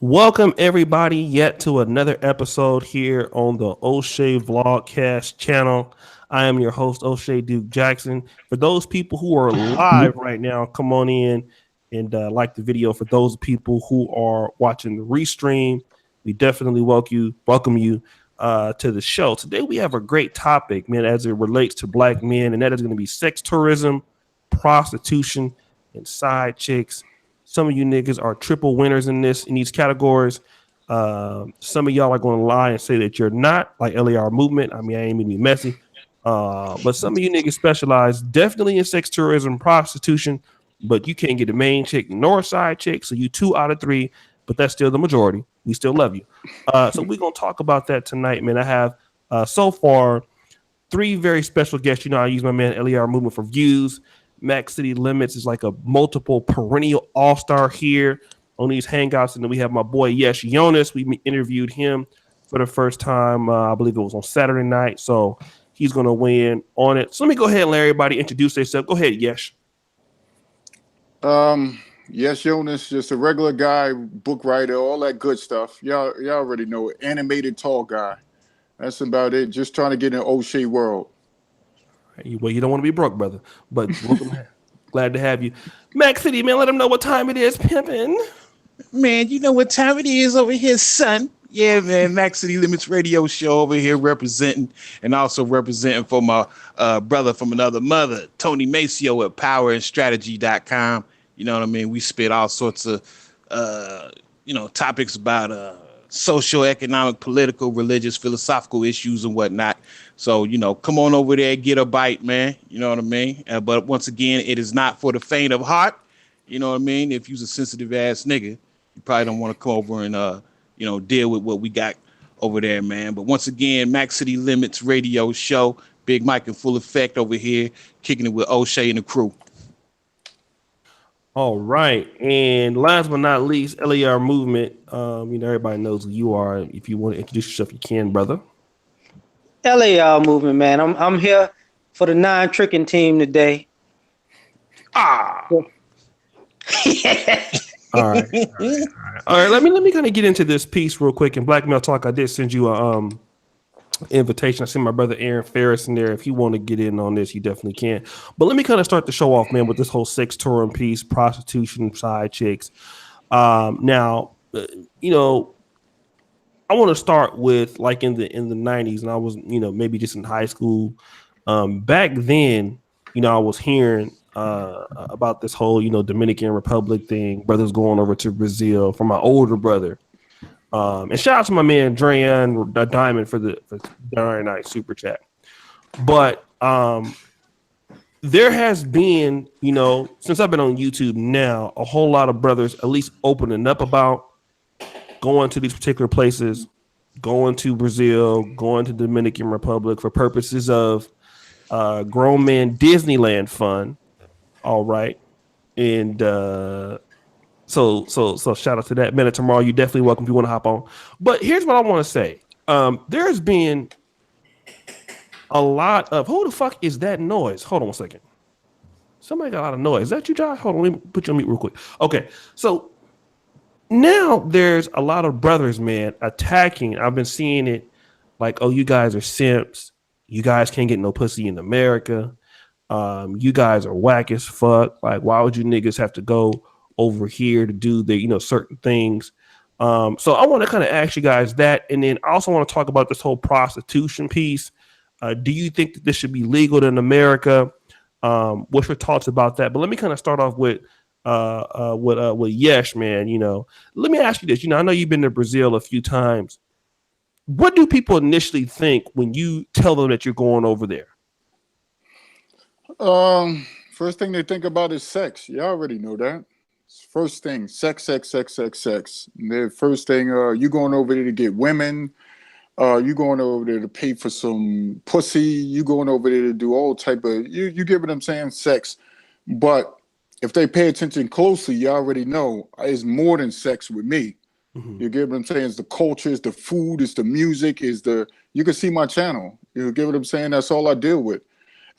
Welcome everybody yet to another episode here on the O'Shea Vlogcast channel. I am your host, O'Shea Duke Jackson. For those people who are live right now, come on in and like the video. For those people who are watching the restream, we definitely welcome you to the show. Today we have a great topic, man, as it relates to black men, and that is going to be sex tourism, prostitution, and side chicks. Some of you niggas are triple winners in these categories. Some of y'all are going to lie and say that you're not, like LAR movement. I mean, I ain't mean to be messy. But some of you niggas specialize definitely in sex tourism, prostitution, but you can't get a main chick nor a side chick. So you 2 out of 3, but that's still the majority. We still love you. So we're going to talk about that tonight, man. I have so far 3 very special guests. You know, I use my man LAR movement for views. Max City Limits is like a multiple perennial all-star here on these hangouts. And then we have my boy Yesh Jonas. We interviewed him for the first time. I believe it was on Saturday night. So he's going to weigh in on it. So let me go ahead and let everybody introduce themselves. Go ahead, Yesh. Yes, Jonas, just a regular guy, book writer, all that good stuff. Y'all already know it. Animated tall guy. That's about it. Just trying to get in the O'Shea world. Well, you don't want to be broke, brother. But welcome. Glad to have you. Max City, man, let them know what time it is, pimping. Man, you know what time it is over here, son. Yeah, man, Max City Limits radio show over here representing and also representing for my brother from another mother, Tony Maceo at powerandstrategy.com. You know what I mean? We spit all sorts of, topics about social, economic, political, religious, philosophical issues and whatnot. So, come on over there, get a bite, man. You know what I mean? But once again, it is not for the faint of heart. You know what I mean? If you're a sensitive ass nigga, you probably don't want to come over and, deal with what we got over there, man. But once again, Max City Limits radio show, Big Mike in full effect over here, kicking it with O'Shea and the crew. All right. And last but not least, LAR movement. Everybody knows who you are. If you want to introduce yourself, you can, brother. LAR movement, man. I'm here for the non-tricking team today. All right. Let me kind of get into this piece real quick. In Black Male Talk, I did send you a invitation. I sent my brother Aaron Ferris in there. If you want to get in on this, you definitely can. But let me kind of start the show off, man, with this whole sex tourism piece, prostitution, side chicks. Now, I want to start with like in the 90s, and I was, maybe just in high school. Back then, I was hearing about this whole, Dominican Republic thing, brothers going over to Brazil for my older brother. And shout out to my man Drayan Diamond for very nice super chat. But there has been, since I've been on YouTube now, a whole lot of brothers at least opening up about going to these particular places, going to Brazil, going to Dominican Republic for purposes of grown man Disneyland fun. All right. And so shout out to that. Man, tomorrow you're definitely welcome if you want to hop on. But here's what I want to say. There's been a lot of who the fuck is that noise? Hold on a second. Somebody got a lot of noise. Is that you, Josh? Hold on, let me put you on mute real quick. Okay, so now there's a lot of brothers, man, attacking. I've been seeing it like, oh, you guys are simps. You guys can't get no pussy in America. You guys are whack as fuck. Like, why would you niggas have to go over here to do the, certain things? So I want to kind of ask you guys that. And then I also want to talk about this whole prostitution piece. Do you think that this should be legal in America? What's your thoughts about that? But let me kind of start off with Yesh, man. Let me ask you this. I know you've been to Brazil a few times. What do people initially think when you tell them that you're going over there? First thing they think about is sex. You already know that. First thing, sex. The first thing, you going over there to get women. You going over there to pay for some pussy. You going over there to do all type of, you get what I'm saying, sex. But if they pay attention closely, you already know it's more than sex with me. Mm-hmm. You get what I'm saying? It's the culture, it's the food, it's the music, you can see my channel. You get what I'm saying? That's all I deal with.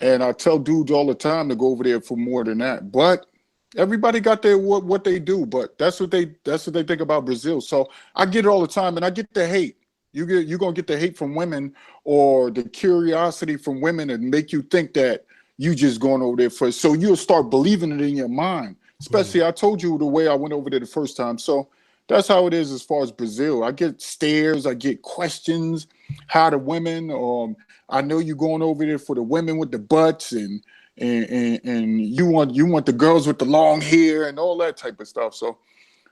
And I tell dudes all the time to go over there for more than that. But Everybody got their what they do, but that's what they think about Brazil. So I get it all the time, and I get the hate. You're gonna get the hate from women or the curiosity from women and make you think that you just going over there for. So you'll start believing it in your mind. Especially, I told you the way I went over there the first time. So that's how it is as far as Brazil. I get stares, I get questions. How the women? I know you going over there for the women with the butts and you want the girls with the long hair and all that type of stuff. So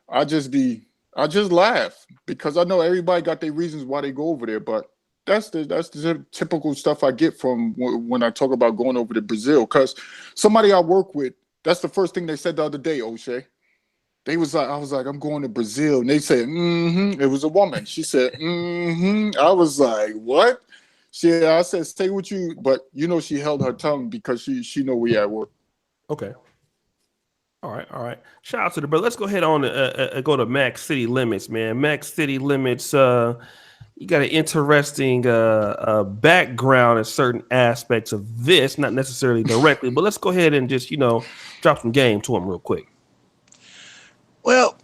I just laugh because I know everybody got their reasons why they go over there, but that's the typical stuff I get from when I talk about going over to Brazil. Because somebody I work with, that's the first thing they said the other day, O'Shea. I was like, I'm going to Brazil, and they said, It was a woman. She said, I was like, what? I said, stay with you, but she held her tongue because she know we at work. Okay. All right. Shout out to the brother. Let's go ahead on go to Max City Limits, man. Max City Limits. You got an interesting background in certain aspects of this, not necessarily directly, but let's go ahead and just drop some game to him real quick. Well,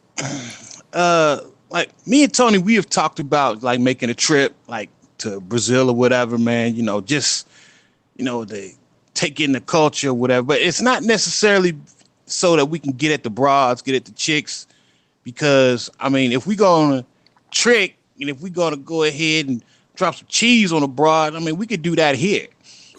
like me and Tony, we have talked about like making a trip like to Brazil or whatever, man, just, they take in the culture or whatever, but it's not necessarily so that we can get at the broads, get at the chicks, because I mean, if we go on a trick and if we going to go ahead and drop some cheese on a broad, I mean, we could do that here.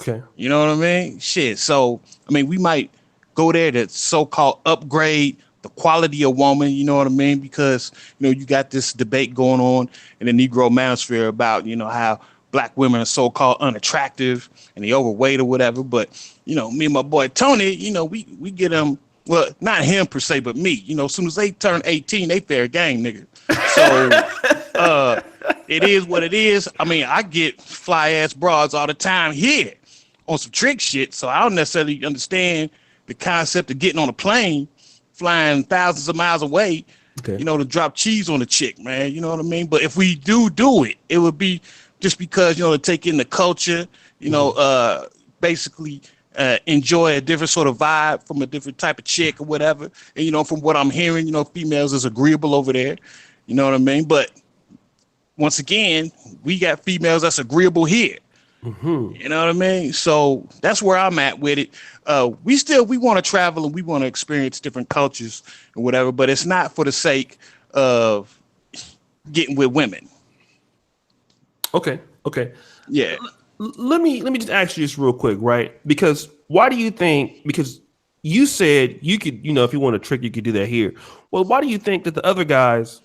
Okay. You know what I mean? Shit. So, I mean, we might go there to so-called upgrade the quality of woman, you know what I mean? Because, you got this debate going on in the Negro manosphere about, how black women are so-called unattractive and they overweight or whatever. But, me and my boy Tony, we get them, well, not him per se, but me, as soon as they turn 18, they fair game, nigga. So it is what it is. I mean, I get fly-ass broads all the time here on some trick shit, so I don't necessarily understand the concept of getting on a plane flying thousands of miles away, to drop cheese on a chick, man. You know what I mean? But if we do it, it would be just because, to take in the culture, basically enjoy a different sort of vibe from a different type of chick or whatever. And, from what I'm hearing, females is agreeable over there. You know what I mean? But once again, we got females that's agreeable here. You know what I mean? So that's where I'm at with it. We want to travel and we want to experience different cultures and whatever, but it's not for the sake of getting with women. Okay. Yeah. Let me just ask you this real quick, right? Because why do you think? Because you said you could, if you want a trick, you could do that here. Well, why do you think that the other guys?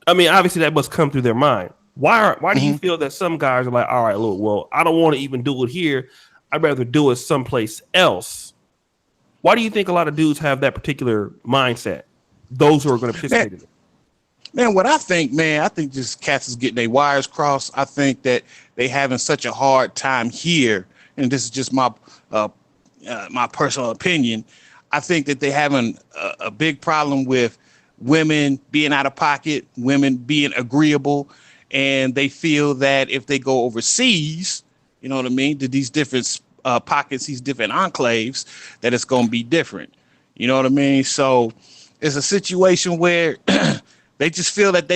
I mean, obviously that must come through their mind. Why do you feel that some guys are like, all right, look, well, I don't want to even do it here. I'd rather do it someplace else. Why do you think a lot of dudes have that particular mindset? Those who are going to participate in it. Man, what I think just cats is getting their wires crossed. I think that they having such a hard time here, and this is just my personal opinion. I think that they having a big problem with women being out of pocket, women being agreeable. And they feel that if they go overseas, you know what I mean, to these different pockets, these different enclaves, that it's going to be different. You know what I mean? So it's a situation where they just feel that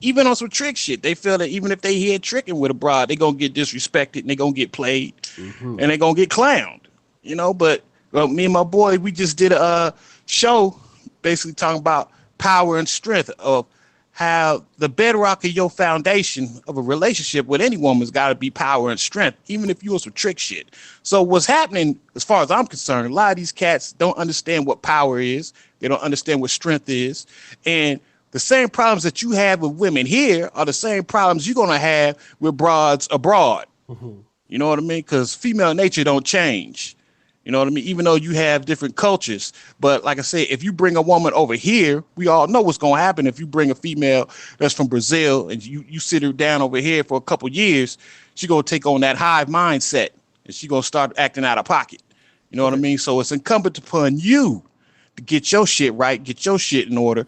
even on some trick shit, they feel that even if they here tricking with a broad, they're going to get disrespected and they're going to get played and they're going to get clowned, But me and my boy, we just did a show basically talking about power and strength of how the bedrock of your foundation of a relationship with any woman's got to be power and strength, even if you're some trick shit. So what's happening, as far as I'm concerned, a lot of these cats don't understand what power is. They don't understand what strength is. And the same problems that you have with women here are the same problems you're going to have with broads abroad. You know what I mean? Because female nature don't change. You know what I mean? Even though you have different cultures. But like I said, if you bring a woman over here, we all know what's going to happen. If you bring a female that's from Brazil and you sit her down over here for a couple years, she's going to take on that hive mindset and she's going to start acting out of pocket. You know what I mean? So it's incumbent upon you to get your shit right, get your shit in order.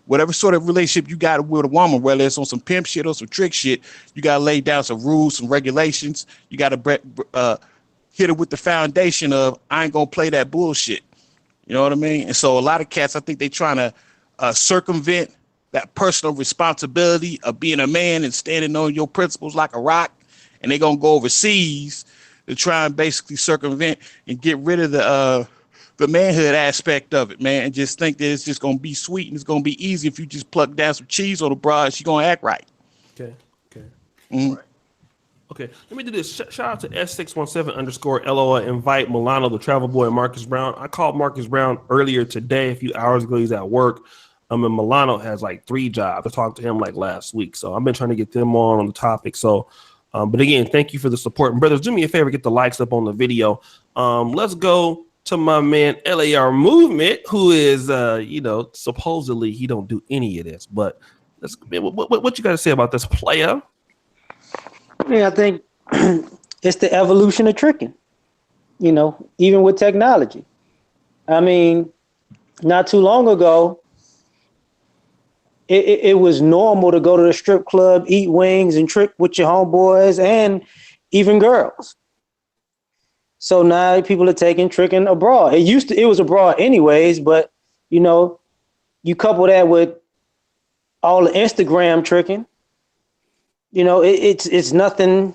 Whatever sort of relationship you got with a woman, whether it's on some pimp shit or some trick shit, you got to lay down some rules, some regulations. You got to hit her with the foundation of, I ain't gonna play that bullshit. You know what I mean? And so a lot of cats, I think they trying to circumvent that personal responsibility of being a man and standing on your principles like a rock. And they're going to go overseas to try and basically circumvent and get rid of the manhood aspect of it, man, and just think that it's just going to be sweet and it's going to be easy if you just pluck down some cheese on the broad, she's going to act right. Okay. Okay. Mm-hmm. Right. Okay, let me do this. Shout out to S617_LOL. Invite Milano, the travel boy, and Marcus Brown. I called Marcus Brown earlier today, a few hours ago. He's at work. And Milano has like 3 jobs. I talked to him like last week. So I've been trying to get them on the topic. So, but again, thank you for the support. And brothers, do me a favor, get the likes up on the video. Let's go to my man, LAR Movement, who is, supposedly he don't do any of this. But what you got to say about this player? Yeah, I think it's the evolution of tricking, even with technology. I mean, not too long ago, it was normal to go to the strip club, eat wings, and trick with your homeboys and even girls. So now people are taking tricking abroad. It was abroad anyways, but, you couple that with all the Instagram tricking, it's nothing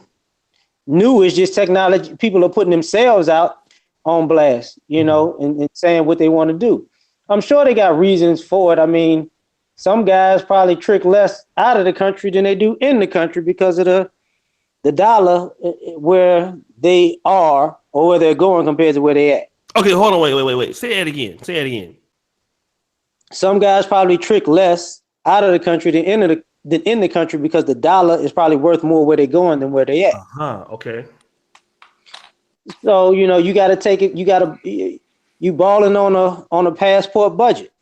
new. It's just technology. People are putting themselves out on blast, and saying what they want to do. I'm sure they got reasons for it. I mean, some guys probably trick less out of the country than they do in the country because of the dollar where they are or where they're going compared to where they at. Okay, hold on, wait. Say it again. Some guys probably trick less out of the country than in the country because the dollar is probably worth more where they're going than where they at. Okay. So, you got to take it. You balling on a passport budget,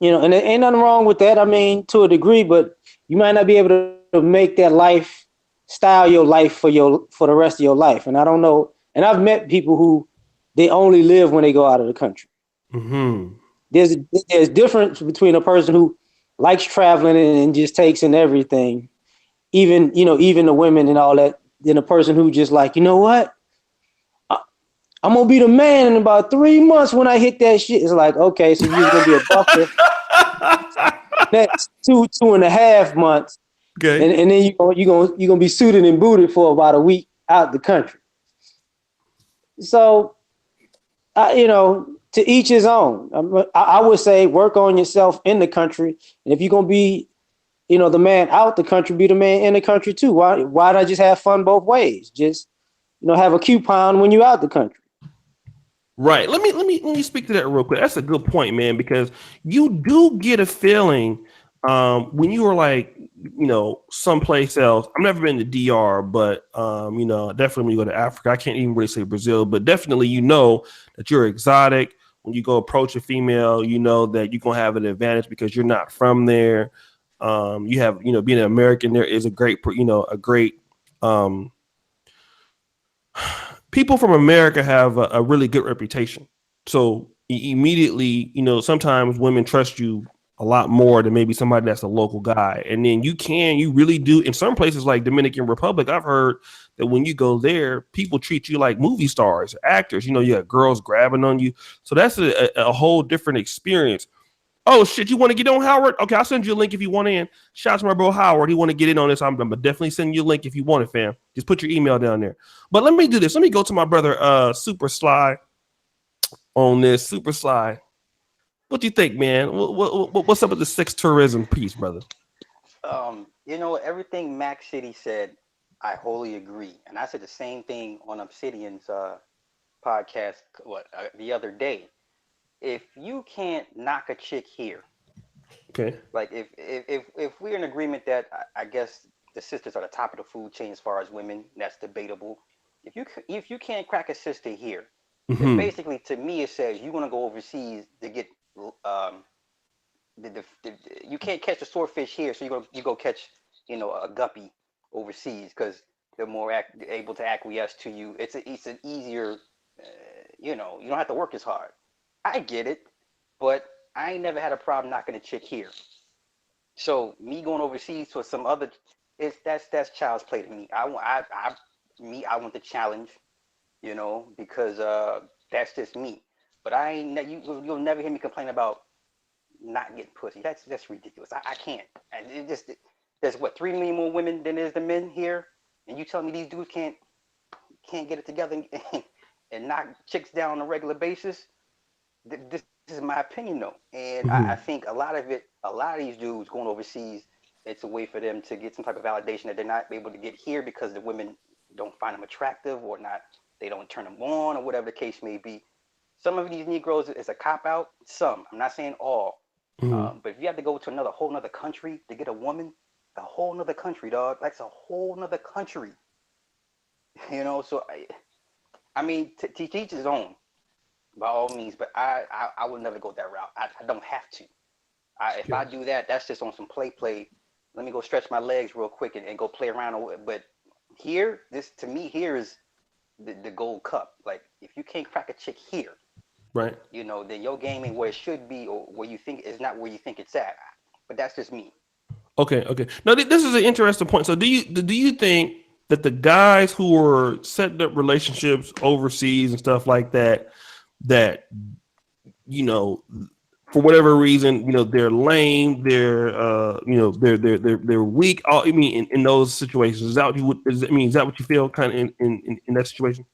and there ain't nothing wrong with that. I mean, to a degree, but you might not be able to make that lifestyle your life for the rest of your life. And I don't know. And I've met people who they only live when they go out of the country. Mm-hmm. There's difference between a person who likes traveling and just takes in everything, even the women and all that, than a person who just like, you know what? I'm gonna be the man in about 3 months when I hit that shit. It's like, okay, so you're gonna be a buster next 2.5 months, okay, and then you're gonna be suited and booted for about a week out the country. So, to each his own. I would say work on yourself in the country, and if you're gonna be, the man out the country, be the man in the country too. Why not just have fun both ways? Just have a coupon when you're out the country. Right. Let me speak to that real quick. That's a good point, man, because you do get a feeling when you were like, someplace else. I've never been to DR, but definitely when you go to Africa, I can't even really say Brazil, but definitely that you're exotic. When you go approach a female, you know that you're gonna have an advantage because you're not from there. You have, being an American, there is a great people from America have a really good reputation. So immediately, sometimes women trust you a lot more than maybe somebody that's a local guy. And then you really do in some places like Dominican Republic. I've heard that when you go there, people treat you like movie stars, actors. You got girls grabbing on you. So that's a whole different experience. Oh shit, you want to get on, Howard? Okay, I'll send you a link if you want in. Shout out to my bro Howard. He want to get in on this. I'm definitely sending you a link if you want it, fam. Just put your email down there. But let me do this. Let me go to my brother Super Sly on this. Super Sly. What do you think, man? What's up with the sex tourism piece, brother? Everything Mac City said, I wholly agree. And I said the same thing on Obsidian's podcast the other day. If you can't knock a chick here, okay, like if we're in agreement that I guess the sisters are the top of the food chain as far as women, that's debatable. If you can't crack a sister here, then basically to me it says you want to go overseas to get you can't catch a swordfish here, so you go catch a guppy overseas because they're more able to acquiesce to you. It's an easier, you don't have to work as hard. I get it, but I ain't never had a problem knocking a chick here. So me going overseas to some other, that's child's play to me. I want the challenge, because that's just me. But I ain't you'll never hear me complain about not getting pussy. That's ridiculous. I can't. And it just there's what 3 million more women than there's the men here, and you tell me these dudes can't get it together and knock chicks down on a regular basis. This is my opinion though, and I think a lot of these dudes going overseas, it's a way for them to get some type of validation that they're not able to get here because the women don't find them attractive or not, they don't turn them on or whatever the case may be. Some of these Negroes is a cop out. Some, I'm not saying all, but if you have to go to whole nother country to get a woman, a whole nother country, dog, that's a whole nother country. You know, so I mean, to each his own, by all means. But I would never go that route. I don't have to. If I do that, that's just on some play. Let me go stretch my legs real quick and go play around. But here, to me is the gold cup. Like, if you can't crack a chick here, right? You know, then your game ain't where it should be, or where you think is not where you think it's at. But that's just me. Okay. No, this is an interesting point. So, do you think that the guys who are setting up relationships overseas and stuff like that, you know, for whatever reason, you know, they're lame, they're you know, they're weak. I mean, in those situations, is that what you feel kind of in that situation?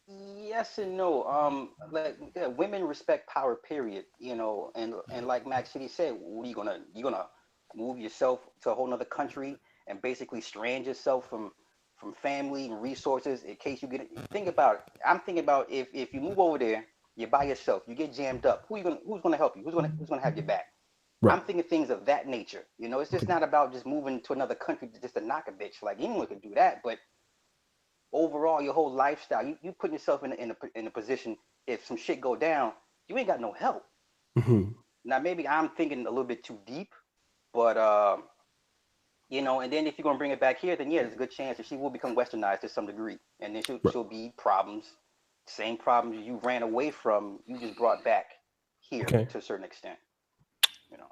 Yes and no. Like women respect power, period. You know, and like Max City said, what are you gonna move yourself to a whole nother country and basically strand yourself from family and resources in case you get it? Think about it. I'm thinking about if you move over there, you're by yourself, you get jammed up. Who's gonna help you? Who's gonna have your back? Right. I'm thinking things of that nature. You know, it's just not about just moving to another country just to knock a bitch. Like, anyone could do that, but overall, your whole lifestyle, you put yourself in a position, if some shit go down, you ain't got no help. Now, maybe I'm thinking a little bit too deep, but you know, and then if you're gonna bring it back here, then yeah, there's a good chance that she will become westernized to some degree, and then she'll be problems, same problems you ran away from, you just brought back here to a certain extent. You know.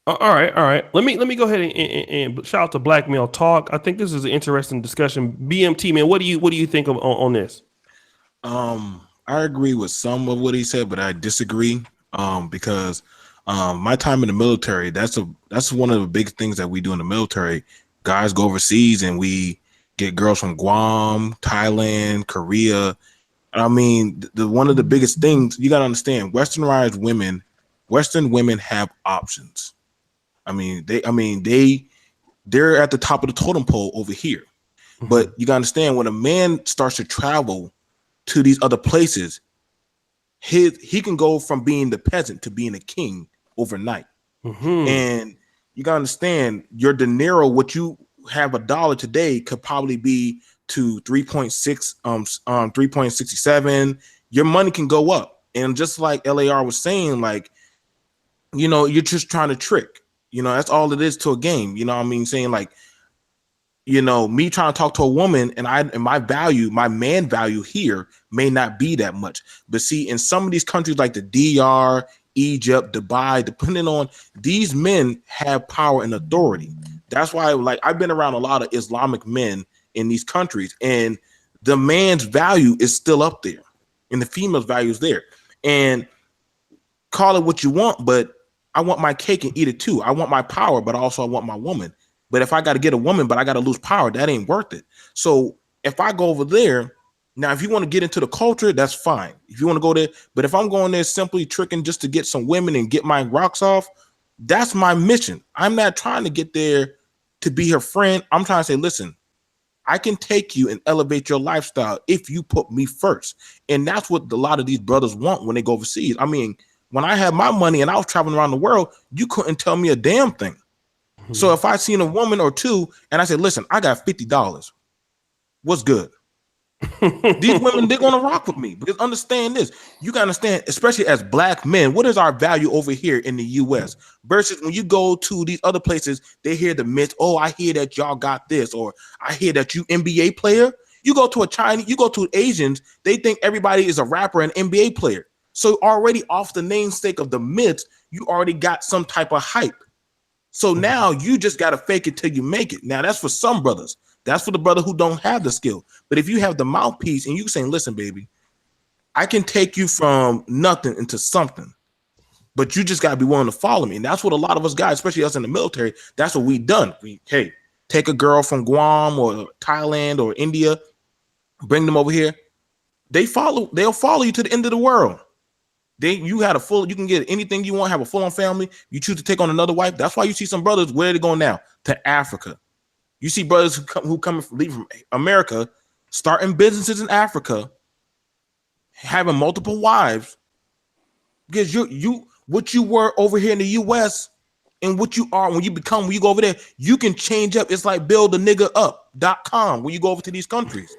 All right. Let me go ahead and shout out to Black Male Talk. I think this is an interesting discussion. BMT, man, what do you think on this? I agree with some of what he said, but I disagree. Because my time in the military, that's one of the big things that we do in the military. Guys go overseas and we get girls from Guam, Thailand, Korea. I mean, one of the biggest things you got to understand: Western women have options. I mean, they're at the top of the totem pole over here. But you gotta understand, when a man starts to travel to these other places, he can go from being the peasant to being a king overnight. And you gotta understand, your dinero, what you have $1 today could probably be to 3.67. Your money can go up. And just like LAR was saying, like, you know, you're just trying to trick. You know, that's all it is to a game. You know what I mean? Saying, like, you know, me trying to talk to a woman and my man value here may not be that much. But see, in some of these countries like the DR, Egypt, Dubai, depending on, these men have power and authority. That's why, like, I've been around a lot of Islamic men in these countries, and the man's value is still up there and the female's value is there. And call it what you want, but I want my cake and eat it too. I want my power, but also I want my woman. But if I got to get a woman, but I got to lose power, that ain't worth it. So if I go over there, now, if you want to get into the culture, that's fine. If you want to go there, but if I'm going there simply tricking just to get some women and get my rocks off, that's my mission. I'm not trying to get there to be her friend. I'm trying to say, listen, I can take you and elevate your lifestyle if you put me first. And that's what a lot of these brothers want when they go overseas. I mean, when I had my money and I was traveling around the world, you couldn't tell me a damn thing. So if I seen a woman or two and I said, listen, I got $50, what's good? These women, they're going to rock with me, because understand this. You got to understand, especially as Black men, what is our value over here in the U.S. versus when you go to these other places, they hear the myth. Oh, I hear that y'all got this, or I hear that you NBA player. You go to a Chinese, you go to Asians, they think everybody is a rapper and NBA player. So already off the namesake of the myths, you already got some type of hype. So now you just got to fake it till you make it. Now that's for some brothers. That's for the brother who don't have the skill. But if you have the mouthpiece and you saying, listen, baby, I can take you from nothing into something, but you just got to be willing to follow me. And that's what a lot of us guys, especially us in the military, that's what we done. Hey, take a girl from Guam or Thailand or India, bring them over here. They'll follow you to the end of the world. You can get anything you want, have a full-on family. You choose to take on another wife. That's why you see some brothers, where are they going now? To Africa. You see brothers who leave from America, starting businesses in Africa, having multiple wives, because what you were over here in the US and what you are when you go over there, you can change up. It's like buildaniggerup.com when you go over to these countries.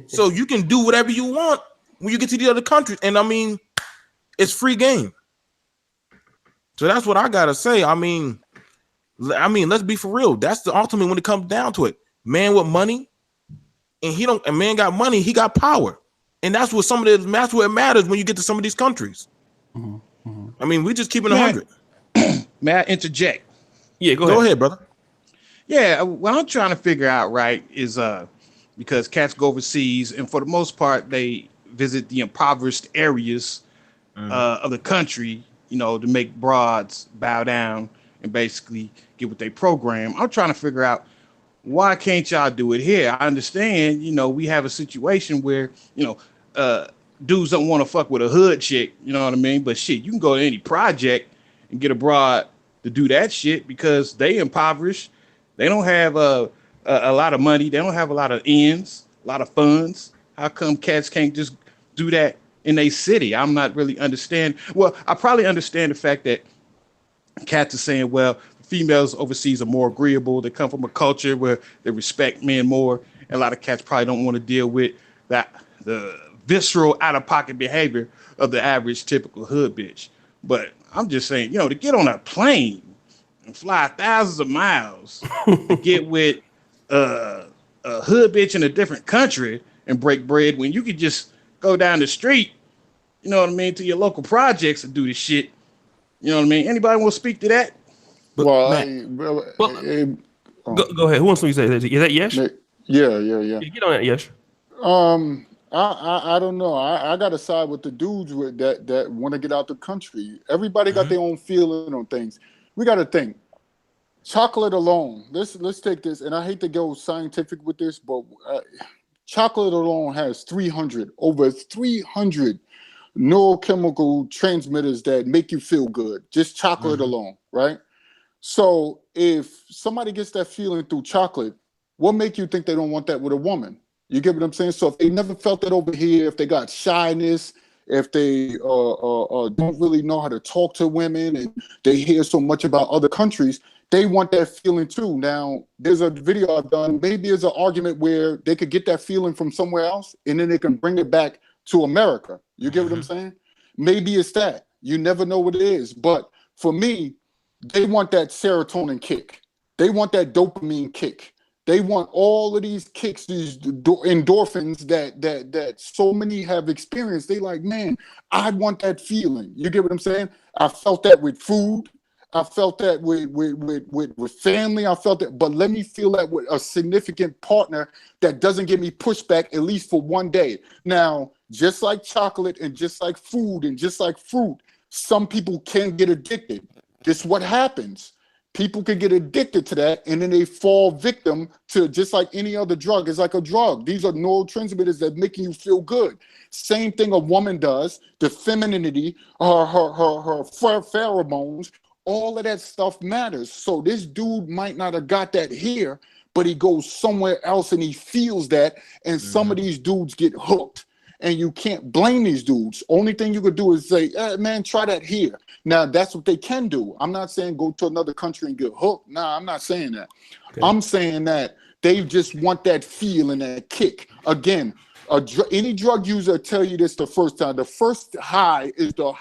So you can do whatever you want when you get to the other countries. And I mean, it's free game. So that's what I gotta say. I mean, let's be for real. That's the ultimate when it comes down to it. Man with money, and a man got money, he got power. And that's what that's what matters when you get to some of these countries. Mm-hmm. Mm-hmm. I mean, we just keeping 100. May I interject? Yeah, Go ahead, brother. Yeah, what I'm trying to figure out, right, is because cats go overseas, and for the most part, they visit the impoverished areas of the country, to make broads bow down and basically get what they program. I'm trying to figure out, why can't y'all do it here? I understand, we have a situation where, dudes don't want to fuck with a hood chick, you know what I mean? But shit, you can go to any project and get a broad to do that shit because they impoverished. They don't have a lot of money. They don't have a lot of ends, a lot of funds. How come cats can't just do that in a city? I'm not really understand. Well, I probably understand the fact that cats are saying, well, females overseas are more agreeable. They come from a culture where they respect men more. And a lot of cats probably don't want to deal with the visceral out-of-pocket behavior of the average typical hood bitch. But I'm just saying, to get on a plane and fly thousands of miles to get with a hood bitch in a different country and break bread when you could just go down the street, you know what I mean, to your local projects and do this shit. You know what I mean? Anybody want to speak to that? But Well, go ahead. Who wants to say that? Is that Yesh? yeah. Get on that, Yesh. I don't know. I got to side with the dudes that want to get out the country. Everybody got their own feeling on things. We got to think. Chocolate alone. Let's take this, and I hate to go scientific with this, but chocolate alone has over 300 neurochemical transmitters that make you feel good. Just chocolate alone, right? So if somebody gets that feeling through chocolate, what make you think they don't want that with a woman? You get what I'm saying? So if they never felt that over here, if they got shyness, if they don't really know how to talk to women and they hear so much about other countries, they want that feeling too. Now, there's a video I've done. Maybe there's an argument where they could get that feeling from somewhere else and then they can bring it back to America. You get what I'm saying? Maybe it's that. You never know what it is. But for me, they want that serotonin kick. They want that dopamine kick. They want all of these kicks, these endorphins that so many have experienced. They like, man, I want that feeling. You get what I'm saying? I felt that with food. I felt that with family. I felt that, but let me feel that with a significant partner that doesn't give me pushback, at least for one day. Now, just like chocolate and just like food and just like fruit, some people can get addicted. This is what happens. People can get addicted to that, and then they fall victim to, just like any other drug. It's like a drug. These are neurotransmitters that making you feel good. Same thing a woman does. The femininity, her pheromones, all of that stuff matters. So this dude might not have got that here, but he goes somewhere else and he feels that, and some of these dudes get hooked. And you can't blame these dudes. Only thing you could do is say, man, try that here. Now, that's what they can do. I'm not saying go to another country and get hooked. Nah, I'm not saying that. Okay. I'm saying that they just want that feel and that kick. Again, any drug user will tell you this the first time. The first high is the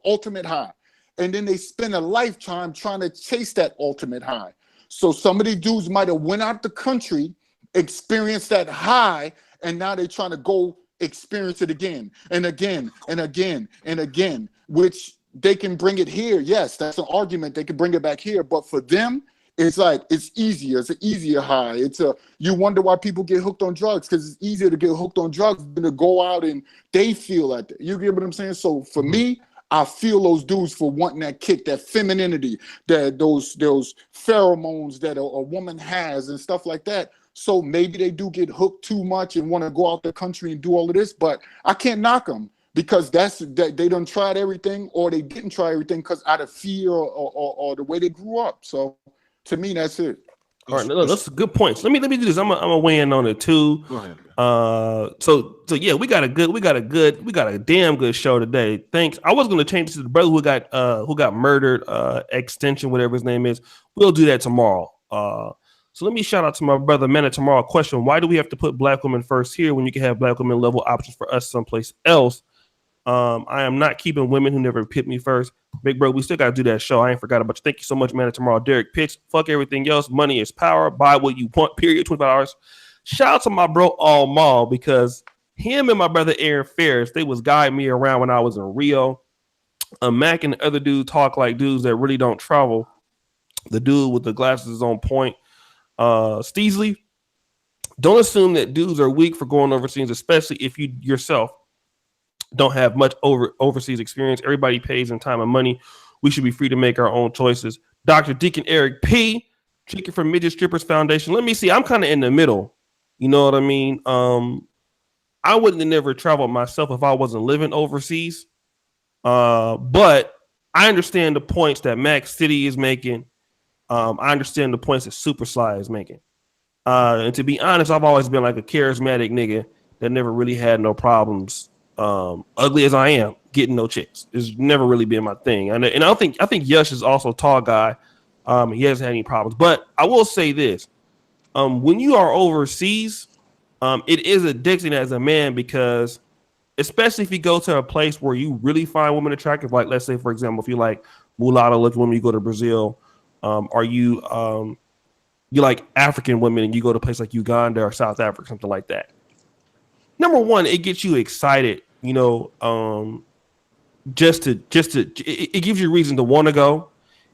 ultimate high. And then they spend a lifetime trying to chase that ultimate high. So some of these dudes might have went out the country, experienced that high, and now they're trying to go experience it again and again and again and again, which they can bring it here. Yes, that's an argument. They can bring it back here. But for them, It's like it's easier. It's an easier high. You wonder why people get hooked on drugs, because it's easier to get hooked on drugs than to go out and they feel like that. You get what I'm saying? So for me, I feel those dudes for wanting that kick, that femininity, that those pheromones that a woman has and stuff like that. So maybe they do get hooked too much and want to go out the country and do all of this, but I can't knock them, because they done tried everything, or they didn't try everything because out of fear or the way they grew up. So to me, that's it. All right, no, that's a good point. Let me do this. I'm gonna weigh in on it too. Go ahead. So yeah, we got a damn good show today. Thanks. I was gonna change it to the brother who got murdered, extension, whatever his name is. We'll do that tomorrow. So let me shout out to my brother Man of Tomorrow. Question: why do we have to put black women first here when you can have black women level options for us someplace else? I am not keeping women who never pit me first. Big bro, we still got to do that show. I ain't forgot about you. Thank you so much, Man of Tomorrow. Derek Pitts, fuck everything else. Money is power. Buy what you want, period. 25 hours. Shout out to my bro All Mall, because him and my brother Aaron Ferris, they was guiding me around when I was in Rio. Mac and the other dude talk like dudes that really don't travel. The dude with the glasses is on point. Steesley, don't assume that dudes are weak for going overseas, especially if you yourself don't have much overseas experience. Everybody pays in time and money. We should be free to make our own choices. Dr. Deacon Eric P. Chicken for Midget Strippers Foundation. Let me see. I'm kind of in the middle. You know what I mean? I wouldn't have never traveled myself if I wasn't living overseas. But I understand the points that Max City is making. I understand the points that Super Sly is making. And to be honest, I've always been like a charismatic nigga that never really had no problems. Ugly as I am, getting no chicks. It's never really been my thing. And I think Yush is also a tall guy. He hasn't had any problems. But I will say this. When you are overseas, it is addicting as a man, because especially if you go to a place where you really find women attractive, like let's say, for example, if you like mulatto looking women, you go to Brazil, or you like African women and you go to a place like Uganda or South Africa, something like that. Number one, it gets you excited, you know, it gives you a reason to want to go.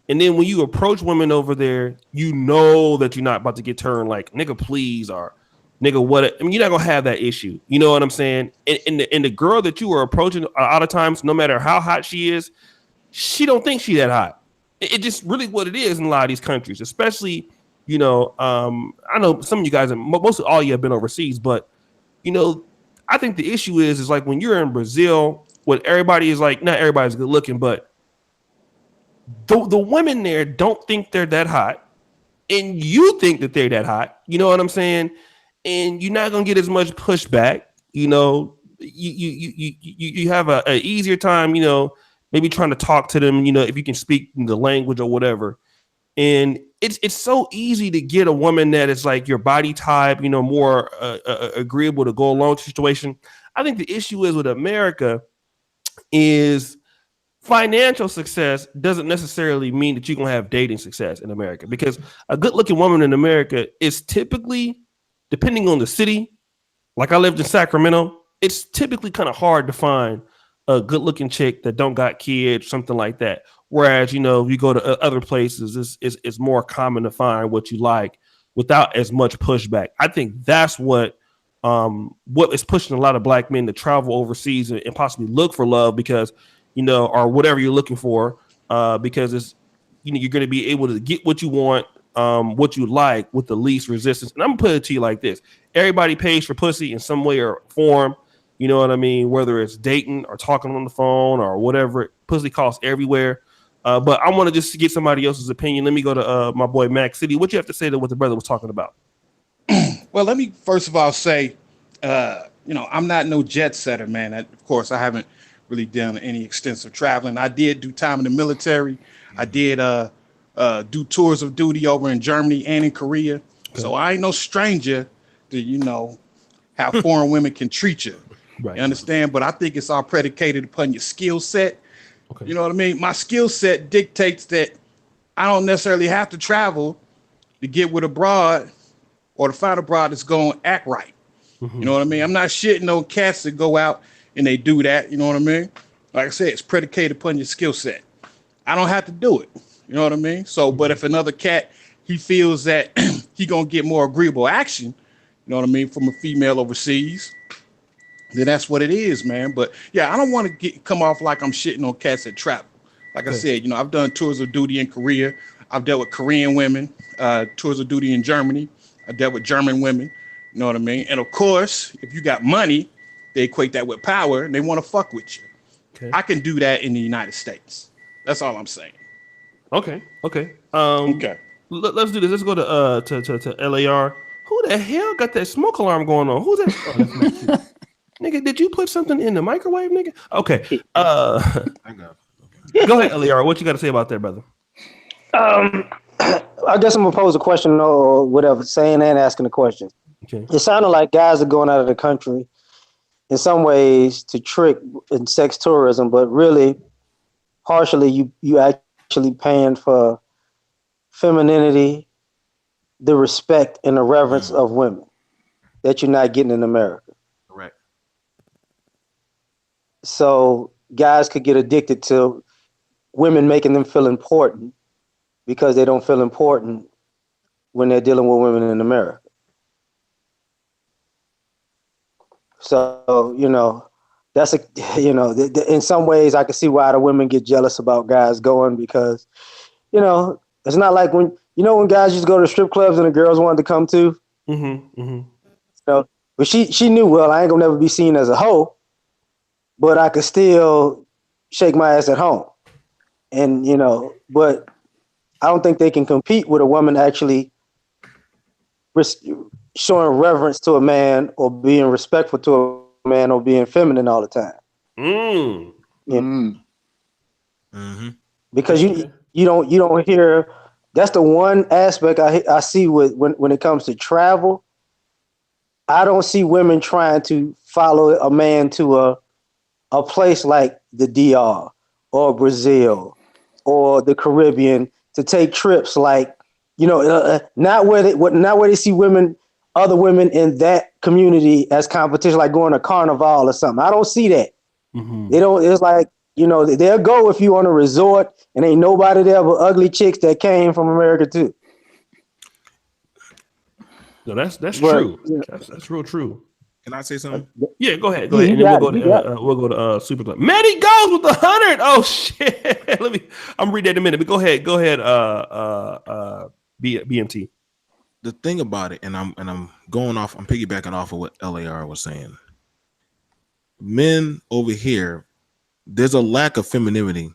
And then when you approach women over there, you know that you're not about to get turned like nigga, please, or nigga, what? I mean, you're not gonna have that issue. You know what I'm saying? And the girl that you are approaching, a lot of times, no matter how hot she is, she don't think she that hot. It just really what it is in a lot of these countries, especially, you know, I know some of you guys, most of all you have been overseas, but you know, I think the issue is like when you're in Brazil, when everybody is like, not everybody's good looking, but the women there don't think they're that hot, and you think that they're that hot. You know what I'm saying? And you're not gonna get as much pushback. You know, you have a easier time. You know, maybe trying to talk to them. You know, if you can speak the language or whatever. And it's so easy to get a woman that is like your body type, you know, more agreeable to go along with the situation. I think the issue is with America is financial success doesn't necessarily mean that you're going to have dating success in America, because a good looking woman in America is typically, depending on the city, like I lived in Sacramento, it's typically kind of hard to find a good looking chick that don't got kids, something like that. Whereas, you know, if you go to other places, it's more common to find what you like without as much pushback. I think that's what is pushing a lot of black men to travel overseas and possibly look for love, because, you know, or whatever you're looking for, because it's, you know, you're going to be able to get what you want, what you like with the least resistance. And I'm gonna put it to you like this: everybody pays for pussy in some way or form. You know what I mean? Whether it's dating or talking on the phone or whatever, pussy costs everywhere. But I want to just get somebody else's opinion. Let me go to my boy Max City. What you have to say to what the brother was talking about? Well, let me first of all say, you know, I'm not no jet setter, man. Of course, I haven't really done any extensive traveling. I did do time in the military. I did do tours of duty over in Germany and in Korea. Okay. So I ain't no stranger to, you know, how foreign women can treat you. Right. You understand? But I think it's all predicated upon your skill set. Okay. You know what I mean? My skill set dictates that I don't necessarily have to travel to get with a broad or to find a broad that's going to act right. Mm-hmm. You know what I mean? I'm not shitting on cats that go out and they do that. You know what I mean? Like I said, it's predicated upon your skill set. I don't have to do it. You know what I mean? So, but if another cat he feels that he gonna get more agreeable action, you know what I mean, from a female overseas, then that's what it is, man. But yeah, I don't want to come off like I'm shitting on cats that travel. Like I said, you know, I've done tours of duty in Korea. I've dealt with Korean women, tours of duty in Germany. I dealt with German women, you know what I mean? And of course, if you got money, they equate that with power and they want to fuck with you. Okay. I can do that in the United States. That's all I'm saying. Okay. Okay. Let's do this. Let's go to LAR. Who the hell got that smoke alarm going on? Who's that? Oh, that's not you. Nigga, did you put something in the microwave, nigga? Okay. I got Go ahead, LAR. What you got to say about that, brother? I guess I'm gonna pose a question or whatever, saying and asking a question. Okay. It sounded like guys are going out of the country in some ways to trick in sex tourism, but really, partially, you actually paying for femininity, the respect and the reverence of women that you're not getting in America. correct. So guys could get addicted to women making them feel important because they don't feel important when they're dealing with women in America. So, you know, that's a, you know, in some ways I can see why the women get jealous about guys going because, you know, it's not like when, you know, when guys used to go to strip clubs and the girls wanted to come too. You know, but she knew, well, I ain't gonna never be seen as a hoe, but I could still shake my ass at home. And, you know, but I don't think they can compete with a woman actually showing reverence to a man or being respectful to a man or being feminine all the time. You know? Because you don't hear. That's the one aspect I see with when it comes to travel. I don't see women trying to follow a man to a place like the DR or Brazil or the Caribbean to take trips like, you know, not where they see other women in that community as competition, like going to Carnival or something. I don't see that. They don't. It's like, you know, they'll go if you on a resort and ain't nobody there but ugly chicks that came from America too. No, that's true. You know, That's real true. Can I say something? Yeah, go ahead, and then we'll go to Super Club. Maddie goes with 100. Oh shit! I'm read that in a minute. But go ahead. BMT. The thing about it, and I'm piggybacking off of what LAR was saying. Men over here, there's a lack of femininity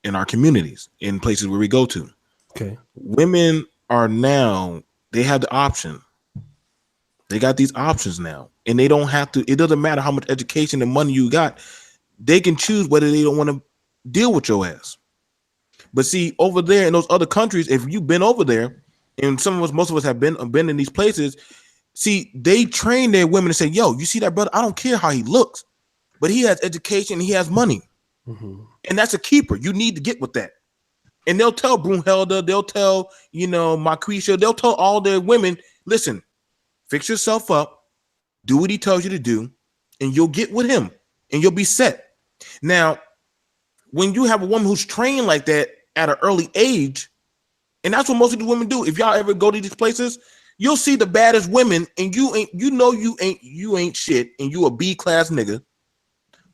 in our communities, in places where we go to. Okay. Women are now, they have the option. They got these options now, and they don't have to. It doesn't matter how much education and money you got. They can choose whether they don't want to deal with your ass. But see, over there in those other countries, if you've been over there, and most of us have been in these places, see, they train their women to say, yo, you see that brother? I don't care how he looks, but he has education, he has money. And that's a keeper. You need to get with that. And they'll tell Brunhilde, they'll tell, you know, Marquisha, they'll tell all their women, listen, fix yourself up, do what he tells you to do, and you'll get with him, and you'll be set. Now, when you have a woman who's trained like that at an early age, and that's what most of the women do. If y'all ever go to these places, you'll see the baddest women, and you ain't shit, and you a B-class nigga.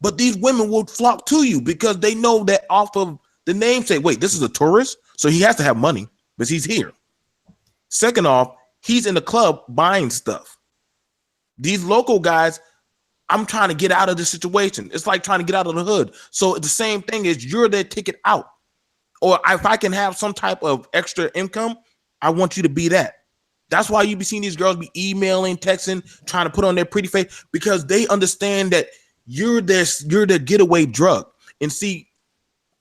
But these women will flock to you because they know that off of the name, say, wait, this is a tourist, so he has to have money because he's here. Second off, he's in the club buying stuff. These local guys, I'm trying to get out of this situation. It's like trying to get out of the hood. So the same thing is you're their ticket out. Or if I can have some type of extra income, I want you to be that. That's why you be seeing these girls be emailing, texting, trying to put on their pretty face, because they understand that you're the getaway drug. And see,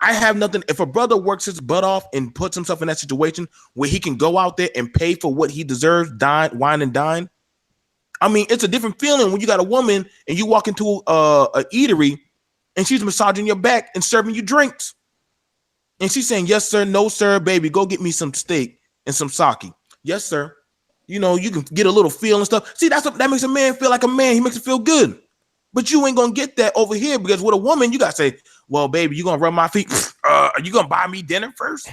I have nothing. If a brother works his butt off and puts himself in that situation where he can go out there and pay for what he deserves, wine and dine. I mean, it's a different feeling when you got a woman and you walk into a eatery and she's massaging your back and serving you drinks. And she's saying, yes, sir, no, sir, baby, go get me some steak and some sake. Yes, sir. You know, you can get a little feel and stuff. See, that makes a man feel like a man. He makes it feel good. But you ain't going to get that over here because with a woman, you got to say, well, baby, you going to rub my feet? Are you going to buy me dinner first?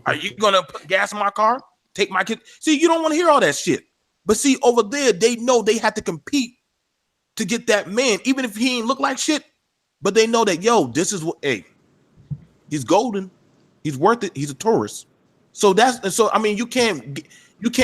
Are you going to put gas in my car? take my kid. See, you don't want to hear all that shit. But see, over there, they know they have to compete to get that man, even if he ain't look like shit. But they know that, yo, this is what, hey, he's golden. He's worth it. He's a tourist. So I mean,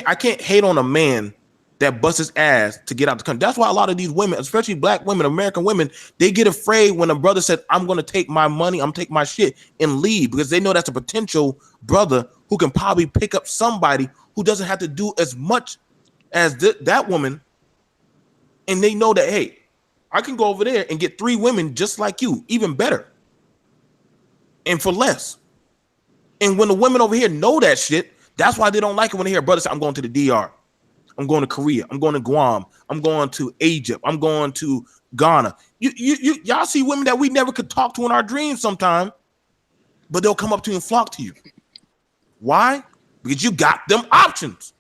I can't hate on a man that busts his ass to get out the country. That's why a lot of these women, especially black women, American women, they get afraid when a brother said, I'm going to take my money, I'm take my shit and leave, because they know that's a potential brother who can probably pick up somebody who doesn't have to do as much as that woman. And they know that, hey, I can go over there and get 3 women just like you, even better, and for less. And when the women over here know that shit, that's why they don't like it when they hear a brother say, I'm going to the DR. I'm going to Korea. I'm going to Guam. I'm going to Egypt. I'm going to Ghana. Y'all see women that we never could talk to in our dreams sometime, but they'll come up to you and flock to you. Why? Because you got them options.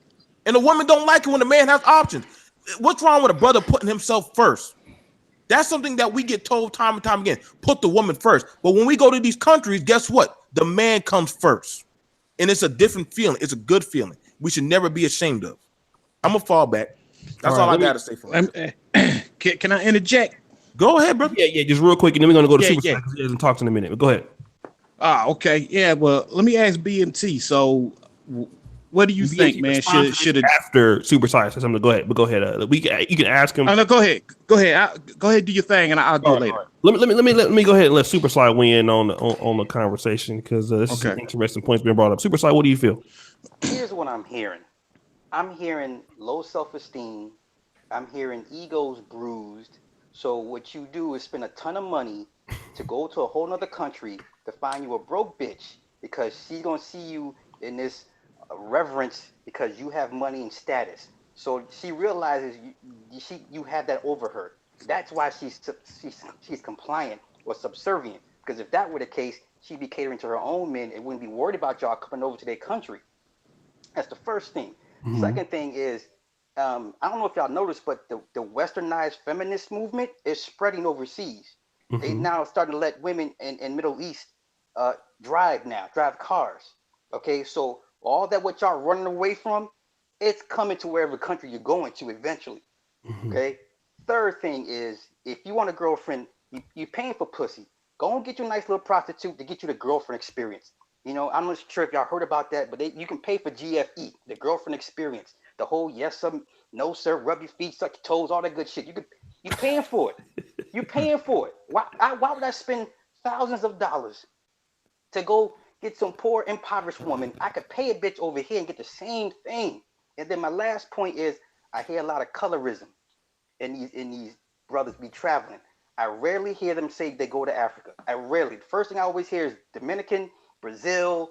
And the women don't like it when the man has options. What's wrong with a brother putting himself first? That's something that we get told time and time again. Put the woman first. But when we go to these countries, guess what? The man comes first. And it's a different feeling. It's a good feeling. We should never be ashamed of. I'm going to fall back. That's all I got to say for it. Can I interject? Go ahead, brother. Yeah, just real quick, and then we're going to go to Super Saiyan because he hasn't talked in a minute. But go ahead. Okay. Yeah, well, let me ask BMT. So what do you think, man? Should after Super Saiyan says something? Go ahead. But go ahead. You can ask him. No, go ahead. Go ahead. Do your thing, and I'll go later. Right. Let me go ahead and let Super Sly weigh in on the conversation, because this is some interesting points being brought up. Super Sly, what do you feel? Here's what I'm hearing. I'm hearing low self-esteem. I'm hearing egos bruised. So what you do is spend a ton of money to go to a whole nother country to find you a broke bitch, because she's gonna see you in this reverence because you have money and status. So she realizes you have that over her. That's why she's compliant or subservient. Because if that were the case, she'd be catering to her own men and wouldn't be worried about y'all coming over to their country. That's the first thing. Mm-hmm. Second thing is, I don't know if y'all noticed, but the westernized feminist movement is spreading overseas. Mm-hmm. They now starting to let women in Middle East drive cars. Okay, so all that what y'all running away from, it's coming to wherever country you're going to eventually. Mm-hmm. Okay. Third thing is, if you want a girlfriend, you're paying for pussy. Go and get you a nice little prostitute to get you the girlfriend experience. You know, I'm not sure if y'all heard about that, but you can pay for GFE, the girlfriend experience, the whole yes sir, no sir, rub your feet, suck your toes, all that good shit. You're paying for it. You're paying for it. Why would I spend thousands of dollars to go get some poor impoverished woman? I could pay a bitch over here and get the same thing. And then my last point is, I hear a lot of colorism in these brothers be traveling. I rarely hear them say they go to Africa. The first thing I always hear is Dominican, Brazil,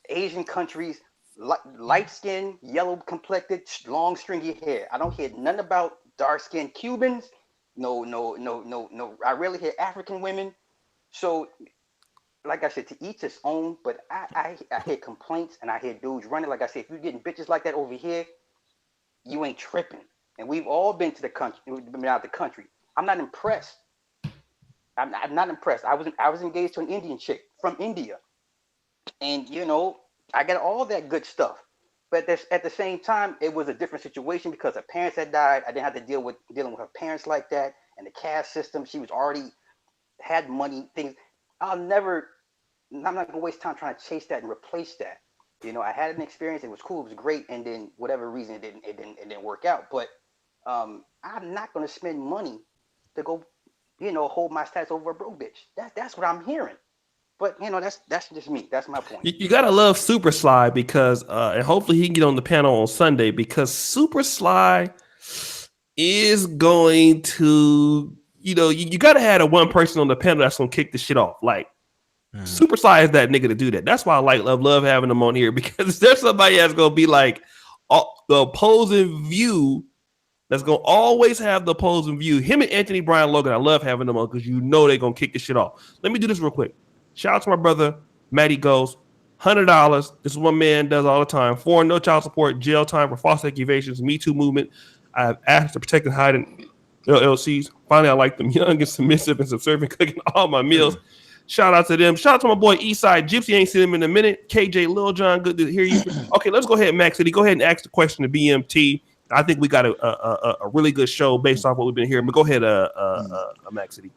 Asian countries, light skin, yellow complected, long stringy hair. I don't hear nothing about dark skinned Cubans. No. I rarely hear African women. So, like I said, to each his own, but I hear complaints and I hear dudes running. Like I said, if you're getting bitches like that over here, you ain't tripping. And we've all been to the country, been out the country. I'm not impressed. I'm not impressed. I was engaged to an Indian chick from India. And, you know, I got all that good stuff. But at the same time, it was a different situation because her parents had died. I didn't have to dealing with her parents like that. And the caste system, she was already had money, things. I'm not going to waste time trying to chase that and replace that. You know, I had an experience. It was cool. It was great. And then whatever reason, it didn't work out. But I'm not going to spend money to go, you know, hold my status over a broke bitch. That's what I'm hearing. But, you know, that's just me. That's my point. You got to love Super Sly because, and hopefully he can get on the panel on Sunday, because Super Sly is going to, you know, you got to have a one person on the panel that's going to kick the shit off. Like, Super Sly is that nigga to do that. That's why I love having him on here, because there's somebody that's going to be like the opposing view. That's going to always have the opposing view. Him and Anthony Brian Logan, I love having them on because you know they're going to kick the shit off. Let me do this real quick. Shout out to my brother, Matty Ghost. $100. This is what man does all the time. Foreign, no child support, jail time for false accusations, Me Too movement. I have asked to protect and hide in LLCs. Finally, I like them young and submissive and subservient, cooking all my meals. Shout out to them. Shout out to my boy Eastside Gypsy. Ain't seen him in a minute. KJ Lil John, good to hear you. Okay, let's go ahead, Max City. Go ahead and ask the question to BMT. I think we got a really good show based off what we've been hearing. But go ahead, Max City.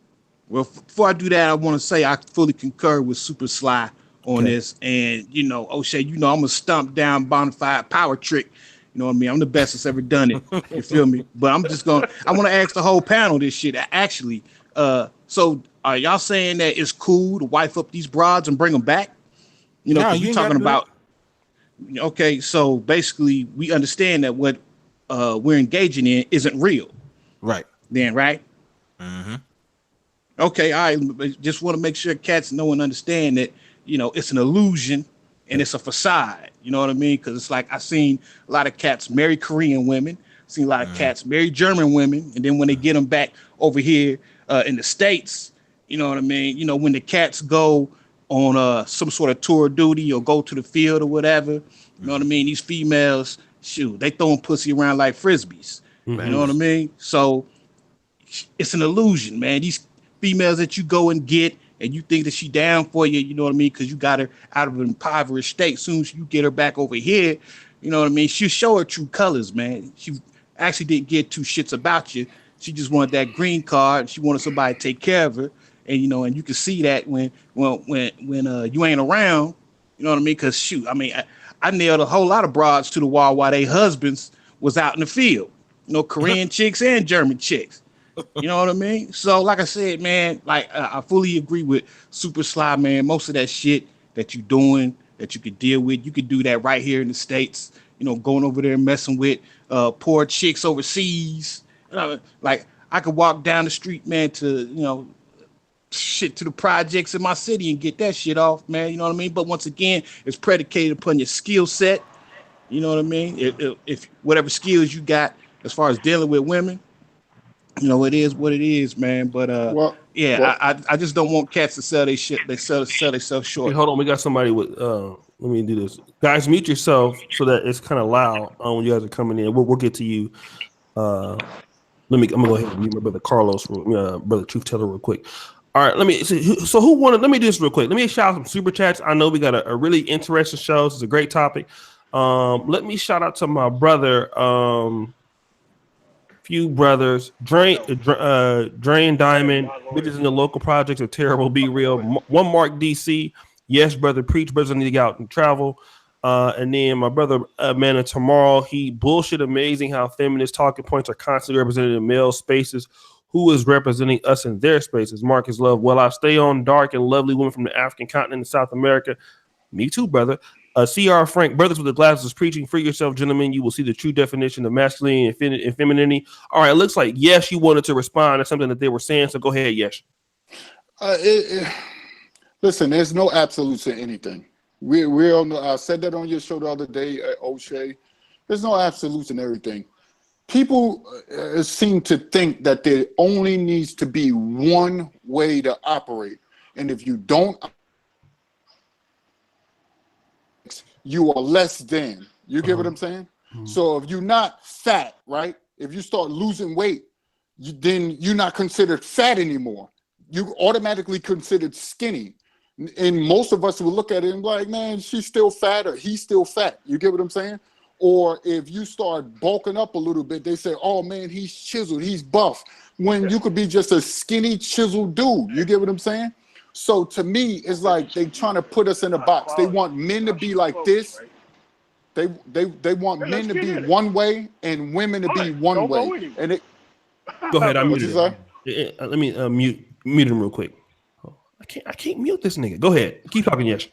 Well, before I do that, I want to say I fully concur with Super Sly on this. And, you know, O'Shea, you know, I'm going to stomp down Bonafide Power Trick. You know what I mean? I'm the best that's ever done it. You feel me? But I'm just going to, I want to ask the whole panel this shit, actually. So are y'all saying that it's cool to wife up these broads and bring them back? You know, you talking about, okay, so basically we understand that what we're engaging in isn't real. Right. Then, right? Mm-hmm. Okay, I just want to make sure cats know and understand that, you know, it's an illusion and it's a facade. You know what I mean? Because it's like I've seen a lot of cats marry Korean women, seen a lot of cats marry German women, and then when they get them back over here in the States, you know what I mean? You know, when the cats go on some sort of tour duty or go to the field or whatever, you know what I mean? These females, shoot, they throwing pussy around like frisbees. You know what I mean? So it's an illusion, man. These females that you go and get and you think that she down for you, you know what I mean? Because you got her out of an impoverished state. Soon as you get her back over here, you know what I mean? She'll show her true colors, man. She actually didn't get two shits about you. She just wanted that green card. She wanted somebody to take care of her. And, you know, and you can see that when you ain't around, you know what I mean? Because, shoot, I mean, I nailed a whole lot of broads to the wall while their husbands was out in the field. You know, Korean chicks and German chicks. You know what I mean? So, like I said, man, like I fully agree with Super Sly, man. Most of that shit that you're doing, that you could deal with, you could do that right here in the States. You know, going over there and messing with poor chicks overseas. Like I could walk down the street, man, to, you know, shit to the projects in my city and get that shit off, man. You know what I mean? But once again, it's predicated upon your skill set. You know what I mean? If whatever skills you got as far as dealing with women, you know, it is what it is, man. But I just don't want cats to sell their shit. They sell themselves short. Hey, hold on, we got somebody with. Let me do this, guys. Mute yourself so that it's kind of loud when you guys are coming in. We'll get to you. I'm gonna go ahead and mute my brother Carlos, brother Truth Teller, real quick. All right, let me see. So who wanted? Let me do this real quick. Let me shout out some super chats. I know we got a really interesting show. This is a great topic. Let me shout out to my brother. Few brothers, Drain Diamond, bitches in the local projects are terrible. Be real. One Mark DC, yes, brother. Preach, brothers need to get out and travel. And then my brother, man, tomorrow he bullshit amazing how feminist talking points are constantly represented in male spaces. Who is representing us in their spaces? Marcus Love. Well, I stay on dark and lovely women from the African continent and South America. Me too, brother. CR Frank, brothers with the glasses, preaching free yourself, gentlemen. You will see the true definition of masculinity and femininity. All right, it looks like yes, you wanted to respond to something that they were saying. So go ahead, yes. Listen, there's no absolutes in anything. We all know. I said that on your show the other day, O'Shea. There's no absolutes in everything. People seem to think that there only needs to be one way to operate, and if you don't, you are less than. You get what I'm saying? So if you're not fat, right? If you start losing weight, then you're not considered fat anymore. You automatically considered skinny. And most of us will look at it and be like, man, she's still fat or he's still fat. You get what I'm saying? Or if you start bulking up a little bit, they say, oh man, he's chiseled, he's buff. When you could be just a skinny, chiseled dude. You get what I'm saying? So to me, it's like they trying to put us in a box. They want men to be like this. They want men to be one way and women to be one way. And it. Go ahead. I'm muted. Let me mute him real quick. I can't mute this nigga. Go ahead. Keep talking, yes.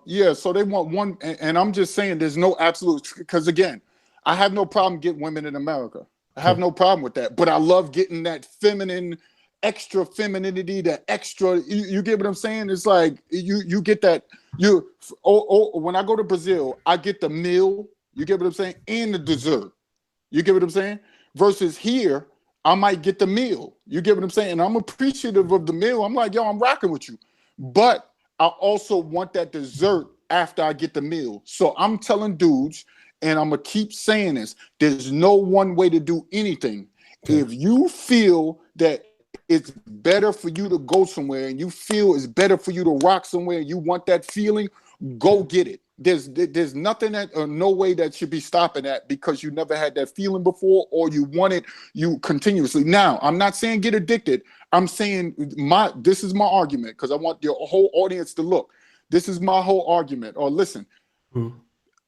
Yeah. So they want one, and I'm just saying there's no absolute. Because again, I have no problem getting women in America. I have no problem with that. But I love getting that feminine. Extra femininity, the extra, you get what I'm saying? It's like you get that. When I go to Brazil, I get the meal, you get what I'm saying, and the dessert. You get what I'm saying? Versus here, I might get the meal. You get what I'm saying? And I'm appreciative of the meal. I'm like, yo, I'm rocking with you. But I also want that dessert after I get the meal. So I'm telling dudes, and I'm gonna keep saying this, there's no one way to do anything. Okay. If you feel that it's better for you to go somewhere and you feel it's better for you to rock somewhere and you want that feeling, go get it. There's nothing that or no way that should be stopping that because you never had that feeling before or you want it you continuously. Now, I'm not saying get addicted. I'm saying this is my argument because I want your whole audience to look. This is my whole argument. Or listen,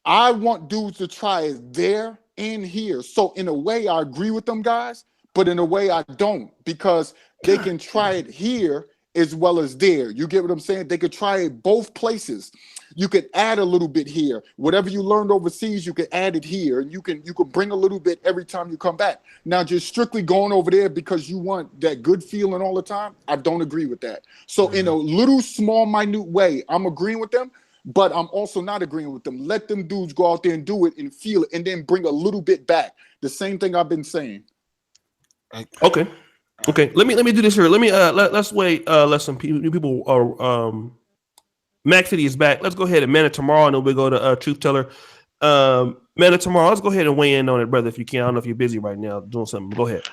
I want dudes to try it there and here. So in a way, I agree with them guys, but in a way I don't because they can try it here as well as there. You get what I'm saying? They could try it both places. You could add a little bit here. Whatever you learned overseas, you could add it here. And you can bring a little bit every time you come back. Now, just strictly going over there because you want that good feeling all the time, I don't agree with that. So in a little, small, minute way, I'm agreeing with them, but I'm also not agreeing with them. Let them dudes go out there and do it and feel it and then bring a little bit back. The same thing I've been saying. Okay. Let me do this here. Let me let's wait. Let some people are Max City is back. Let's go ahead and Man It Tomorrow, and then we'll go to Truth Teller. Man It Tomorrow, let's go ahead and weigh in on it, brother, if you can. I don't know if you're busy right now doing something. Go ahead.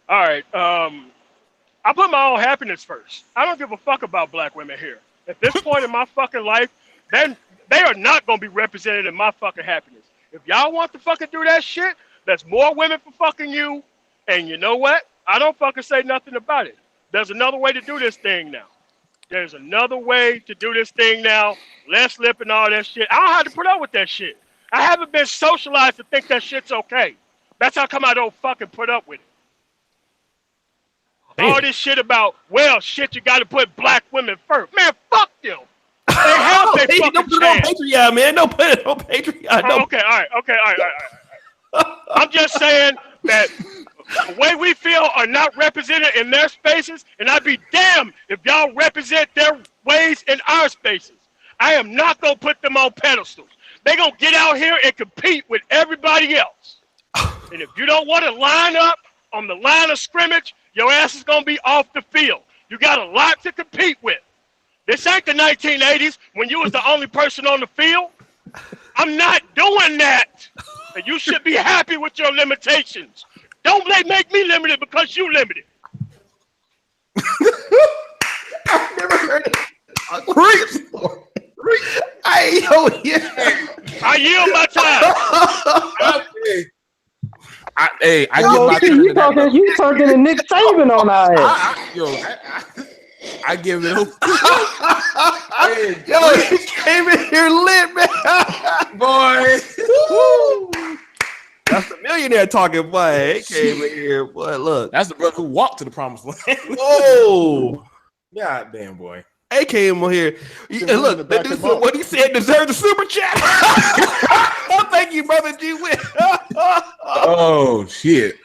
All right. I put my own happiness first. I don't give a fuck about black women here. At this point in my fucking life, then they are not going to be represented in my fucking happiness. If y'all want to fucking do that shit, that's more women for fucking you. And you know what? I don't fucking say nothing about it. There's another way to do this thing now. There's another way to do this thing now. Less lip and all that shit. I don't have to put up with that shit. I haven't been socialized to think that shit's okay. That's how come I don't fucking put up with it. Damn. All this shit about, well, shit, you got to put black women first. Man, fuck them. They have their fucking don't put it on chance. Patreon, man. Don't put it on Patreon. Oh, okay, all right. I'm just saying that the way we feel are not represented in their spaces, and I'd be damned if y'all represent their ways in our spaces. I am not going to put them on pedestals. They're going to get out here and compete with everybody else. And if you don't want to line up on the line of scrimmage, your ass is going to be off the field. You got a lot to compete with. This ain't the 1980s when you was the only person on the field. I'm not doing that. And you should be happy with your limitations. Don't make me limited because you limited. I've never heard it. I yield my time. I give my turn You turned into Nick Saban on our ass. I give it over. Yo, he came in here lit, man. Boy. That's the millionaire talking, boy. He came in here, boy. Look, That's the brother who walked to the promised land. whoa. God damn, boy. He came on here. And look, that dude said what he said deserved a super chat. Thank you, brother G. Witt. Oh shit.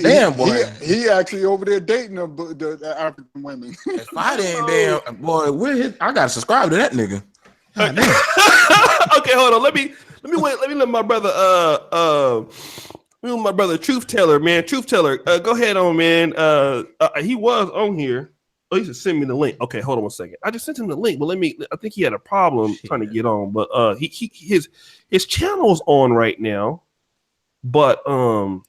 Damn, boy. He actually over there dating the African women. If I didn't damn boy, I gotta subscribe to that nigga. Okay, hold on. Let me let my brother my brother Truth Teller, man. Truth Teller, go ahead on, man. He was on here. Oh, he should send me the link. Okay, hold on one second. I just sent him the link, but I think he had a problem trying to get on. But his channel's on right now. But so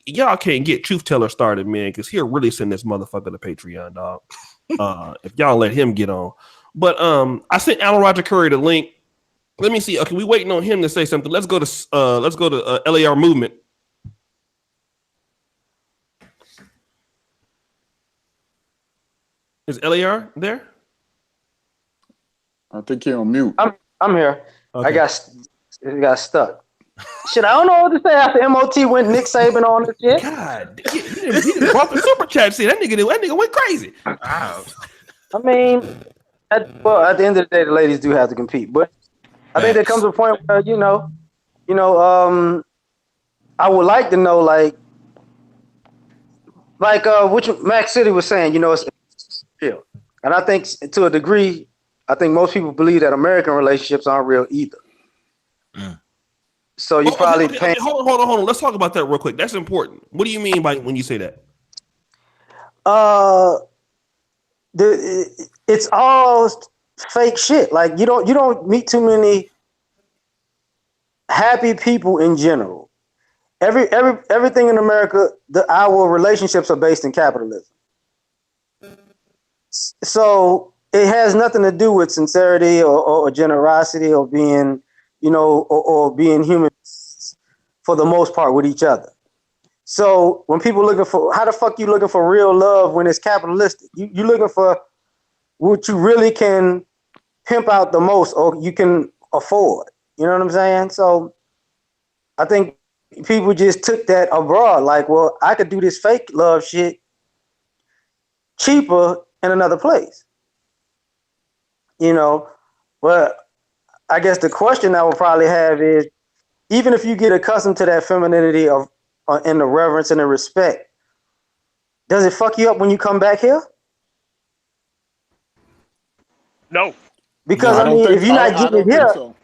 y'all can't get Truth Teller started, man, because he'll really send this motherfucker to Patreon, dog. If y'all let him get on. But I sent Alan Roger Curry the link. Let me see. Okay, we waiting on him to say something. Let's go to LAR Movement. Is LAR there? I think you're on mute. I'm here. Okay. I got stuck. Shit, I don't know what to say after MOT went Nick Saban on this shit. God, he just brought the super chat. See, that nigga went crazy. Wow. I mean, at the end of the day, the ladies do have to compete, but I think there comes a point where I would like to know, like which Max City was saying, it's real, and I think to a degree, I think most people believe that American relationships aren't real either. Mm. So you probably paying. Hold on. Let's talk about that real quick. That's important. What do you mean by when you say that? It's all fake shit. Like you don't meet too many happy people in general, everything in America, our relationships are based in capitalism. So it has nothing to do with sincerity or generosity or being, or being human for the most part with each other. So when people looking for, how the fuck you looking for real love when it's capitalistic? You looking for what you really can pimp out the most or you can afford. You know what I'm saying? So I think people just took that abroad. Like, well, I could do this fake love shit cheaper in another place. But I guess the question I would probably have is, even if you get accustomed to that femininity of and the reverence and the respect, does it fuck you up when you come back here? No. Because No, if you're not getting it here, so.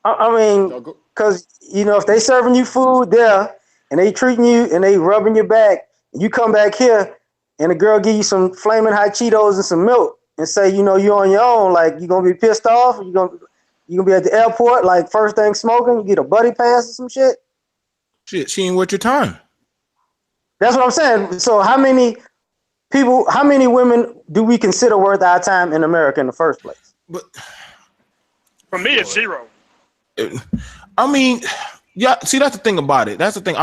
Because if they serving you food there and they treating you and they rubbing your back, and you come back here and the girl give you some flaming hot Cheetos and some milk and say, you're on your own, like you gonna be pissed off, you're gonna be at the airport, like first thing smoking, you get a buddy pass or some shit. Shit, she ain't worth your time. That's what I'm saying. So how many women do we consider worth our time in America in the first place? But For me, it's zero. I mean, yeah. See, that's the thing about it. That's the thing.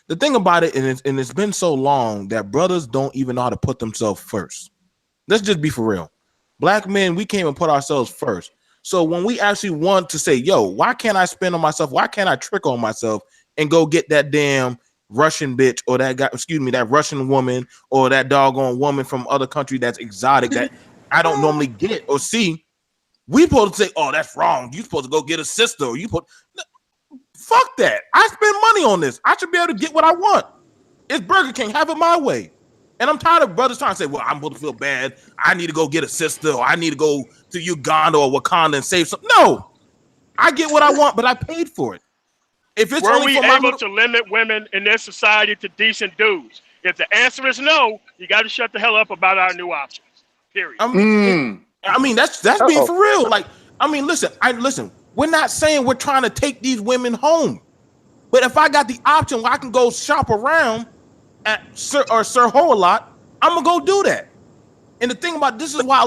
The thing about it, and it's been so long that brothers don't even know how to put themselves first. Let's just be for real. Black men, we can't even put ourselves first. So when we actually want to say, yo, why can't I spend on myself? Why can't I trick on myself and go get that damn Russian bitch or that Russian woman or that doggone woman from other country that's exotic that I don't normally get or see? We supposed to say, oh, that's wrong. You supposed to go get a sister. Or fuck that. I spend money on this. I should be able to get what I want. It's Burger King. Have it my way. And I'm tired of brothers trying to say, well, I'm supposed to feel bad. I need to go get a sister, or I need to go to Uganda or Wakanda and save something. No, I get what I want, but I paid for it. If it's Were only we for able to limit women in this society to decent dudes? If the answer is no, you got to shut the hell up about our new options. Period. I mean, that's being for real. Like, I mean, listen. We're not saying we're trying to take these women home, but if I got the option where I can go shop around at Sir Ho a lot, I'm gonna go do that. And the thing about this is why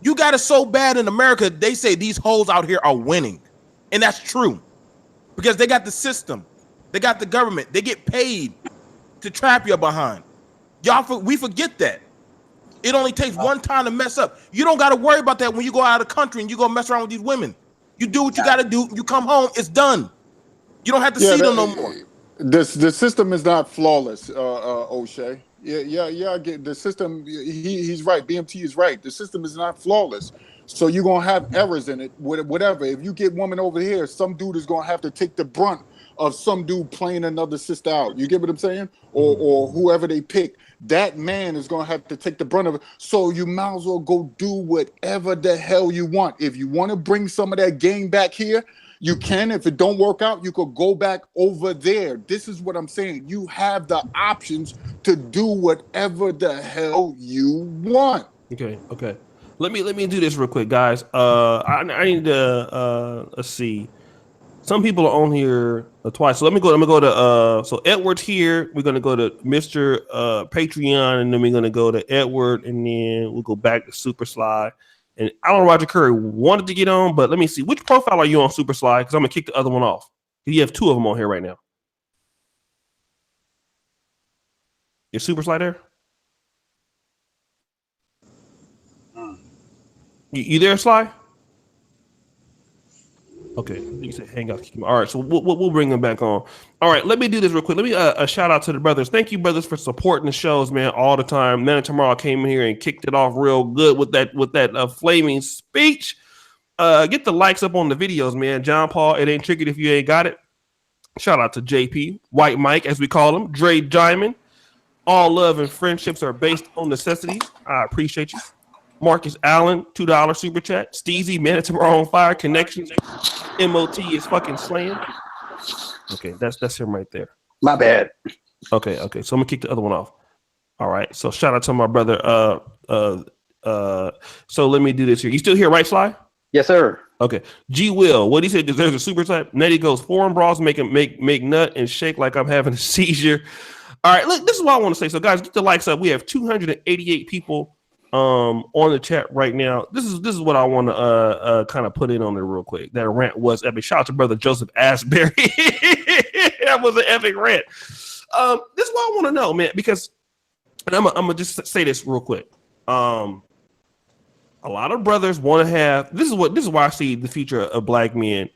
you got it so bad in America. They say these hoes out here are winning, and that's true because they got the system, they got the government, they get paid to trap you behind. We forget that. It only takes one time to mess up. You don't got to worry about that when you go out of the country and you go mess around with these women. You do what you got to do. You come home, it's done. You don't have to see them no more. The system is not flawless, O'Shea. Yeah. I get the system. He's right. BMT is right. The system is not flawless. So you're gonna have errors in it. Whatever. If you get woman over here, some dude is gonna have to take the brunt of some dude playing another sister out. You get what I'm saying? Or whoever they pick. That man is going to have to take the brunt of it. So you might as well go do whatever the hell you want. If you want to bring some of that game back here, you can. If it don't work out, you could go back over there. This is what I'm saying. You have the options to do whatever the hell you want. Okay. Let me do this real quick, guys. I need to let's see. Some people are on here twice. So let me go to so Edward's here. We're gonna go to Mr. Patreon, and then we're gonna go to Edward, and then we'll go back to Super Sly. And I don't know, Roger Curry wanted to get on, but let me see. Which profile are you on, Super Sly? Because I'm gonna kick the other one off. You have two of them on here right now. Is Super Sly there? You there, Sly? Okay, you said hang out. All right, so we'll bring them back on. All right, let me do this real quick. Let me a shout out to the brothers. Thank you, brothers, for supporting the shows, man, all the time. Man, tomorrow came in here and kicked it off real good with that flaming speech. Get the likes up on the videos, man. John Paul, it ain't triggered if you ain't got it. Shout out to JP, White Mike, as we call him, Dre Diamond. All love and friendships are based on necessity. I appreciate you. Marcus Allen, $2 super chat. Steezy, man, tomorrow on fire. Connections. MOT is fucking slaying. Okay, that's him right there. My bad. Okay. So I'm gonna kick the other one off. All right. So shout out to my brother. So let me do this here. You still here, right, Sly? Yes, sir. Okay. G Will, what he said, there's a super type. Nettie goes, foreign bras make nut and shake like I'm having a seizure. All right, look, this is what I want to say. So, guys, get the likes up. We have 288 people on the chat right now. This is what I want to kind of put in on there real quick. That rant was epic. Shout out to brother Joseph Asbury. That was an epic rant. This is what I want to know, man, because and I'm gonna just say this real quick. A lot of brothers want to have this is why I see the future of black men.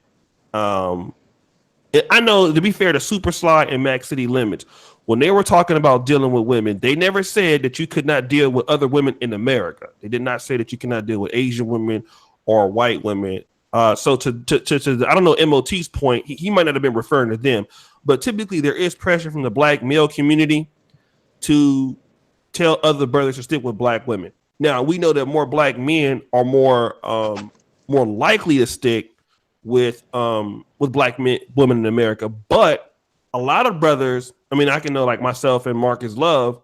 I know, to be fair, to Super Sly and Max City Limits, when they were talking about dealing with women, they never said that you could not deal with other women in America. They did not say that you cannot deal with Asian women or white women. So to I don't know MOT's point, he might not have been referring to them, but typically there is pressure from the black male community to tell other brothers to stick with black women. Now we know that more black men are more likely to stick with black women in America, but a lot of brothers, I mean, I can know like myself and Marcus Love,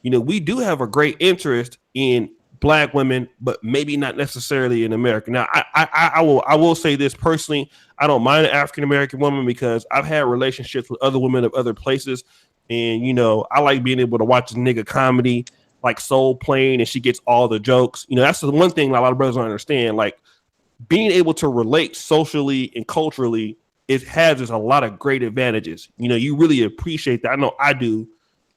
you know, we do have a great interest in black women, but maybe not necessarily in America. Now, I will say this personally, I don't mind an African American woman because I've had relationships with other women of other places, and you know, I like being able to watch a nigga comedy like Soul Plane, and she gets all the jokes. You know, that's the one thing a lot of brothers don't understand. Like being able to relate socially and culturally, it has just a lot of great advantages. You know, you really appreciate that. I know I do,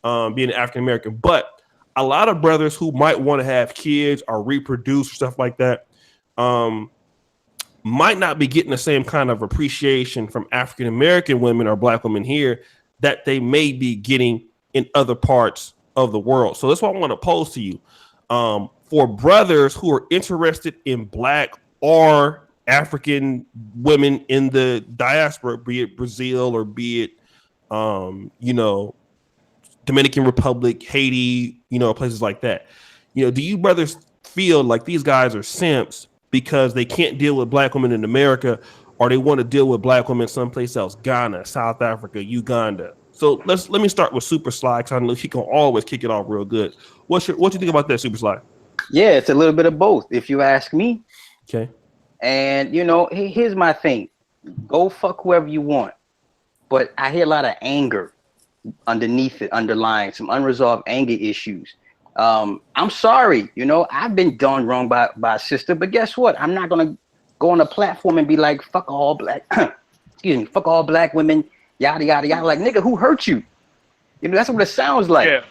being an African American, but a lot of brothers who might want to have kids or reproduce stuff like that might not be getting the same kind of appreciation from African American women or black women here that they may be getting in other parts of the world. So that's what I want to pose to you. For brothers who are interested in black or African women in the diaspora, be it Brazil or be it, you know, Dominican Republic, Haiti, you know, places like that. You know, do you brothers feel like these guys are simps because they can't deal with black women in America, or they want to deal with black women someplace else, Ghana, South Africa, Uganda? So let me start with Super Sly, because I know he can always kick it off real good. What you think about that, Super Sly? Yeah, it's a little bit of both, if you ask me. Okay. And you know, here's my thing: go fuck whoever you want, but I hear a lot of anger underneath it, underlying some unresolved anger issues. I'm sorry, you know, I've been done wrong by a sister, but guess what? I'm not gonna go on a platform and be like, fuck all black, excuse me, fuck all black women, yada yada yada. Like, nigga, who hurt you? You know, that's what it sounds like.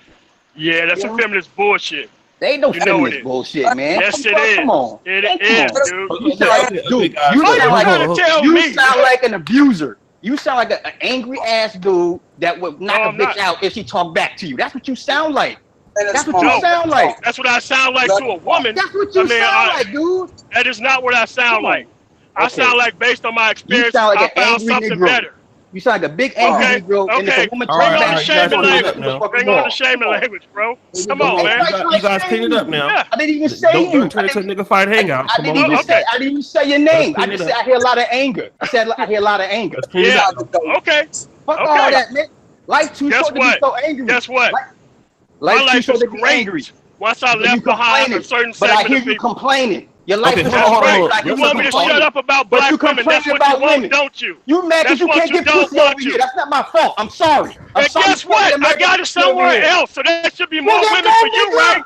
Yeah, that's some feminist bullshit. They ain't no feminist bullshit, man. Yes, it is. Come on. It is, dude. You sound like an abuser. You sound like an angry ass dude that would knock a bitch out if she talked back to you. That's what you sound like. That's what you sound like. That's what I sound like to a woman. That's what you sound like, dude. That is not what I sound like. I sound like, based on my experience, you sound like I found something Negro. better. You sound like a big angry Negro, and if a woman Bring on the shaming language. Bring on the shaming language, bro. Come on, man. You guys clean it up now. Yeah. I didn't even say you. Don't turn into a nigga fight hangout. I didn't even say your name. I just said I hear a lot of anger. I said I hear a lot of anger. Yeah. Okay. Fuck all that, man. Life too short to be so angry. Guess what? Life My life too is short to be angry. great. Once I left behind a certain but I segment hear of you people. complaining. Your life is hold on. great. You want me to shut up about black women? That's what you want, don't you? You mad because you can't get pussy over here. That's not my fault. I'm sorry. And guess what? I got it somewhere else, so that should be more women for you, right?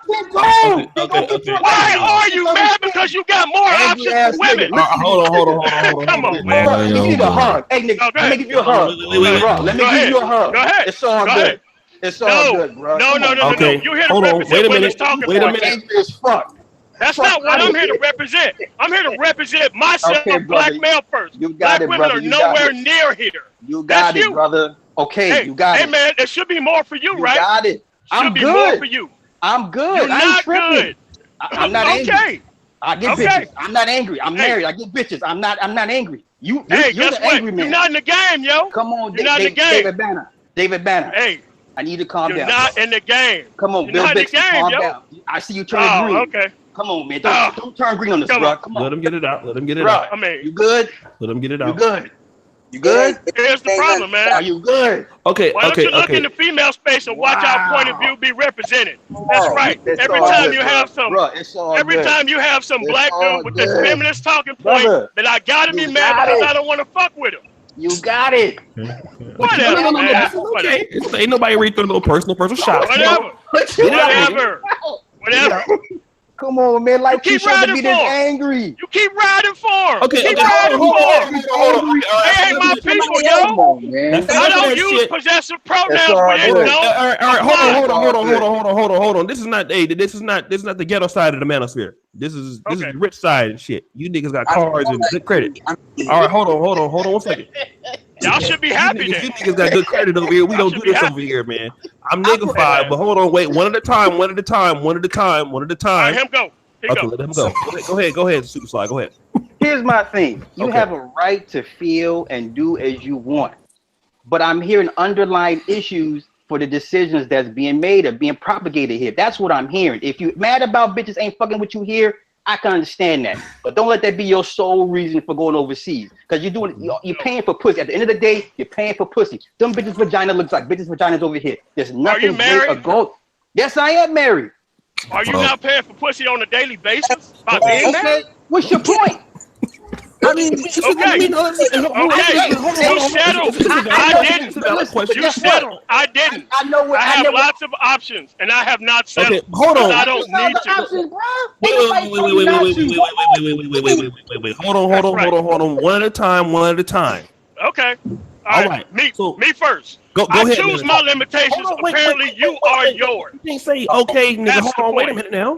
Why are you mad? Because you got more options for women. Hold on. Come on, man. You need a hug. Hey, nigga, let me give you a hug. Let me give you a hug. Go ahead. It's all good. It's all good, bro. No. Okay. You're here to Hold on. represent Wait a women's minute. talking Wait a points. minute. Angry as fuck. That's not what I'm here to represent. I'm here to represent myself, black male first. You got black it, women brother. are nowhere near here. You got it, brother. Okay, you got it. Hey, man, there should be more for you, right? You got it. Should be more for you. I'm good. You're not good. I'm not angry. I get bitches. I'm not angry. I'm married. I get bitches. I'm not angry. You're the angry man. You're not in the game, yo. Come on, you're not in the game. David Banner. Hey. I need to calm down. You're not in the game. Come on, Bill Bixby, calm down. I see you turning green. Okay. Come on, man. Don't turn green on this, bro. Come on. Let him get it out. I mean, you good? Let him get it out. You good? You good? Here's the problem, man. Are you good? Okay, Why don't okay, you look okay. in the female space and watch our point of view be represented? That's right. It's Every all time good, you have bro. some, Bro, it's all every good. time you have some It's black all dude with this good. feminist talking point, Brother, then I gotta be you mad got because it. I don't want to fuck with him. You got it. Whatever, No, man. this is okay. It's, ain't nobody read through no personal shots. Whatever. Whatever. Whatever. Come on, man. Like You you keep shouldn't riding be this for him. angry. You keep riding for him. Okay, Keep okay, riding hold for on. him. They ain't my people, yo. Come on, man. That's I don't that use shit. possessive It's pronouns all when it good. don't. All right, apply. hold on. This is not this is not the ghetto side of the manosphere. This is Okay. the rich side and shit. You niggas got cars and good credit. All right, hold on 1 second. Y'all should be happy You then. niggas got good credit over here. We Y'all don't do should be this happy. over here, man. I'm niggified, but hold on, wait, one at a time. All right, him go. Here Okay, go. let him go. Go ahead, Super Slide. Go ahead. Here's my thing. You Okay. have a right to feel and do as you want. But I'm hearing underlying issues for the decisions that's being made or being propagated here. That's what I'm hearing. If you mad about bitches ain't fucking with you here, I can understand that. But don't let that be your sole reason for going overseas. Because you're paying for pussy. At the end of the day, you're paying for pussy. Them bitches' vagina looks like bitches' vaginas over here. There's nothing great or gold. Yes, I am married. Are you not paying for pussy on a daily basis? By being married? What's your point? I mean, Okay. You settled. I didn't. You settled. I didn't. I know what I have lots of options, and I have not settled. Okay, hold on. I don't need to. Options, bro. Wait. Hold on. One at a time. Okay. All right. Me So- first. Go I ahead. choose man. my limitations. Hold on, wait, Apparently, you are yours. You can't say okay, nigga. That's Hold on, the wait a point. minute now.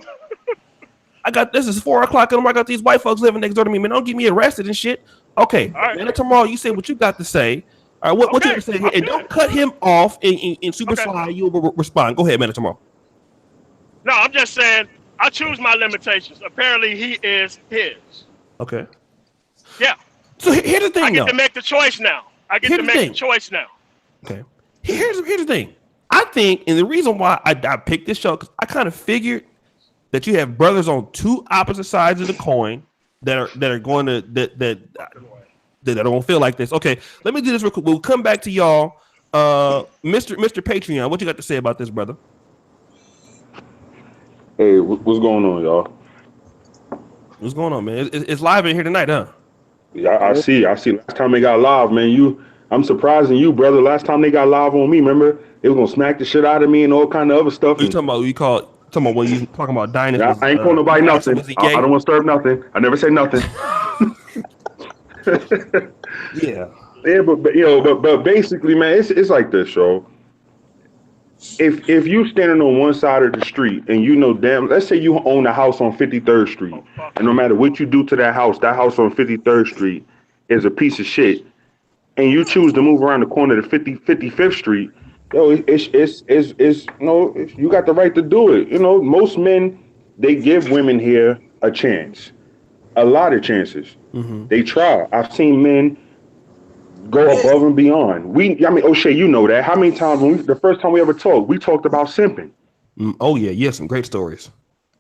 This is 4 o'clock and I got these white folks living next door to me, man. Don't get me arrested and shit. Okay. All right. Man, tomorrow you say what you got to say. All right, what you got to say here? I'm And good. don't cut him off in Super Okay. Slide. You will respond. Go ahead, man, tomorrow. No, I'm just saying I choose my limitations. Apparently, he is his. Okay. Yeah. So here's the thing, I get though. to make the choice now. Here's the thing. Okay. Here's the thing. I think, and the reason why I picked this show, because I kind of figured that you have brothers on two opposite sides of the coin that are going to that don't feel like this. Okay, let me do this real quick. We'll come back to y'all. Mr. Patreon, what you got to say about this, brother? Hey, what's going on, y'all? What's going on, man? It's live in here tonight, huh? Yeah, I see. Last time they got live, man, I'm surprising you, brother. Last time they got live on me, remember? They was gonna smack the shit out of me and all kind of other stuff. What you talking about? Talking about when you talking about dynasty? Yeah, I ain't calling nobody nothing. I don't want to stir up nothing. I never say nothing. Yeah. Yeah, but basically, man, it's like this, yo. If you standing on one side of the street and you know damn, let's say you own a house on 53rd Street, and no matter what you do to that house on 53rd Street is a piece of shit, and you choose to move around the corner to 55th Street, yo, you got the right to do it. You know, most men, they give women here a chance, a lot of chances. Mm-hmm. They try. I've seen men go above and beyond. O'Shea, you know that. How many times the first time we ever talked, we talked about simping. Oh yeah, some great stories.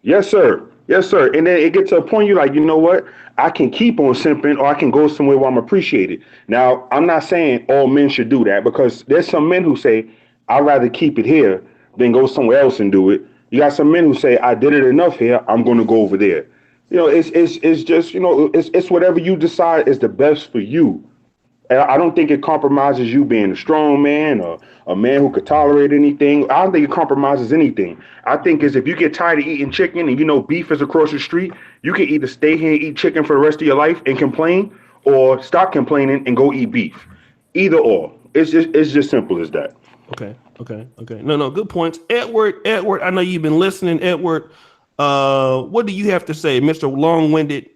Yes, sir. And then it gets to a point you're like, you know what? I can keep on simping, or I can go somewhere where I'm appreciated. Now, I'm not saying all men should do that, because there's some men who say, I'd rather keep it here than go somewhere else and do it. You got some men who say, I did it enough here, I'm going to go over there. You know, it's just, you know, it's whatever you decide is the best for you. And I don't think it compromises you being a strong man or a man who could tolerate anything. I don't think it compromises anything. I think is if you get tired of eating chicken and you know beef is across the street, you can either stay here and eat chicken for the rest of your life and complain, or stop complaining and go eat beef. Either or. It's just simple as that. Okay. No, good points. Edward, I know you've been listening. Edward, what do you have to say, Mr. Long-Winded?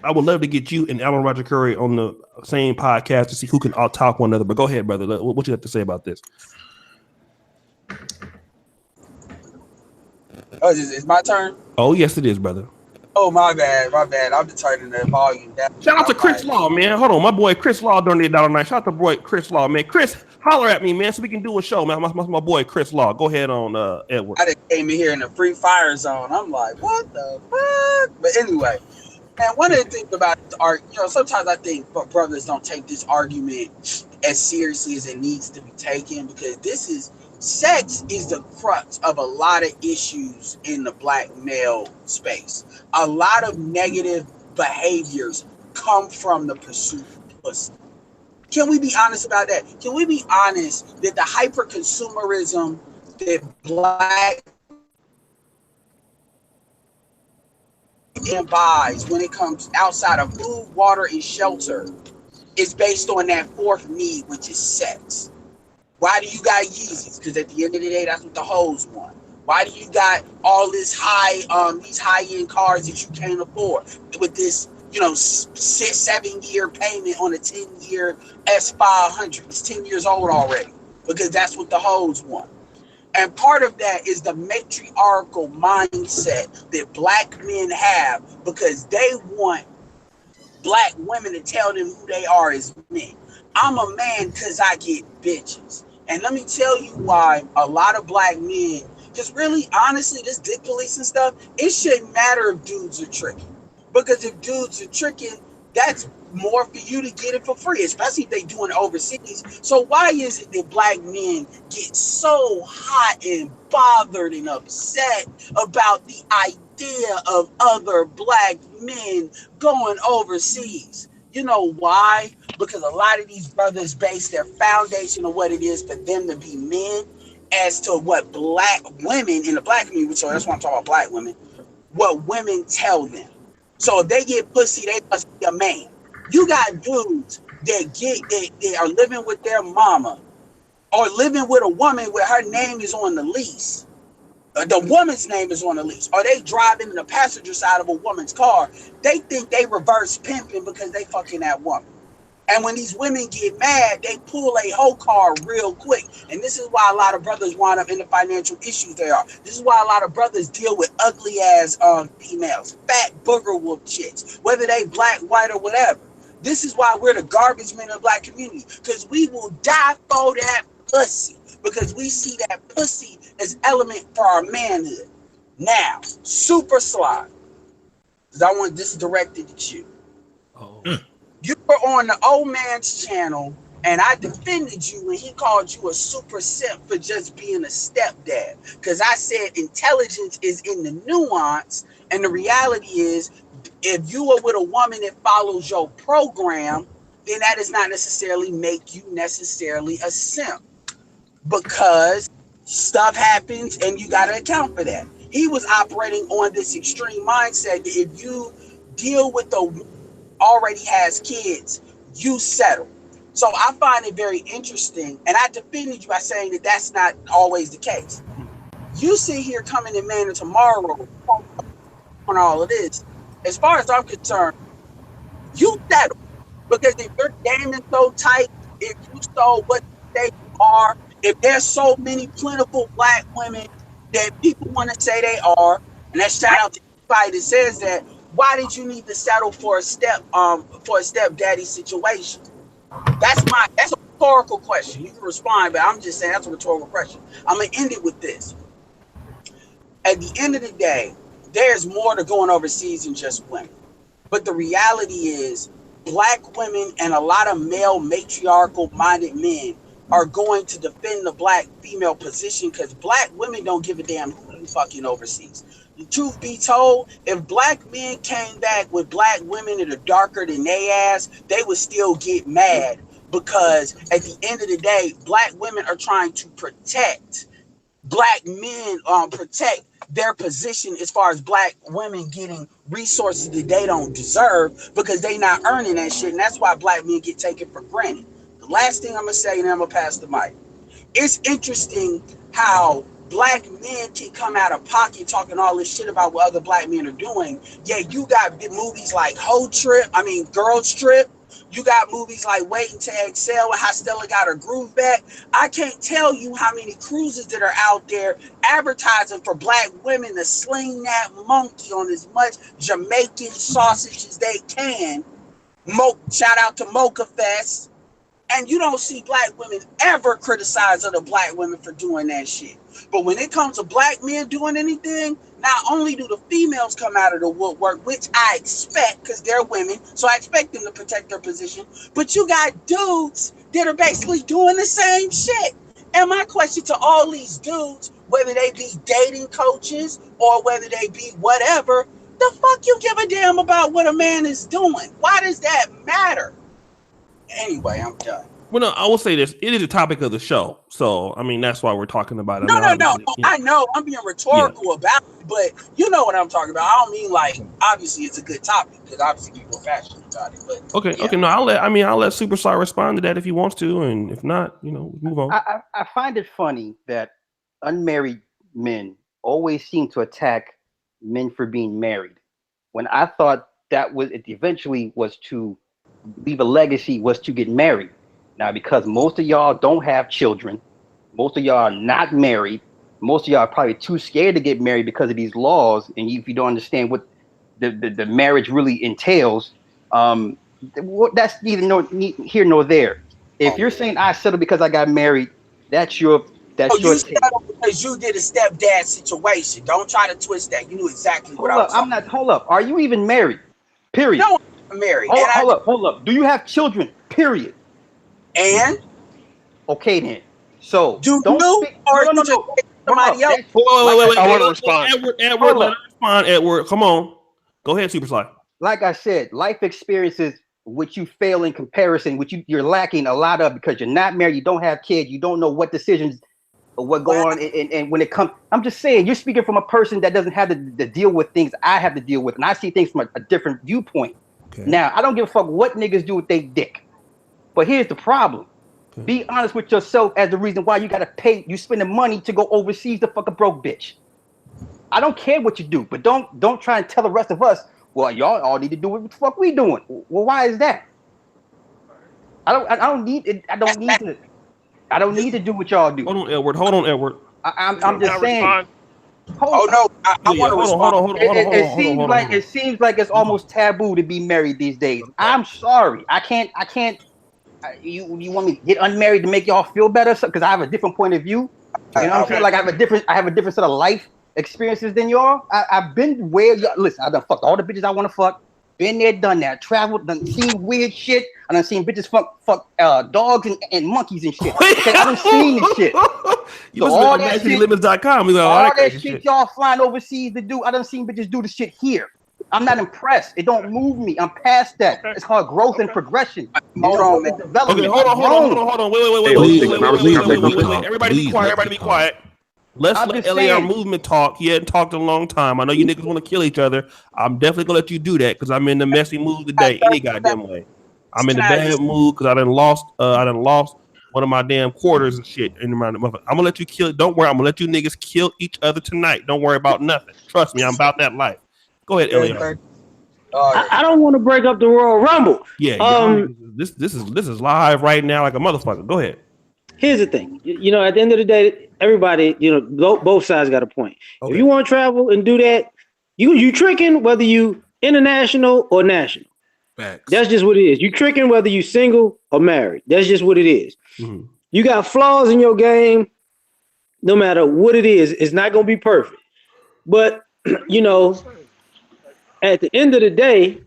I would love to get you and Alan Roger Curry on the same podcast to see who can out-talk one another. But go ahead, brother. What you have to say about this? Oh, it's my turn? Oh, yes, it is, brother. Oh, my bad. I'm just turning the volume down. Shout out to Chris Law, man. Hold on. My boy Chris Law donated $1.09. Shout out to boy Chris Law, man. Chris, holler at me, man, so we can do a show, man. My boy Chris Law. Go ahead on, Edward. I just came in here in the free fire zone. I'm like, what the fuck? But anyway, And one of the things about art, sometimes I think brothers don't take this argument as seriously as it needs to be taken, because sex is the crux of a lot of issues in the black male space. A lot of negative behaviors come from the pursuit of pussy. Can we be honest about that? Can we be honest that the hyper-consumerism that black buys when it comes outside of food, water, and shelter is based on that fourth need, which is sex? Why do you got Yeezys? Because at the end of the day, that's what the hoes want. Why do you got all this these high-end cars that you can't afford with this, 7-year payment on a 10-year S500? It's 10 years old already, because that's what the hoes want. And part of that is the matriarchal mindset that black men have, because they want black women to tell them who they are as men. I'm a man because I get bitches. And let me tell you why a lot of black men, because really, honestly, this dick police and stuff, it shouldn't matter if dudes are tricking. Because if dudes are tricking, that's more for you to get it for free, especially if they doing it overseas. So why is it that black men get so hot and bothered and upset about the idea of other black men going overseas? You know why? Because a lot of these brothers base their foundation of what it is for them to be men as to what black women in the black community, so that's why I'm talking about black women, what women tell them. So if they get pussy, they must be a man. You got dudes that they are living with their mama or living with a woman where her name is on the lease. The woman's name is on the lease. Or they driving in the passenger side of a woman's car. They think they reverse pimping because they fucking that woman. And when these women get mad, they pull a whole car real quick. And this is why a lot of brothers wind up in the financial issues they are. This is why a lot of brothers deal with ugly ass females, fat booger wolf chicks, whether they black, white, or whatever. This is why we're the garbage men of the black community, because we will die for that pussy, because we see that pussy as element for our manhood. Now, super slide, because I want this directed at you. Oh. You were on the old man's channel, and I defended you when he called you a super simp for just being a stepdad. Because I said intelligence is in the nuance, and the reality is, if you are with a woman that follows your program, then that does not necessarily make you necessarily a simp, because stuff happens and you got to account for that. He was operating on this extreme mindset that if you deal with the already has kids, you settle. So I find it very interesting, and I defended you by saying that that's not always the case. You sit here coming in man tomorrow on all of this. As far as I'm concerned, you settle, because if your game is so tight, if you saw what they are, if there's so many plentiful black women that people want to say they are, and that's shout out to anybody that says that, why did you need to settle for a stepdaddy situation? That's a rhetorical question. You can respond, but I'm just saying that's a rhetorical question. I'm gonna end it with this. At the end of the day, there's more to going overseas than just women. But the reality is, black women and a lot of male matriarchal minded men are going to defend the black female position, because black women don't give a damn who you fucking overseas. The truth be told, if black men came back with black women that are darker than they ass, they would still get mad, because at the end of the day, black women are trying to protect black men, protect their position as far as black women getting resources that they don't deserve, because they not earning that shit, and that's why black men get taken for granted. The last thing I'm gonna say, and then I'm gonna pass the mic. It's interesting how black men can come out of pocket talking all this shit about what other black men are doing. Yeah, you got movies like Girls Trip. You got movies like Waiting to Exhale and How Stella Got Her Groove Back. I can't tell you how many cruises that are out there advertising for black women to sling that monkey on as much Jamaican sausage as they can. Shout out to Mocha Fest. And you don't see black women ever criticize other black women for doing that shit. But when it comes to black men doing anything, not only do the females come out of the woodwork, which I expect because they're women, so I expect them to protect their position, but you got dudes that are basically doing the same shit. And my question to all these dudes, whether they be dating coaches or whether they be whatever, the fuck you give a damn about what a man is doing? Why does that matter? Anyway, I'm done. Well, no, I will say this. It is a topic of the show. So, I mean, that's why we're talking about it. No. Yeah. I know I'm being rhetorical about it, but you know what I'm talking about. I don't mean like, obviously it's a good topic because obviously people are passionate about it. But Okay. yeah. Okay. No, I'll let Superstar respond to that if he wants to. And if not, move on. I find it funny that unmarried men always seem to attack men for being married, when I thought that was it eventually was to leave a legacy, was to get married. Now, because most of y'all don't have children, most of y'all are not married, most of y'all are probably too scared to get married because of these laws, and if you don't understand what the marriage really entails, that's neither here nor there. If you're saying I settled because I got married, that's your you settled because you did a stepdad situation. Don't try to twist that. You knew exactly what I was talking about. Hold up. Are you even married? Period. No, I'm married. Hold up. Do you have children? Period. And okay then. So do don't you speak, or no. somebody else? Wait. I want to respond. Edward, let him respond. Edward, come on. Go ahead, Superstar. Like I said, life experiences which you fail in comparison, which you're lacking a lot of because you're not married, you don't have kids, you don't know what decisions or what go on, and when it comes, I'm just saying, you're speaking from a person that doesn't have to deal with things I have to deal with, and I see things from a different viewpoint. Okay. Now, I don't give a fuck what niggas do with their dick, but here's the problem. Okay. Be honest with yourself as the reason why you gotta pay, you spending money to go overseas to fuck a broke bitch. I don't care what you do, but don't try and tell the rest of us, well, y'all all need to do what the fuck we doing. Well, why is that? I don't need to do what y'all do. Hold on, Edward. I'm just saying. I want to respond. It seems like it's almost taboo to be married these days. I'm sorry. I can't. You want me to get unmarried to make y'all feel better? Because I have a different point of view. You know what I'm saying? Like I have a different set of life experiences than y'all. I've been where y'all. Listen, I done fucked all the bitches I want to fuck. Been there, done that. Traveled, done seen weird shit. I done seen bitches fuck dogs and monkeys and shit. Okay, I done seen this shit. You so all that shit, limits.com. All that shit y'all flying overseas to do. I done seen bitches do the shit here. I'm not impressed. It don't move me. I'm past that. It's called growth and progression. Hold on, man. Okay, hold on. Wait. Everybody be quiet. Let's let LAR movement talk. He hadn't talked in a long time. I know you niggas want to kill each other. I'm definitely gonna let you do that because I'm in the messy mood today. Any goddamn way. I'm in the bad mood because I done lost one of my damn quarters and shit. I'm gonna let you kill. Don't worry. I'm gonna let you niggas kill each other tonight. Don't worry about nothing. Trust me. I'm about that life. Go ahead, LAR. I don't want to break up the Royal Rumble. Yeah. This is live right now like a motherfucker. Go ahead. Here's the thing. At the end of the day, everybody, both sides got a point. Okay. If you want to travel and do that, you tricking whether you international or national. Facts. That's just what it is. You tricking whether you single or married. That's just what it is. Mm-hmm. You got flaws in your game. No matter what it is, it's not going to be perfect. But, at the end of the day,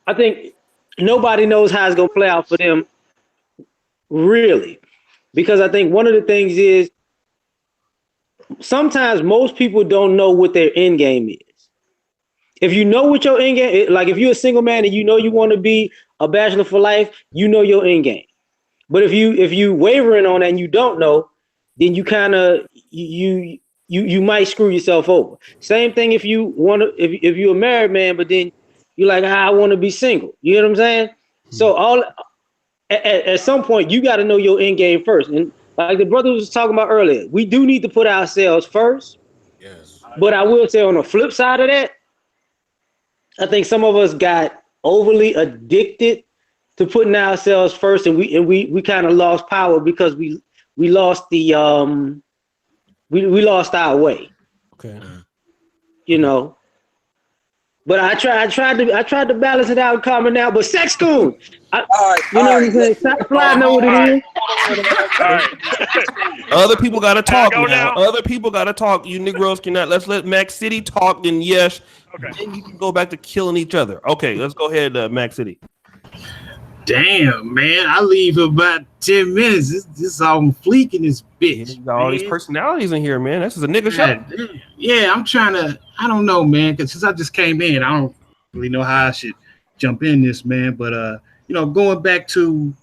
I think nobody knows how it's going to play out for them. Really, because I think one of the things is sometimes most people don't know what their end game is. If you know what your end game, like if you're a single man and you want to be a bachelor for life, you know your end game. But if you wavering on that and you don't know, then you kind of you might screw yourself over. Same thing if you want to if you're a married man, but then you're like, I want to be single. You know what I'm saying? Mm-hmm. So at some point, you got to know your end game first. And like the brother was talking about earlier, we do need to put ourselves first. Yes. But I will say on the flip side of that, I think some of us got overly addicted to putting ourselves first, and we kind of lost power because we lost the we lost our way. Okay. But I tried to balance it out, calm it out. But sex coon, you know what I'm saying? Stop flying know what it is. All right. Other people gotta talk go now. now? Other people gotta talk. You Negroes cannot. Let's let Mac City talk. Then yes, Okay. then you can go back to killing each other. Okay, let's go ahead, Mac City. Damn, man, I leave in about 10 minutes. This on fleek in this bitch. You got all these personalities in here, man. This is a nigga show. Yeah, I'm trying to. I don't know, man, because since I just came in, I don't really know how I should jump in this, man. But you know, going back to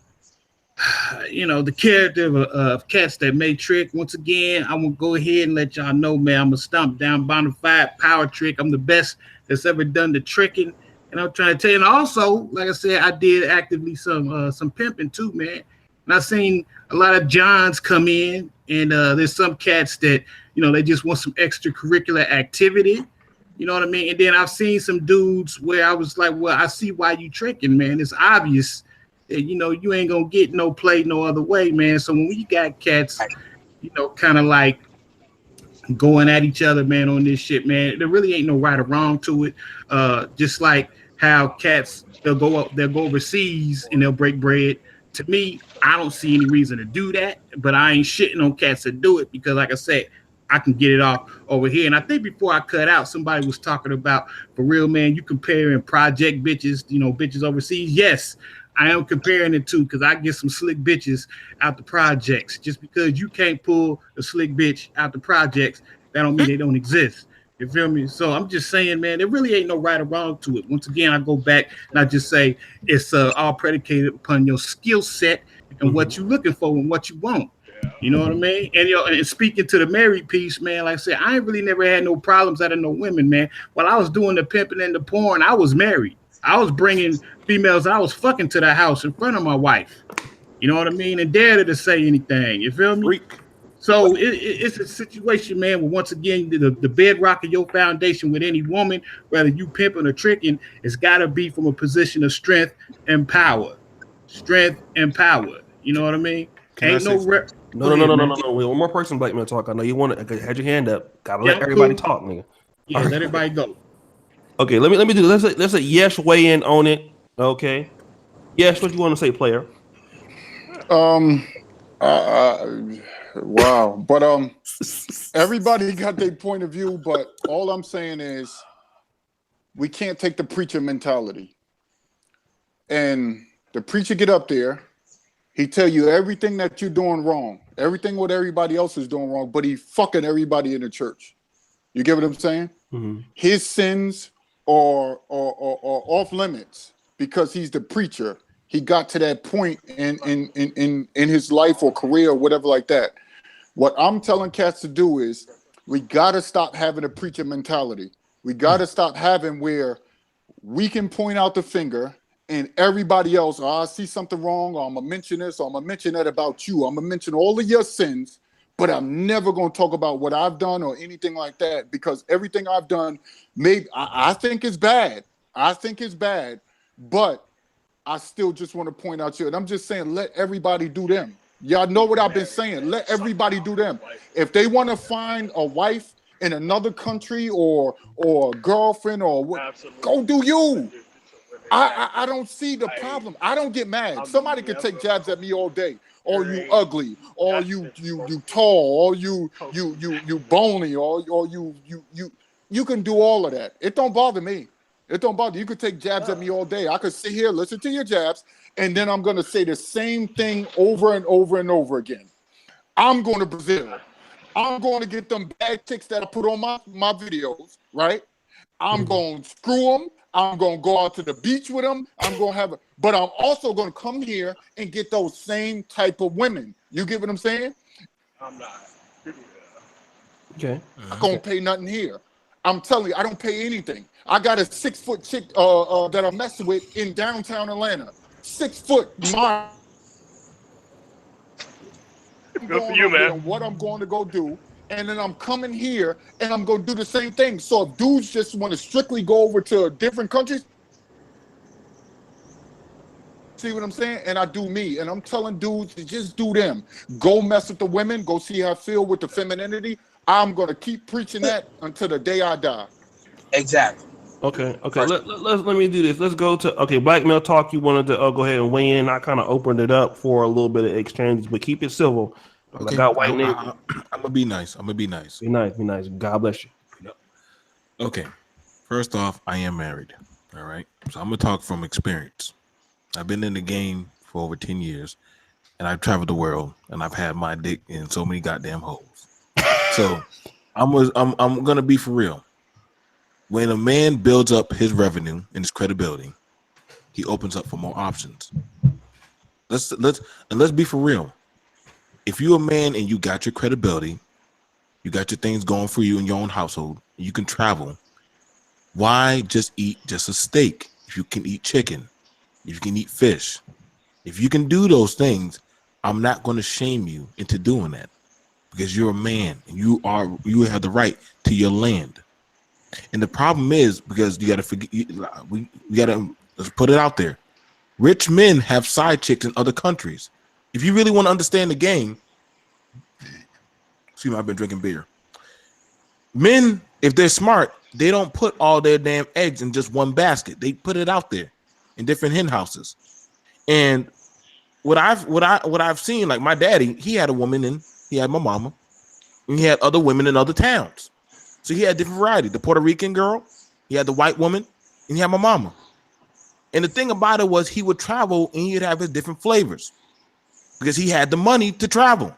the character of cats that may trick. Once again, I'm gonna go ahead and let y'all know, man. I'm a stomp down bonafide power trick. I'm the best that's ever done the tricking. And I'm trying to tell you, and also, like I said, I did actively some pimping too, man. And I've seen a lot of Johns come in, and there's some cats that, they just want some extracurricular activity. You know what I mean? And then I've seen some dudes where I was like, well, I see why you tricking, man. It's obvious that, you ain't gonna get no play no other way, man. So when we got cats, kind of like going at each other, man, on this shit, man, there really ain't no right or wrong to it. Just like how cats, they'll go overseas and they'll break bread. To me, I don't see any reason to do that, but I ain't shitting on cats that do it because, like I said, I can get it off over here. And I think before I cut out, somebody was talking about, for real, man, you comparing project bitches, bitches overseas. Yes, I am comparing it to, because I get some slick bitches out the projects. Just because you can't pull a slick bitch out the projects, that don't mean they don't exist. You feel me? So I'm just saying, man, there really ain't no right or wrong to it. Once again, I go back and I just say it's all predicated upon your skill set and what you're looking for and what you want. You know what I mean? And and speaking to the married piece, man, like I said, I ain't really never had no problems out of no women, man. While I was doing the pimping and the porn, I was married. I was bringing females I was fucking to the house in front of my wife. You know what I mean? And dared her to say anything. You feel me? So it's a situation, man, where once again, the bedrock of your foundation with any woman, whether you pimping or tricking, it's got to be from a position of strength and power. Strength and power. You know what I mean? No. One more person, Black Man Talk. I know you want to. Had your hand up. Gotta let everybody talk, nigga. Yeah, let everybody go. Okay, let me do. Let's a yes weigh in on it. Okay, yes. What you want to say, player? Wow, but everybody got their point of view. But all I'm saying is, we can't take the preacher mentality. And the preacher get up there. He tell you everything that you're doing wrong, everything what everybody else is doing wrong, but he fucking everybody in the church. You get what I'm saying? Mm-hmm. His sins are off limits because he's the preacher. He got to that point in his life or career or whatever like that. What I'm telling cats to do is we got to stop having a preacher mentality. We got to stop having where we can point out the finger and everybody else, I see something wrong, or I'm going to mention this, or I'm going to mention that about you. I'm going to mention all of your sins, but I'm never going to talk about what I've done or anything like that because everything I've done, I think is bad. I think it's bad, but I still just want to point out you. And I'm just saying, let everybody do them. Y'all know what I've been saying. Let everybody do them. If they want to find a wife in another country or a girlfriend or what, go do you. I don't see the problem. I don't get mad. Somebody can take jabs at me all day. Or you ugly, or you tall, or you bony, or you can do all of that. It don't bother me. It don't bother you. You could take jabs at me all day. I could sit here, listen to your jabs, and then I'm gonna say the same thing over and over and over again. I'm going to Brazil. I'm going to get them bad chicks that I put on my videos, right? I'm going to screw them. I'm going to go out to the beach with them. But I'm also going to come here and get those same type of women. You get what I'm saying? I'm not. Okay. I'm going to pay nothing here. I'm telling you, I don't pay anything. I got a 6-foot chick that I'm messing with in downtown Atlanta. 6 foot. Good for you, man. What I'm going to go do. And then I'm coming here and I'm going to do the same thing. So if dudes just want to strictly go over to different countries, see what I'm saying? And I do me. And I'm telling dudes to just do them. Go mess with the women. Go see how I feel with the femininity. I'm going to keep preaching that until the day I die. Exactly. Okay. Let me do this. Let's go to Black Male Talk. You wanted to go ahead and weigh in. I kind of opened it up for a little bit of exchanges, but keep it civil. Okay, I got white neighbors. I'm gonna be nice. Be nice. God bless you. Yep. Okay. First off, I am married. All right. So I'm gonna talk from experience. I've been in the game for over 10 years, and I've traveled the world, and I've had my dick in so many goddamn holes. So I'm gonna be for real. When a man builds up his revenue and his credibility, he opens up for more options. Let's be for real. If you're a man and you got your credibility, you got your things going for you in your own household, you can travel. Why just eat just a steak if you can eat chicken, if you can eat fish? If you can do those things, I'm not going to shame you into doing that because you're a man and you have the right to your land. And the problem is because you got to forget, we got to let's put it out there. Rich men have side chicks in other countries. If you really want to understand the game, excuse me, I've been drinking beer. Men, if they're smart, they don't put all their damn eggs in just one basket. They put it out there in different hen houses. And what I've seen, like my daddy, he had a woman and he had my mama, and he had other women in other towns. So he had different variety. The Puerto Rican girl, he had the white woman, and he had my mama. And the thing about it was he would travel and he'd have his different flavors because he had the money to travel.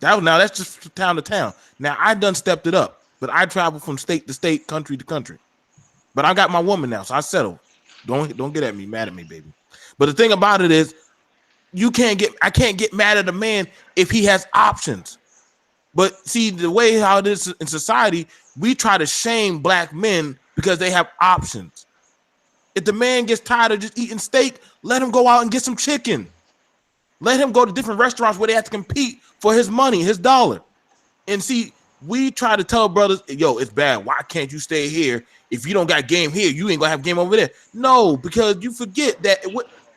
Now that's just from town to town. Now I done stepped it up, but I travel from state to state, country to country. But I got my woman now, so I settled. Don't get mad at me, baby. But the thing about it is, I can't get mad at a man if he has options. But see, the way how it is in society, we try to shame black men because they have options. If the man gets tired of just eating steak, let him go out and get some chicken. Let him go to different restaurants where they have to compete for his money, his dollar. And see, we try to tell brothers, yo, it's bad. Why can't you stay here? If you don't got game here, you ain't gonna have game over there. No, because you forget that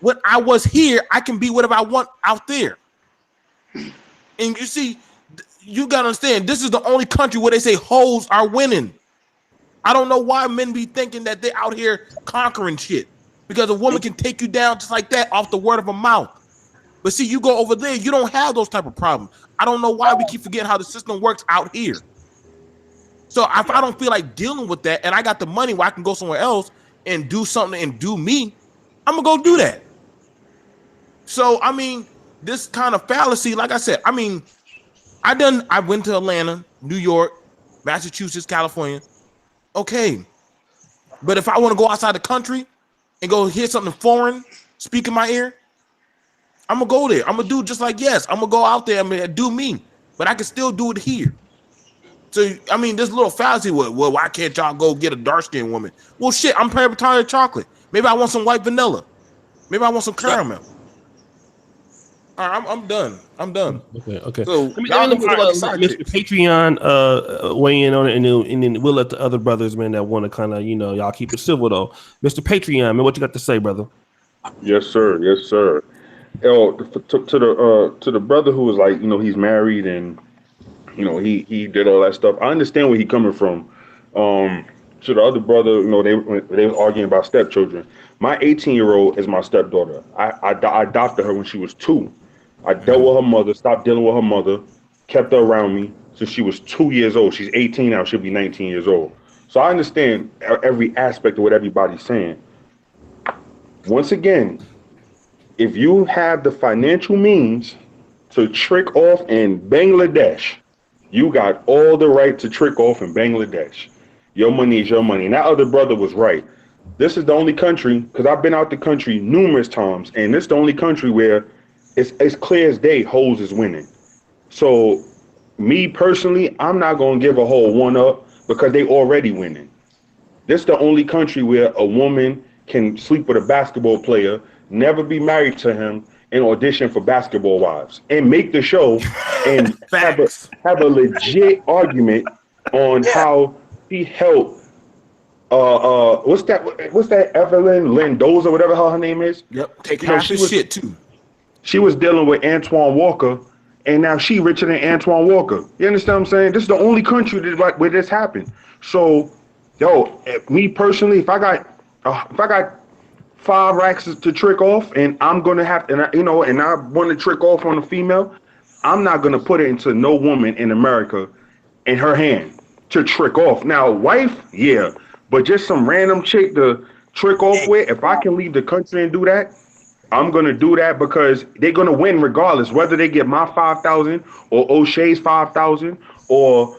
when I was here, I can be whatever I want out there. And you see, you gotta understand, this is the only country where they say hoes are winning. I don't know why men be thinking that they're out here conquering shit. Because a woman can take you down just like that off the word of a mouth. But see, you go over there, you don't have those type of problems. I don't know why we keep forgetting how the system works out here. So if I don't feel like dealing with that and I got the money where I can go somewhere else and do something and do me, I'm gonna go do that. So, I mean, this kind of fallacy, like I said, I mean, I went to Atlanta, New York, Massachusetts, California. Okay. But if I want to go outside the country and go hear something foreign speak in my ear, I'm gonna go there. I'm gonna do just like I'm gonna go out there and do me, but I can still do it here. So I mean, this little fallacy. Well, why can't y'all go get a dark skinned woman? Well, shit, I'm tired of chocolate. Maybe I want some white vanilla. Maybe I want some caramel. All right, I'm done. Okay. So let me Mr. Patreon weigh in on it, and then we'll let the other brothers, man, that want to kind of, y'all keep it civil though. Mr. Patreon, man, what you got to say, brother? Yes, sir. To the brother who was like, he's married and he did all that stuff. I understand where he's coming from. To the other brother, they were arguing about stepchildren. My 18-year-old is my stepdaughter. I adopted her when she was 2. I dealt with her mother, stopped dealing with her mother, kept her around me since she was 2 years old. She's 18 now. She'll be 19 years old. So I understand every aspect of what everybody's saying. Once again, if you have the financial means to trick off in Bangladesh, you got all the right to trick off in Bangladesh. Your money is your money. And that other brother was right. This is the only country, because I've been out the country numerous times, and this is the only country where it's clear as day hoes is winning. So me personally, I'm not going to give a whole one up because they already winning. This is the only country where a woman can sleep with a basketball player, never be married to him, and audition for Basketball Wives and make the show and have a legit argument on how he helped what's that Evelyn Lindoza, whatever her name is. Yep, take half his shit too. She was dealing with Antoine Walker, and now she richer than Antoine Walker. You understand what I'm saying? This is the only country where this happened. So Yo, me personally, if I got 5 racks to trick off, and I'm gonna have, and I want to trick off on a female, I'm not gonna put it into no woman in America in her hand to trick off. Now, wife, yeah, but just some random chick to trick off with. If I can leave the country and do that, I'm gonna do that because they're gonna win regardless, whether they get my 5,000 or O'Shea's 5,000 or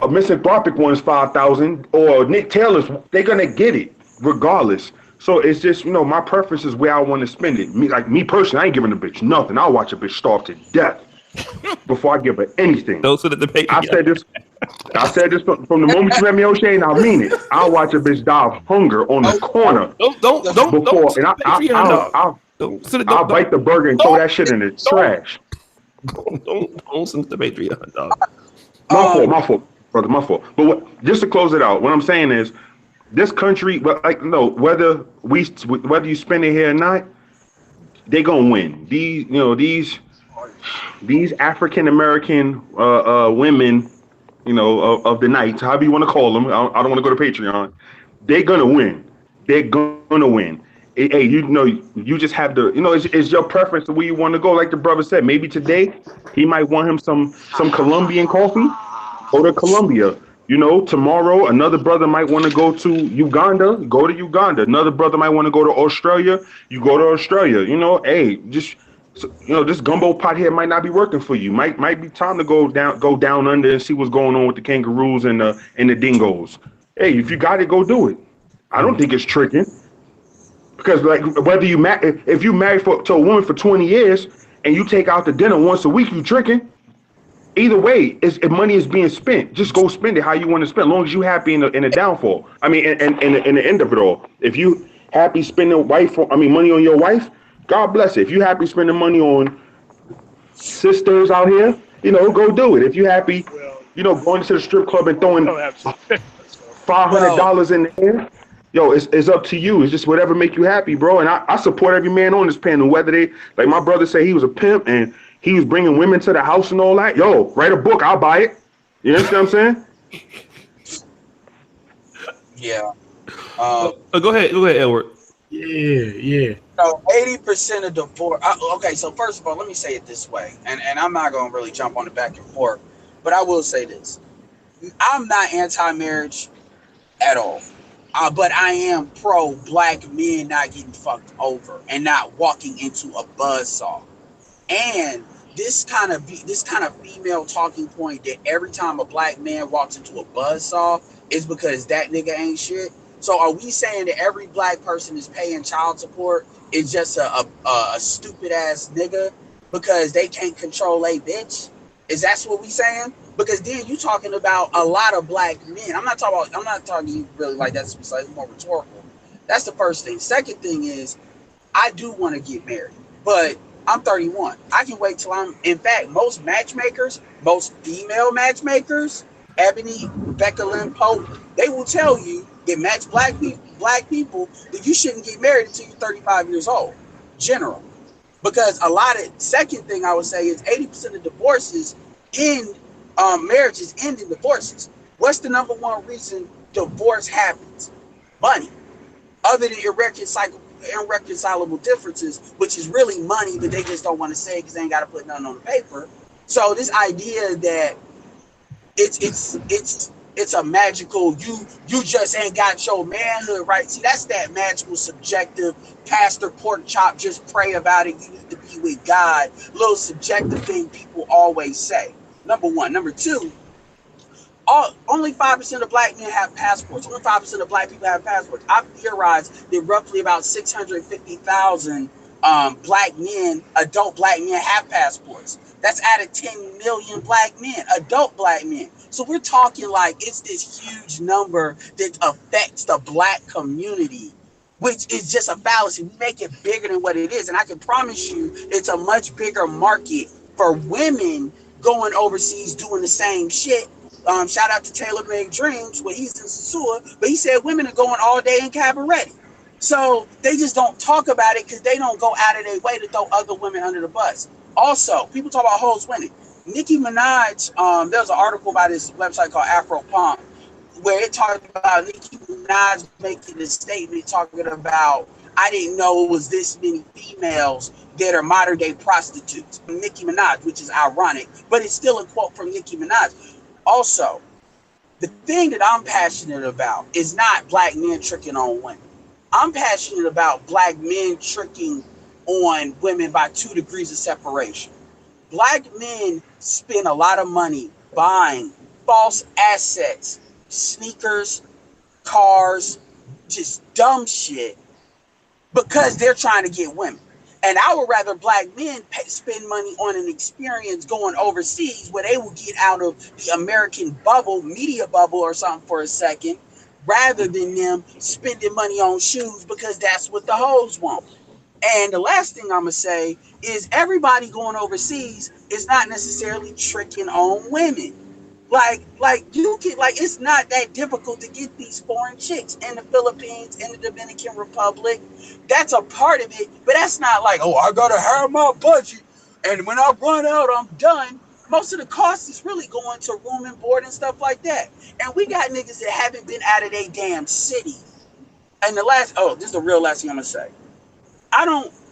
Misanthropic one's 5,000 or Nick Taylor's. They're gonna get it regardless. So it's just, my preference is where I want to spend it. Me personally, I ain't giving the bitch nothing. I'll watch a bitch starve to death before I give her anything. Those are the debate. I said this from the moment you met me, O'Shea, and I mean it. I'll watch a bitch die of hunger on the corner. Don't I'll bite the burger and throw that shit in the trash. Don't send the Patreon, dog. My fault, brother, my fault. But just to close it out, what I'm saying is, this country, whether you spend it here or not, they gonna win. These African American women, of the night, however you want to call them. I don't want to go to Patreon. They're gonna win. They're gonna win. Hey, you just have to, it's your preference to where you want to go. Like the brother said, maybe today he might want him some Colombian coffee. Go to Colombia. Tomorrow another brother might want to go to Uganda. Go to Uganda. Another brother might want to go to Australia. You go to Australia. Hey, just this gumbo pot here might not be working for you. Might be time to go down under and see what's going on with the kangaroos and the dingoes. Hey, if you got it, go do it. I don't think it's tricking. Because whether if you married to a woman for 20 years and you take out to dinner once a week, you tricking. Either way, if money is being spent, just go spend it how you want to spend, as long as you happy in the downfall. I mean, in the end of it all. If you happy spending money on your wife, God bless it. If you happy spending money on sisters out here, go do it. If you happy, going to the strip club and throwing $500 in the air, it's up to you. It's just whatever make you happy, bro. And I support every man on this panel, whether they, like my brother said, he was a pimp and he was bringing women to the house and all that. Write a book, I'll buy it. You understand what I'm saying? Yeah. Go ahead, Edward. Yeah. So 80% of divorce. Okay, so first of all, let me say it this way, and I'm not going to really jump on the back and forth, but I will say this: I'm not anti-marriage at all, but I am pro black men not getting fucked over and not walking into a buzzsaw. And this kind of female talking point that every time a black man walks into a buzzsaw is because that nigga ain't shit. So are we saying that every black person is paying child support is just a stupid ass nigga because they can't control a bitch? Is that what we saying? Because then you talking about a lot of black men. I'm not talking you really like that's more rhetorical. That's the first thing. Second thing is, I do want to get married, but I'm 31. I can wait till in fact, most female matchmakers, Ebony, Becca Lynn Pope, they will tell you that match black people that you shouldn't get married until you're 35 years old, general. Because second thing I would say is 80% of divorces in marriages end in divorces. What's the number one reason divorce happens? Money. Other than irreconcilable differences, which is really money, but they just don't want to say because they ain't got to put nothing on the paper. So this idea that it's a magical, you just ain't got your manhood right. See, that's that magical, subjective, pastor pork chop, just pray about it, you need to be with God, little subjective thing people always say. Number one. Number two, only 5% of black men have passports. Only 5% of black people have passports. I've theorized that roughly about 650,000 adult black men have passports. That's out of 10 million black men, adult black men. So we're talking like it's this huge number that affects the black community, which is just a fallacy. We make it bigger than what it is. And I can promise you it's a much bigger market for women going overseas doing the same shit. Shout out to Taylor Made Dreams when he's in Sasua, but he said women are going all day in cabaret. So they just don't talk about it because they don't go out of their way to throw other women under the bus. Also, people talk about hoes winning. Nicki Minaj, there's an article by this website called Afro Pump where it talked about Nicki Minaj making a statement talking about, I didn't know it was this many females that are modern day prostitutes. Nicki Minaj, which is ironic, but it's still a quote from Nicki Minaj. Also, the thing that I'm passionate about is not black men tricking on women. I'm passionate about black men tricking on women by 2 degrees of separation. Black men spend a lot of money buying false assets, sneakers, cars, just dumb shit, because they're trying to get women. And I would rather black men spend money on an experience going overseas where they will get out of the American bubble, media bubble or something for a second, rather than them spending money on shoes because that's what the hoes want. And the last thing I'm going to say is everybody going overseas is not necessarily tricking on women. Like you can, like, it's not that difficult to get these foreign chicks in the Philippines, in the Dominican Republic. That's a part of it, but that's not like, oh, I gotta have my budget, and when I run out, I'm done. Most of the cost is really going to room and board and stuff like that. And we got niggas that haven't been out of their damn city. And this is the real last thing I'm gonna say.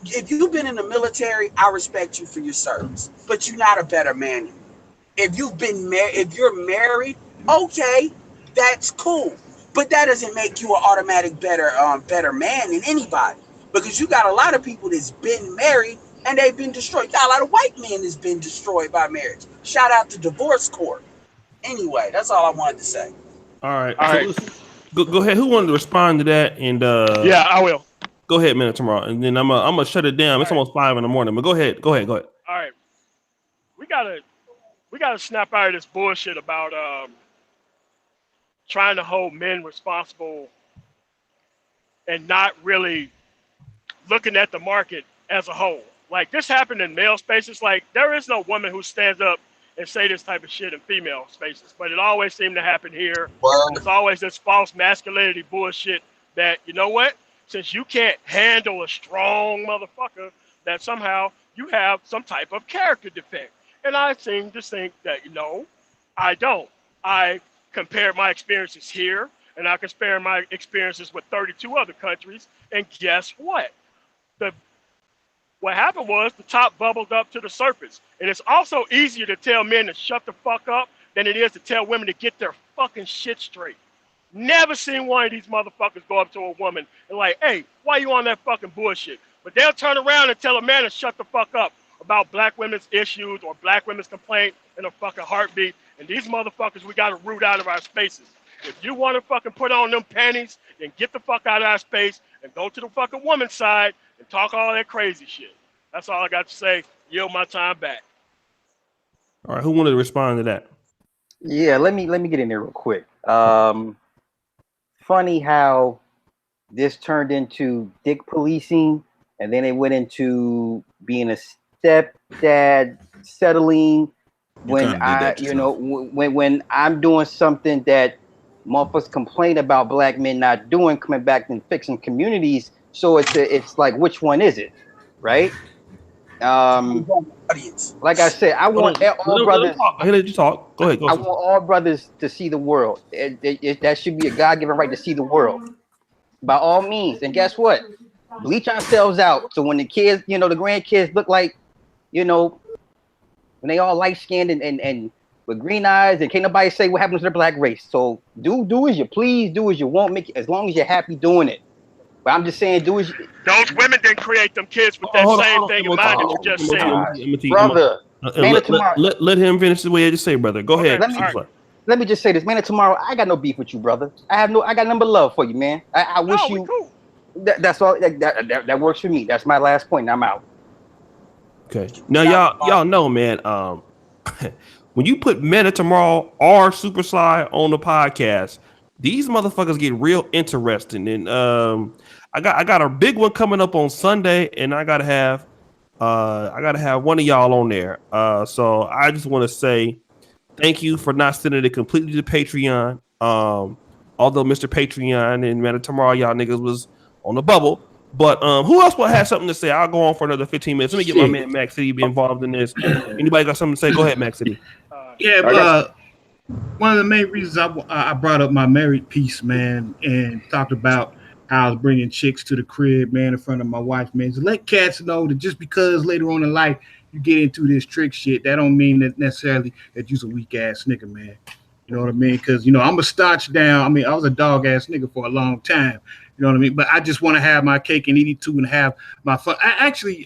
If you've been in the military, I respect you for your service, but you're not a better man than me. If you're married, okay, that's cool. But that doesn't make you an automatic better man than anybody. Because you got a lot of people that's been married and they've been destroyed. You got a lot of white men that's been destroyed by marriage. Shout out to divorce court. Anyway, that's all I wanted to say. All right. Go ahead. Who wanted to respond to that? And yeah, I will. Go ahead, minute tomorrow, and then I'm gonna shut it down. It's almost 5 a.m. But go ahead. All right. We gotta snap out of this bullshit about trying to hold men responsible and not really looking at the market as a whole. Like, this happened in male spaces. Like, there is no woman who stands up and say this type of shit in female spaces, but it always seemed to happen here. It's always this false masculinity bullshit that, you know what? Since you can't handle a strong motherfucker, that somehow you have some type of character defect. And I seem to think that, no, I don't. I compared my experiences here, and I compare my experiences with 32 other countries, and guess what? What happened was the top bubbled up to the surface. And it's also easier to tell men to shut the fuck up than it is to tell women to get their fucking shit straight. Never seen one of these motherfuckers go up to a woman and like, hey, why you on that fucking bullshit? But they'll turn around and tell a man to shut the fuck up about black women's issues or black women's complaint in a fucking heartbeat. And these motherfuckers we got to root out of our spaces. If you want to fucking put on them panties, then get the fuck out of our space and go to the fucking woman's side and talk all that crazy shit. That's all I got to say. Yield my time back. All right, who wanted to respond to that? Yeah, let me get in there real quick. Funny how this turned into dick policing, and then it went into being a stepdad settling. When when I'm doing something that motherfuckers complain about black men not doing, coming back and fixing communities. So it's like, which one is it, right? Like I said, I want all brothers. I let you talk. Go ahead. I want all brothers to see the world. That should be a God-given right to see the world, by all means. And guess what? Bleach ourselves out. So when the kids, the grandkids look like, when they all light-skinned and with green eyes, and can't nobody say what happens to the black race. So do as you please, do as you want, make it, as long as you're happy doing it. But I'm just saying, do as you... Those women didn't create them kids with that same thing in mind that you just said. Brother, let him finish the way I just say, brother. Go ahead. Let me just say this, man. And tomorrow, I got no beef with you, brother. I got nothing but love for you, man. I wish you... Cool. That's all. That works for me. That's my last point, and I'm out. Okay. Now, y'all know, man, when you put Men of Tomorrow or Super Sly on the podcast, these motherfuckers get real interesting. And I got a big one coming up on Sunday, and I gotta have one of y'all on there. So I just want to say thank you for not sending it completely to Patreon. Although Mr. Patreon and Men of Tomorrow, y'all niggas was on the bubble. But who else will have something to say? I'll go on for another 15 minutes. Let me get my man Max City be involved in this. Anybody got something to say? Go ahead, Max City. one of the main reasons I brought up my married piece, man, and talked about how I was bringing chicks to the crib, man, in front of my wife, man, to let cats know that just because later on in life you get into this trick shit, that don't mean that necessarily that you's a weak ass nigga, man. You know what I mean? Because I'm a staunch down. I mean, I was a dog ass nigga for a long time. You know what I mean? But I just want to have my cake and eat it too, and have my fun.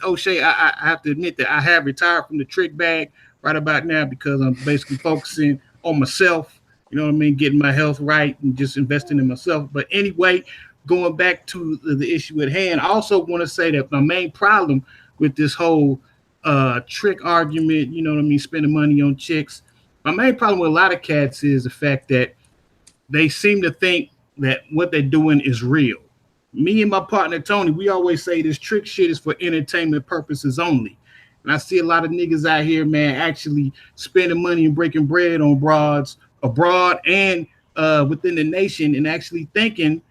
O'Shea, I have to admit that I have retired from the trick bag right about now because I'm basically focusing on myself. You know what I mean? Getting my health right and just investing in myself. But anyway, going back to the issue at hand, I also want to say that my main problem with this whole trick argument, you know what I mean, spending money on chicks, my main problem with a lot of cats is the fact that they seem to think that what they're doing is real. Me and my partner Tony, we always say this trick shit is for entertainment purposes only. And I see a lot of niggas out here, man, actually spending money and breaking bread on broads abroad and within the nation, and actually thinking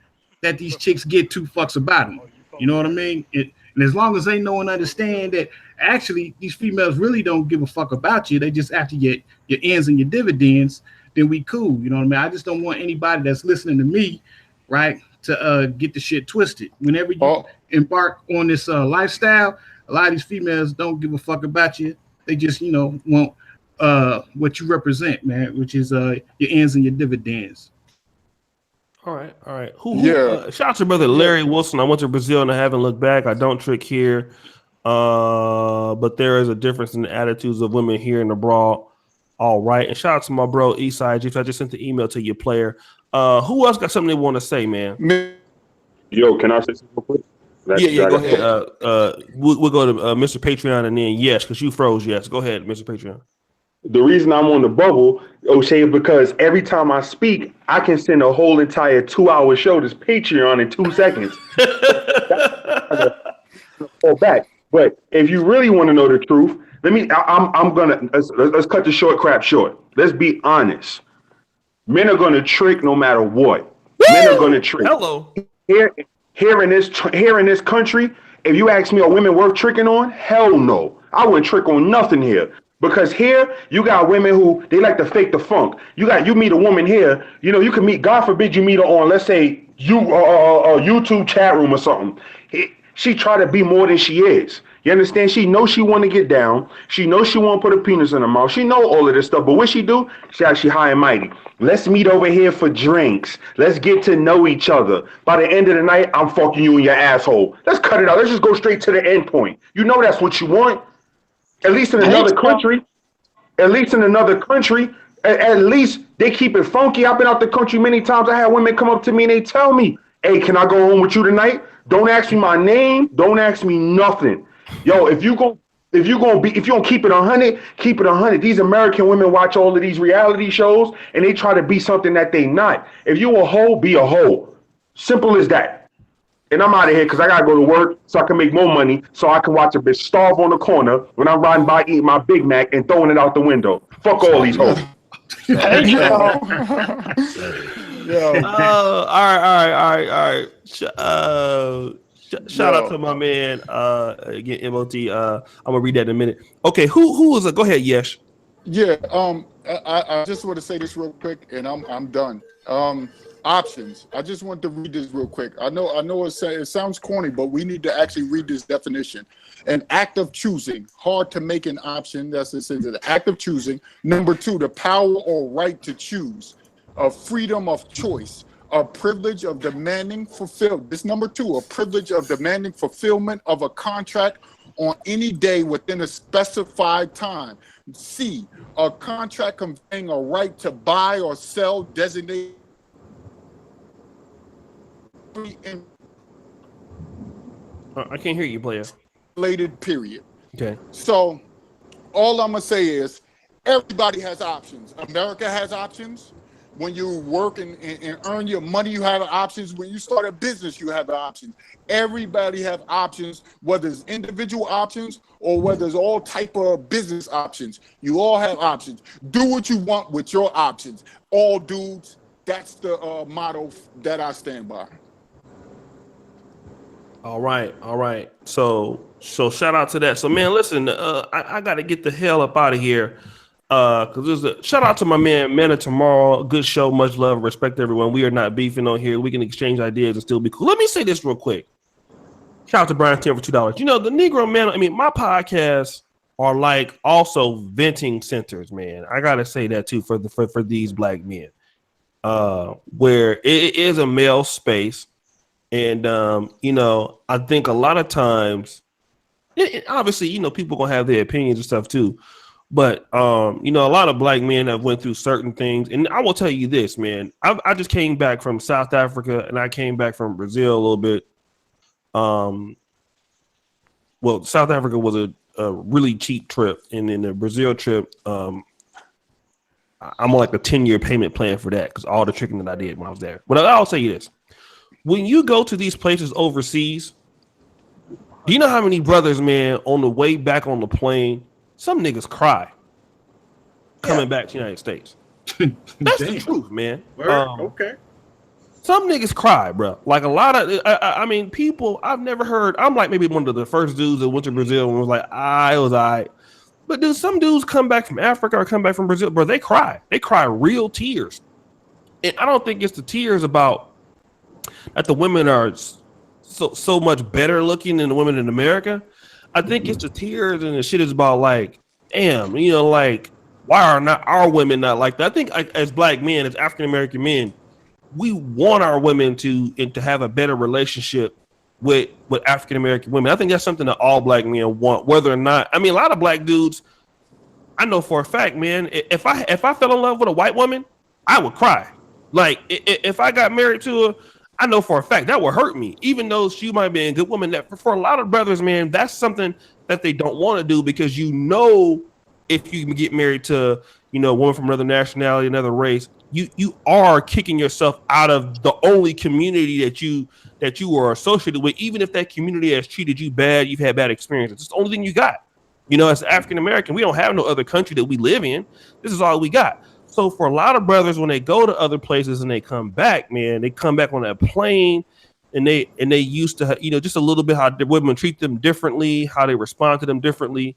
that these chicks get two fucks about them. You know what I mean? And as long as they know and understand that actually these females really don't give a fuck about you, they just after your ends and your dividends, then we cool. You know what I mean? I just don't want anybody that's listening to me, right, to get the shit twisted. Whenever you embark on this lifestyle, a lot of these females don't give a fuck about you. They just, want what you represent, man, which is your ends and your dividends. All right. Shout out to brother Larry Wilson. I went to Brazil and I haven't looked back. I don't trick here, but there is a difference in the attitudes of women here and abroad. All right, and shout out to my bro Eastside. If I just sent the email to your player. Who else got something they want to say, man? Yo, can I say something real quick? Yeah, go ahead. We'll go to Mr. Patreon and then yes, because you froze. Yes, go ahead, Mr. Patreon. The reason I'm on the bubble, O'Shea, is because every time I speak, I can send a whole entire 2-hour show to Patreon in 2 seconds. Fall back. But if you really want to know the truth, let's cut the short crap short. Let's be honest. Men are gonna trick no matter what. Woo! Men are gonna trick. Hello. Here in this country, if you ask me, are women worth tricking on? Hell no. I wouldn't trick on nothing here. Because here you got women who they like to fake the funk. You meet a woman here, you can meet, God forbid you meet her on, let's say, a YouTube chat room or something. She try to be more than she is. You understand? She knows she want to get down. She knows she want to put a penis in her mouth. She know all of this stuff. But what she do? She actually high and mighty. Let's meet over here for drinks. Let's get to know each other. By the end of the night, I'm fucking you in your asshole. Let's cut it out. Let's just go straight to the end point. You know that's what you want. At least in another country. At least they keep it funky. I've been out the country many times. I had women come up to me and they tell me, hey, can I go home with you tonight? Don't ask me my name. Don't ask me nothing. Yo, if you gonna keep it 100, keep it 100. These American women watch all of these reality shows and they try to be something that they not. If you a hoe, be a hoe. Simple as that. And I'm out of here because I gotta go to work so I can make more money so I can watch a bitch starve on the corner when I'm riding by eating my Big Mac and throwing it out the window. Fuck all these hoes. All right. Shout out to my man. Again, MOT. I'm gonna read that in a minute. Okay, who was it? Go ahead, Yesh. Yeah. I just want to say this real quick, and I'm done. Options. I just want to read this real quick. I know it sounds corny, but we need to actually read this definition. An act of choosing, hard to make an option. That's the act of choosing. Number 2, the power or right to choose, a freedom of choice, a privilege of demanding fulfillment. This number 2, a privilege of demanding fulfillment of a contract on any day within a specified time. C, a contract conveying a right to buy or sell designated I can't hear you, player. Period. Okay. So all I'm gonna say is everybody has options. America has options. When you work and earn your money, you have options. When you start a business, you have options. Everybody have options, whether it's individual options or whether it's all type of business options. You all have options. Do what you want with your options. All dudes. That's the motto that I stand by. All right. So shout out to that. So man, listen, I got to get the hell up out of here. Because there's a shout out to my man of Tomorrow. Good show, much love, respect everyone. We are not beefing on here. We can exchange ideas and still be cool. Let me say this real quick. Shout out to Brian Tim for $2. You know, the Negro Man, I mean, my podcasts are like also venting centers, man. I gotta say that too for these black men. Where it is a male space. And you know, I think a lot of times obviously, you know, people gonna have their opinions and stuff too. But you know, a lot of black men have went through certain things, and I will tell you this, man. I just came back from South Africa, and I came back from Brazil a little bit. Well, South Africa was a really cheap trip, and then the Brazil trip, I'm on like a 10-year payment plan for that because all the tricking that I did when I was there. But I'll tell you this: when you go to these places overseas, do you know how many brothers, man, on the way back on the plane? Some niggas cry coming back to the United States. That's the truth, man. Okay. Some niggas cry, bro. Like a lot of, I mean, people I've never heard. I'm like maybe one of the first dudes that went to Brazil and was like, it was all right. But dude, some dudes come back from Africa or come back from Brazil, bro. They cry. They cry real tears. And I don't think it's the tears about that the women are so much better looking than the women in America. I think it's the tears and the shit is about like, damn, you know, like why are not our women not like that? I think as black men, as African American men, we want our women to have a better relationship with African American women. I think that's something that all black men want, whether or not. I mean, a lot of black dudes, I know for a fact, man. If I fell in love with a white woman, I would cry. Like if I got married to her. I know for a fact that would hurt me, even though she might be a good woman. That for a lot of brothers, man, that's something that they don't want to do because you know, if you get married to, you know, a woman from another nationality, another race, you are kicking yourself out of the only community that you are associated with. Even if that community has treated you bad, you've had bad experiences. It's the only thing you got. You know, as African American, we don't have no other country that we live in. This is all we got. So for a lot of brothers, when they go to other places and they come back, man, they come back on that plane and they used to, you know, just a little bit how the women treat them differently, how they respond to them differently.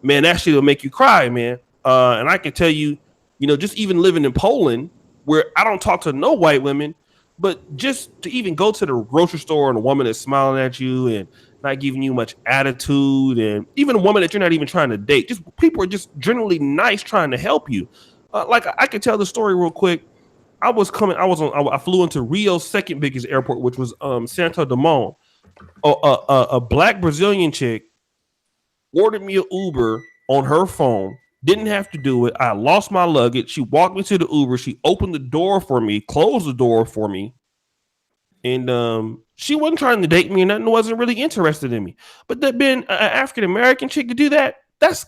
Man, that shit will make you cry, man. And I can tell you, you know, just even living in Poland, where I don't talk to no white women, but just to even go to the grocery store and a woman is smiling at you and not giving you much attitude, and even a woman that you're not even trying to date, just people are just generally nice trying to help you. Like I could tell the story real quick. I flew into Rio's second biggest airport, which was Santo Dumont. A black Brazilian chick ordered me an Uber on her phone. Didn't have to do it. I lost my luggage. She walked me to the Uber. She opened the door for me, closed the door for me, and she wasn't trying to date me or nothing. Wasn't really interested in me. But that being an African American chick to do that. That's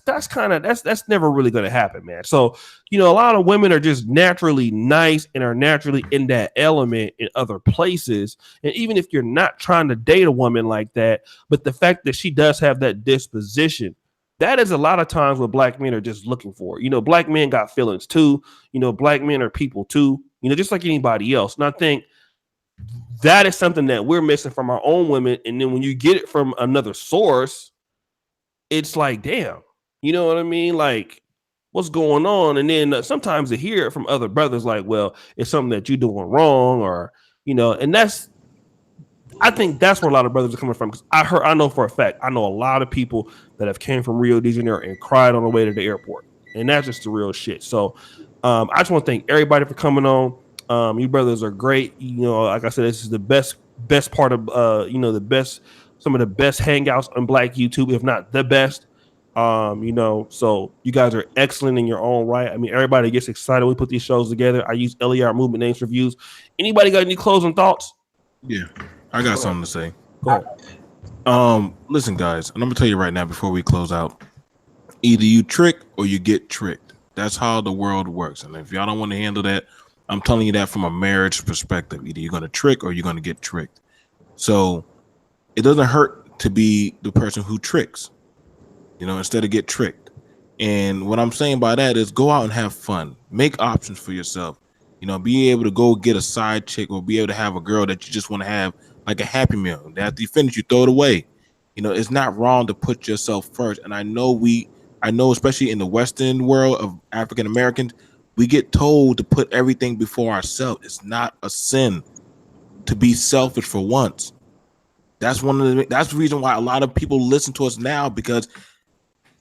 never really going to happen, man. So, you know, a lot of women are just naturally nice and are naturally in that element in other places. And even if you're not trying to date a woman like that, but the fact that she does have that disposition, that is a lot of times what black men are just looking for. You know, black men got feelings too. You know, black men are people too, you know, just like anybody else. And I think that is something that we're missing from our own women. And then when you get it from another source, it's like, damn, you know what I mean? Like, what's going on? And then sometimes to hear it from other brothers, like, well, it's something that you're doing wrong, or, you know, and I think that's where a lot of brothers are coming from. Because I know for a fact, I know a lot of people that have came from Rio de Janeiro and cried on the way to the airport. And that's just the real shit. So I just want to thank everybody for coming on. You brothers are great. You know, like I said, this is the best part of, you know, some of the best hangouts on Black YouTube, if not the best. You know, so you guys are excellent in your own right. I mean, everybody gets excited when we put these shows together. I use LAR Movement Names Reviews. Anybody got any closing thoughts? Yeah, I got something to say. Go ahead. Listen, guys, and I'm gonna tell you right now before we close out. Either you trick or you get tricked. That's how the world works. And if y'all don't want to handle that, I'm telling you that from a marriage perspective. Either you're gonna trick or you're gonna get tricked. So it doesn't hurt to be the person who tricks, you know, instead of get tricked. And what I'm saying by that is go out and have fun. Make options for yourself. You know, be able to go get a side chick or be able to have a girl that you just want to have like a Happy Meal. After you finish, you throw it away. You know, it's not wrong to put yourself first. And I know we I know, especially in the Western world of African Americans, we get told to put everything before ourselves. It's not a sin to be selfish for once. That's that's the reason why a lot of people listen to us now, because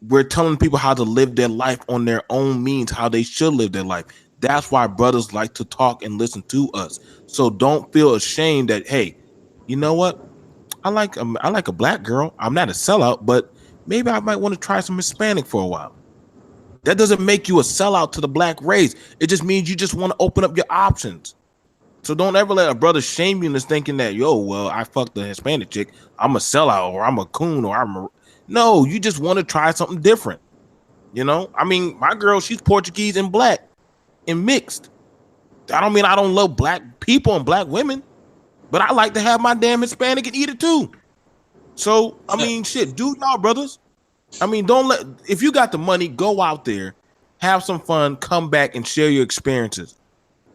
we're telling people how to live their life on their own means, how they should live their life. That's why brothers like to talk and listen to us. So don't feel ashamed that, hey, you know what? I like a black girl. I'm not a sellout, but maybe I might want to try some Hispanic for a while. That doesn't make you a sellout to the black race. It just means you just want to open up your options. So don't ever let a brother shame you into thinking that, yo, well, I fucked a Hispanic chick, I'm a sellout, or I'm a coon, or no, you just want to try something different. You know, I mean, my girl, she's Portuguese and black and mixed. I don't mean I don't love black people and black women, but I like to have my damn Hispanic and eat it too. So, I mean, shit, do y'all, brothers. I mean, if you got the money, go out there, have some fun, come back and share your experiences.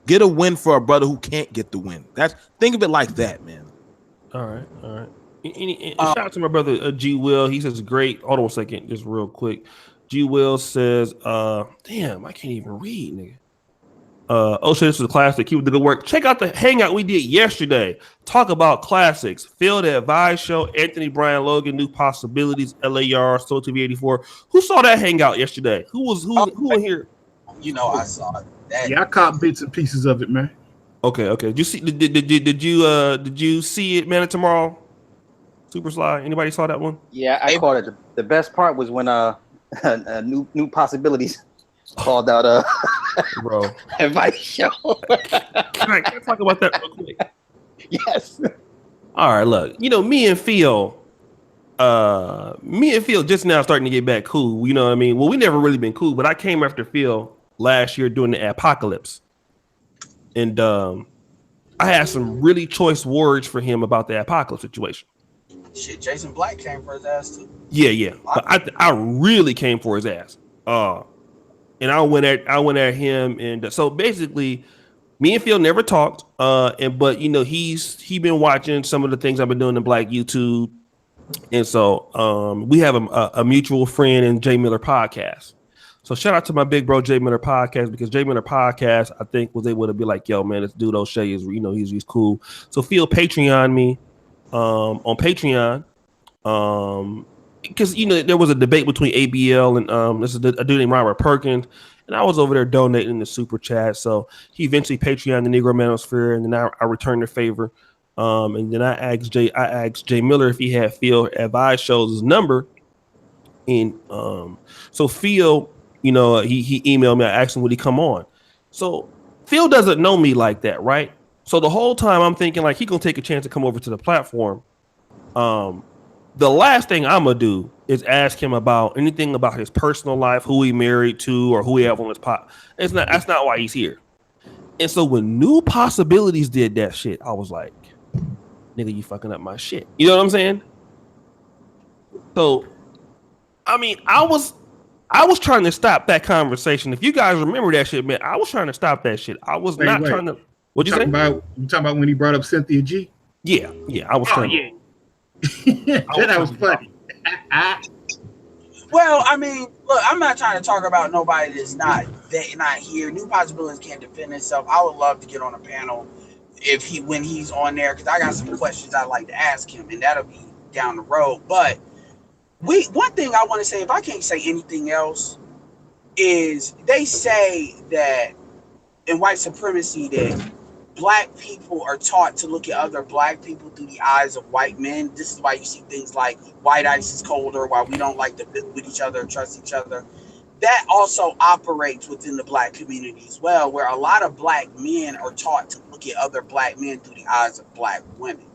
Get a win for a brother who can't get the win. Think of it like that, man. All right. Shout out to my brother G Will. He says great. Hold on a second, just real quick. G Will says, damn, I can't even read, nigga. Oh shit, this is a classic. Keep up the good work. Check out the hangout we did yesterday. Talk about classics. Phil the Advice Show, Anthony Brian Logan, New Possibilities, LAR, Soul TV 84. Who saw that hangout yesterday? Who in here? You know, I saw that. Yeah, I caught bits and pieces of it, man. Okay. Did you see? Did you see it, man? Tomorrow, Super Sly. Anybody saw that one? Yeah, I caught it. The best part was when new possibilities called out bro Advice Show. Can I talk about that real quick? Yes. All right. Look, me and Phil just now starting to get back cool. You know what I mean? Well, we never really been cool, but I came after Phil last year during the apocalypse. And I had some really choice words for him about the apocalypse situation. Shit, Jason Black came for his ass too. Yeah. But I really came for his ass. And I went at him, and so basically, me and Phil never talked. But he been watching some of the things I've been doing in Black YouTube, and so we have a mutual friend in Jay Miller Podcast. So shout out to my big bro Jay Miller Podcast, because Jay Miller Podcast, I think, was able to be like, yo, man, this dude O'Shea is, he's cool. So Phil Patreon me on Patreon, because there was a debate between ABL and this is a dude named Robert Perkins, and I was over there donating the super chat. So he eventually Patreoned the Negro Manosphere, and then I returned the favor. And then I asked Jay Miller if he had Phil Advice Show's number, and so Phil, he emailed me. I asked him would he come on. So Phil doesn't know me like that, right? So the whole time I'm thinking like he gonna take a chance to come over to the platform. The last thing I'm gonna do is ask him about anything about his personal life, who he married to, or who he have on his pot. That's not why he's here. And so when New Possibilities did that shit, I was like, nigga, you fucking up my shit. You know what I'm saying? So, I mean, I was trying to stop that conversation. If you guys remember that shit, man, I was trying to stop that shit. I was trying to. What'd you say? You talking about when he brought up Cynthia G? Yeah, I was trying. Yeah. That was funny. Well, I mean, look, I'm not trying to talk about nobody that's not here. New Possibilities can't defend itself. I would love to get on a panel when he's on there, because I got some questions I'd like to ask him, and that'll be down the road. But one thing I want to say, if I can't say anything else, is they say that in white supremacy that Black people are taught to look at other Black people through the eyes of white men. This is why you see things like white ice is colder, why we don't like to build with each other, trust each other. That also operates within the Black community as well, where a lot of Black men are taught to look at other Black men through the eyes of Black women.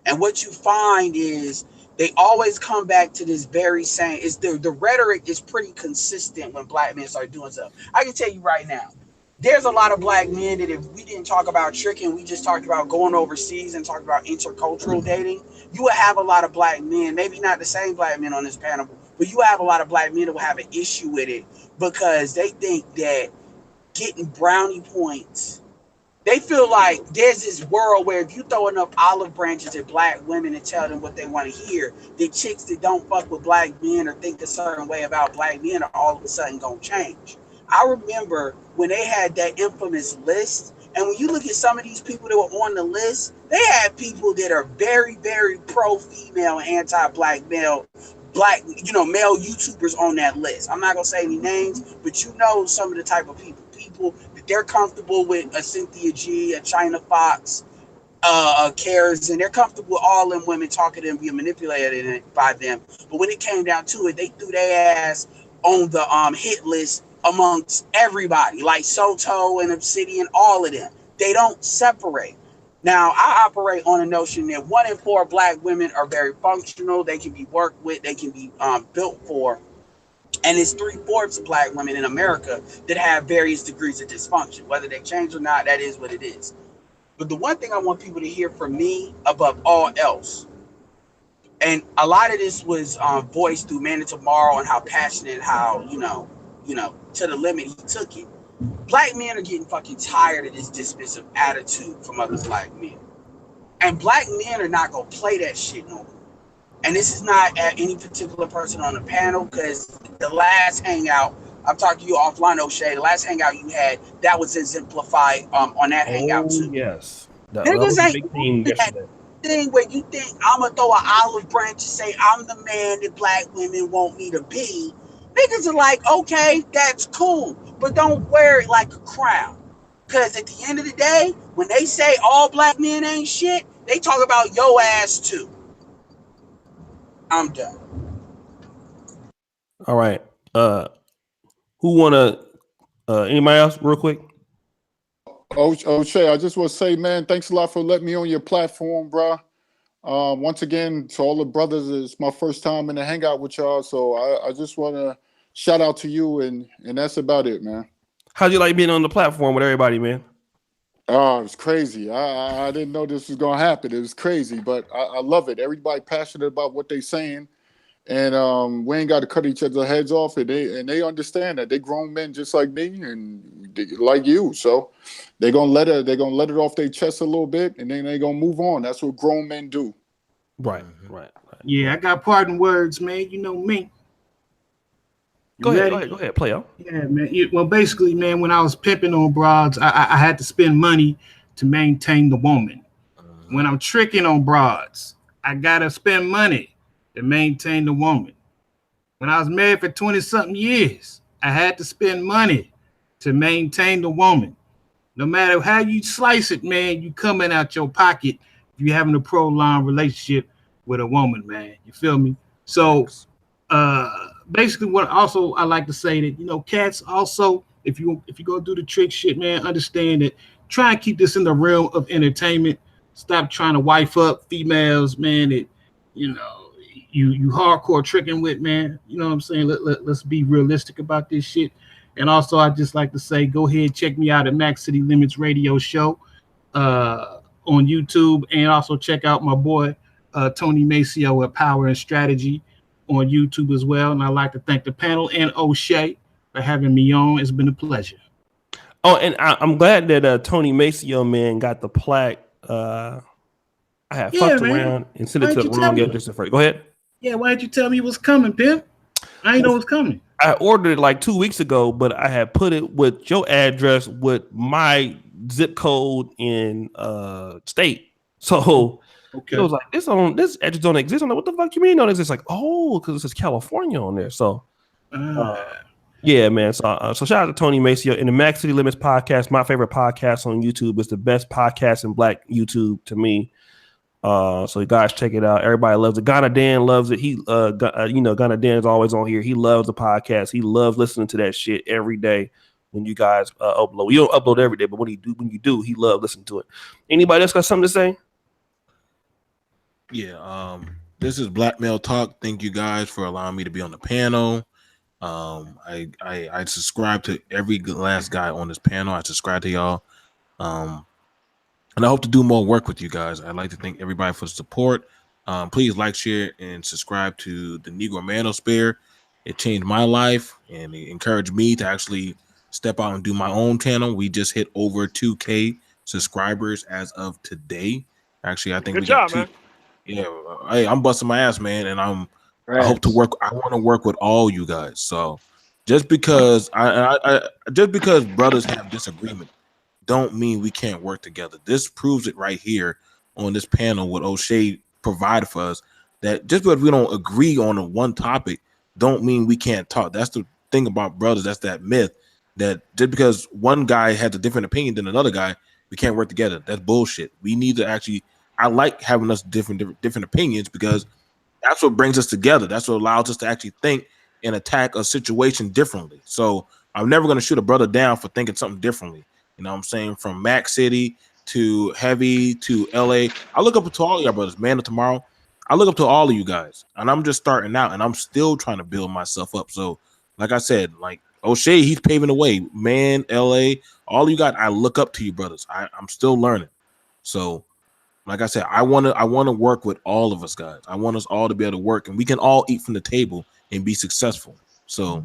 And what you find is they always come back to this very same, the rhetoric is pretty consistent when Black men start doing stuff. I can tell you right now, there's a lot of Black men that if we didn't talk about tricking, we just talked about going overseas and talked about intercultural dating, you would have a lot of Black men, maybe not the same Black men on this panel, but you have a lot of Black men that will have an issue with it because they think that getting brownie points They feel like there's this world where if you throw enough olive branches at black women and tell them what they want to hear, the chicks that don't fuck with black men or think a certain way about black men are all of a sudden gonna change. I remember when they had that infamous list, and when you look at some of these people that were on the list, they had people that are very, very pro-female and anti-black male, male YouTubers on that list. I'm not gonna say any names, but you know some of the type of people that they're comfortable with, a Cynthia G, a China Fox, cares, and they're comfortable with all them women talking to them, being manipulated by them. But when it came down to it, they threw their ass on the hit list amongst everybody, like Soto and Obsidian, all of them. They don't separate. Now, I operate on a notion that 1 in 4 black women are very functional. They can be worked with. They can be built for. And it's 3/4 of black women in America that have various degrees of dysfunction. Whether they change or not, that is what it is. But the one thing I want people to hear from me above all else, and a lot of this was voiced through Man of Tomorrow and how passionate, how, to the limit he took it. Black men are getting fucking tired of this dismissive attitude from other black men. And black men are not going to play that shit no more. And this is not at any particular person on the panel, because the last hangout, I'm talking to you offline, O'Shea, the last hangout you had, that was exemplified on that hangout too. Yes. That Niggas was a ain't big thing yesterday. thing where you think I'm going to throw an olive branch and say I'm the man that black women want me to be. Niggas are like, okay, that's cool, but don't wear it like a crown. Because at the end of the day, when they say all black men ain't shit, they talk about your ass too. I'm done. All right. Who wanna anybody else real quick? O'Shea, I just want to say, man, thanks a lot for letting me on your platform, bro. Once again, to all the brothers, it's my first time in the hangout with y'all, so I just want to shout out to you, and that's about it, man. How'd you like being on the platform with everybody, man? Oh, it was crazy. I didn't know this was gonna happen. It was crazy, but I love it. Everybody passionate about what they saying, and we ain't got to cut each other's heads off, and they understand that they grown men just like me and like you. So they're gonna let it off their chest a little bit, and then they gonna move on. That's what grown men do. Right. Yeah, I got parting words, man. You know me. Go ahead, play out. Yeah, man. Well, basically, man, when I was pimping on broads, I had to spend money to maintain the woman. When I'm tricking on broads, I gotta spend money to maintain the woman. When I was married for 20-something years, I had to spend money to maintain the woman. No matter how you slice it, man, you coming out your pocket if you're having a prolonged relationship with a woman, man. You feel me? So, basically, what also I like to say that, cats also, if you go do the trick shit, man, understand that. Try and keep this in the realm of entertainment. Stop trying to wife up females, man. That you hardcore tricking with, man. You know what I'm saying? Let's be realistic about this shit. And also, I just like to say, go ahead, check me out at Max City Limits Radio Show on YouTube, and also check out my boy Tony Maceo at Power and Strategy on YouTube as well. And I'd like to thank the panel and O'Shea for having me on. It's been a pleasure. Oh, and I'm glad that Tony Maceo, man, got the plaque. I had fucked around and sent it to the wrong address. Go ahead. Yeah, why didn't you tell me it was coming, pimp? I didn't know it was coming. I ordered it like 2 weeks ago, but I had put it with your address with my zip code in state. So it was like, this address don't exist. I'm like, what the fuck you mean don't exist? Like, oh, because it says California on there. So yeah, man. So shout out to Tony Maceo and the Max City Limits podcast. My favorite podcast on YouTube. Is the best podcast in Black YouTube to me. So you guys check it out. Everybody loves it. Ghana Dan loves it. He Ghana Dan is always on here. He loves the podcast. He loves listening to that shit every day when you guys upload. You don't upload every day, but when you do, he loves listening to it. Anybody else got something to say? Yeah, this is Black Male Talk. Thank you guys for allowing me to be on the panel. I subscribe to every last guy on this panel. I subscribe to y'all. And I hope to do more work with you guys. I'd like to thank everybody for the support. Please like, share, and subscribe to the Negro Manosphere. It changed my life, and it encouraged me to actually step out and do my own channel. We just hit over 2K subscribers as of today. Actually, I think Good we got job, two. man. Yeah, hey, I'm busting my ass, man, and I hope to work. I want to work with all you guys. So just because just because brothers have disagreement, don't mean we can't work together. This proves it right here on this panel. What O'Shea provided for us, that just because we don't agree on a one topic, don't mean we can't talk. That's the thing about brothers. That's that myth that just because one guy has a different opinion than another guy, we can't work together. That's bullshit. We need to actually. I like having us different opinions because that's what brings us together. That's what allows us to actually think and attack a situation differently. So I'm never going to shoot a brother down for thinking something differently. You know what I'm saying? From Mac City to Heavy to LA. I look up to all y'all brothers, Man of Tomorrow. I look up to all of you guys. And I'm just starting out and I'm still trying to build myself up. So like I said, like O'Shea, he's paving the way. Man, LA, all you guys, I look up to you brothers. I'm still learning. So like I said, I want to work with all of us guys. I want us all to be able to work, and we can all eat from the table and be successful. So,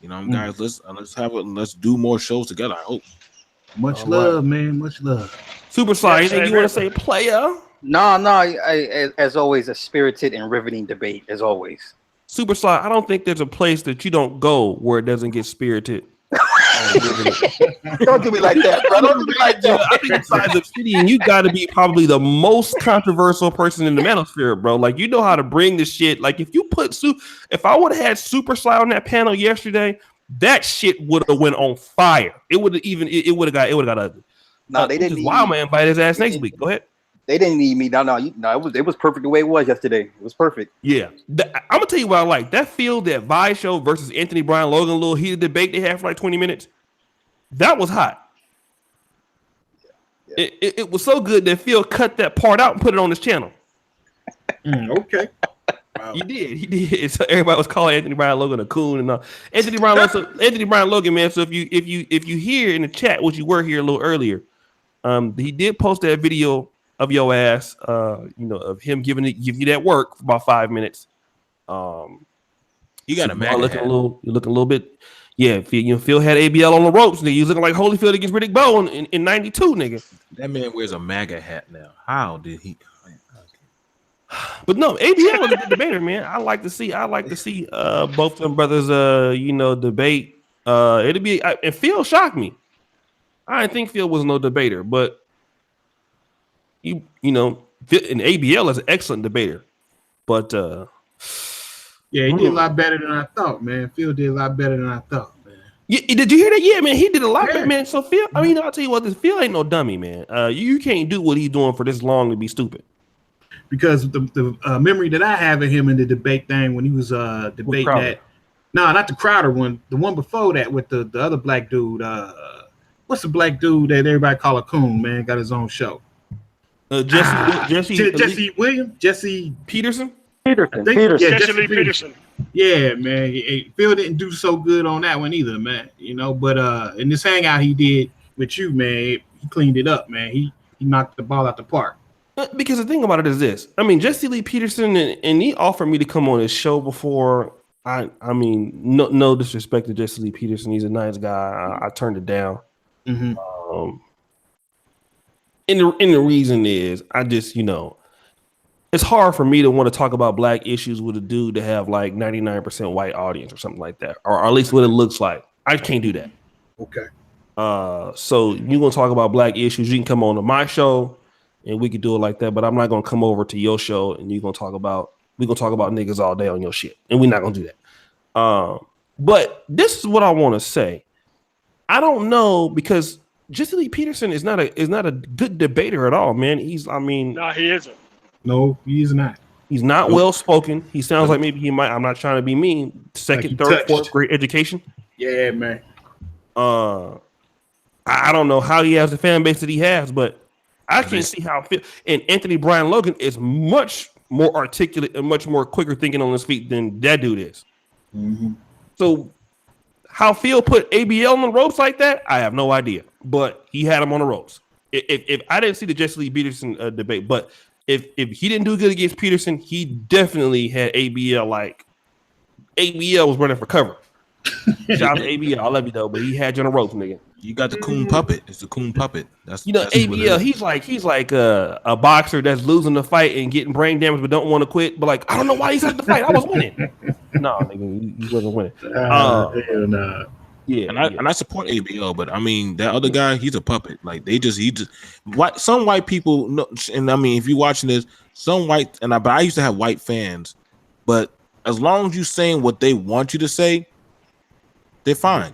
you know, guys, let's do more shows together. I hope. Much love, man. Much love. Super Sly, anything you want to say, player? No. As always, a spirited and riveting debate. As always. Super Sly, I don't think there's a place that you don't go where it doesn't get spirited. Don't do me like that, bro. Don't do me like that. I think besides Obsidian, you got to be probably the most controversial person in the manosphere, bro. Like, you know how to bring the shit. Like, if you put if I would have had Super Sly on that panel yesterday, that shit would have went on fire. It would have got ugly. No, they didn't. Wild Man invite his ass next week. Go ahead. They didn't need me. No. It was perfect the way it was yesterday. It was perfect. Yeah, I'm gonna tell you what I like. That field, that Vi show versus Anthony Bryan Logan, little heated debate they had for like 20 minutes. That was hot. Yeah. It was so good that Phil cut that part out and put it on his channel. Okay. Wow. He did. So everybody was calling Anthony Bryan Logan a coon and all. Anthony Bryan Logan, man. So if you hear in the chat, which you were here a little earlier, he did post that video of your ass, of him giving you that work for about 5 minutes. You got a MAGA looking a little bit. Yeah, Phil had ABL on the ropes, nigga. You looking like Holyfield against Riddick Bowe in 92, nigga. That man wears a MAGA hat now. How did he? But no, ABL was a good debater, man. I like to see both them brothers debate. It'd be and Phil shocked me. I didn't think Phil was no debater, but and ABL is an excellent debater. But yeah, he did a lot better than I thought, man. Phil did a lot better than I thought, man. Yeah, did you hear that? Yeah, man, he did a lot better, man. So Phil, I mean, I'll tell you what, this Phil ain't no dummy, man. You can't do what he's doing for this long to be stupid. Because the memory that I have of him in the debate thing when he was debating that, no, not the Crowder one, the one before that with the other black dude. What's the black dude that everybody call a coon, man? Got his own show. Jesse Williams, Jesse Peterson. Jesse Lee Peterson. Yeah, man. Phil didn't do so good on that one either, man. But in this hangout he did with you, man, he cleaned it up, man. He knocked the ball out the park. Because the thing about it is this. I mean, Jesse Lee Peterson, and he offered me to come on his show before. I mean, no disrespect to Jesse Lee Peterson. He's a nice guy. I turned it down. Mm-hmm. And the reason is, I just, it's hard for me to want to talk about black issues with a dude to have like 99% white audience or something like that, or at least what it looks like. I can't do that. Okay. So you're gonna talk about black issues, you can come on to my show and we could do it like that, but I'm not gonna come over to your show and we're gonna talk about niggas all day on your shit, and we're not gonna do that. But this is what I want to say. I don't know, because Jesse Lee Peterson is not a good debater at all, man. No, he isn't. No, he is not. He's not well spoken. He sounds like maybe he might. I'm not trying to be mean. Second, third, fourth grade education. Yeah, man. I don't know how he has the fan base that he has, but I can't see how. And Anthony Bryan Logan is much more articulate and much more quicker thinking on his feet than that dude is. Mm-hmm. So how Phil put ABL on the ropes like that, I have no idea. But he had him on the ropes. If I didn't see the Jesse Lee Peterson debate, but if he didn't do good against Peterson, he definitely had ABL. Like ABL was running for cover. Shout out to ABL, I love you though, but he had you on the ropes, nigga. You got the coon puppet. It's the coon puppet. That's You know, that's what it ABL. is. He's like a boxer that's losing the fight and getting brain damage, but don't want to quit. But like, I don't know why he started the fight. I was winning. No, nigga, he wasn't winning. Hell no. Yeah, And I support ABL, but I mean that other guy, he's a puppet. Like he just some white people know, and I mean if you're watching this, but I used to have white fans, but as long as you saying what they want you to say, they're fine.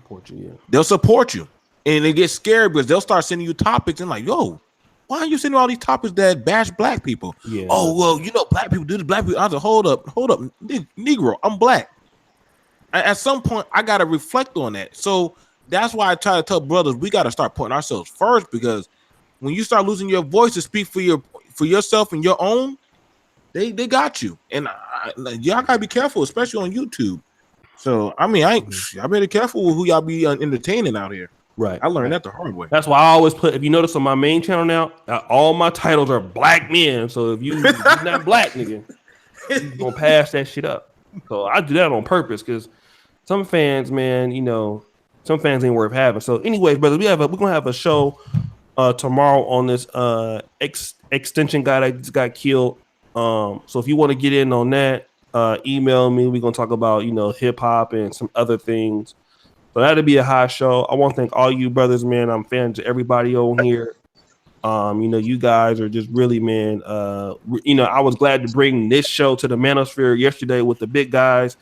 They'll support you. And they get scared because they'll start sending you topics and like, yo, why are you sending all these topics that bash black people? Yeah. Oh, well, you know, black people do this, black people. I said, hold up, Negro, I'm black. At some point, I got to reflect on that. So that's why I try to tell brothers, we got to start putting ourselves first, because when you start losing your voice to speak for yourself and your own, they got you. And y'all got to be careful, especially on YouTube. So, I mean, I better careful with who y'all be entertaining out here. Right. I learned that the hard way. That's why I always put, if you notice on my main channel now, all my titles are black men. So if you're not black, nigga, you're going to pass that shit up. So I do that on purpose because some fans, man, you know, some fans ain't worth having. So anyways, brother, we're going to have a show tomorrow on this extension guy that just got killed. So if you want to get in on that, email me. We're going to talk about, you know, hip hop and some other things. So that'll be a high show. I want to thank all you brothers, man. I'm fans of everybody on here. You know, you guys are just really, man. You know, I was glad to bring this show to the Manosphere yesterday with the big guys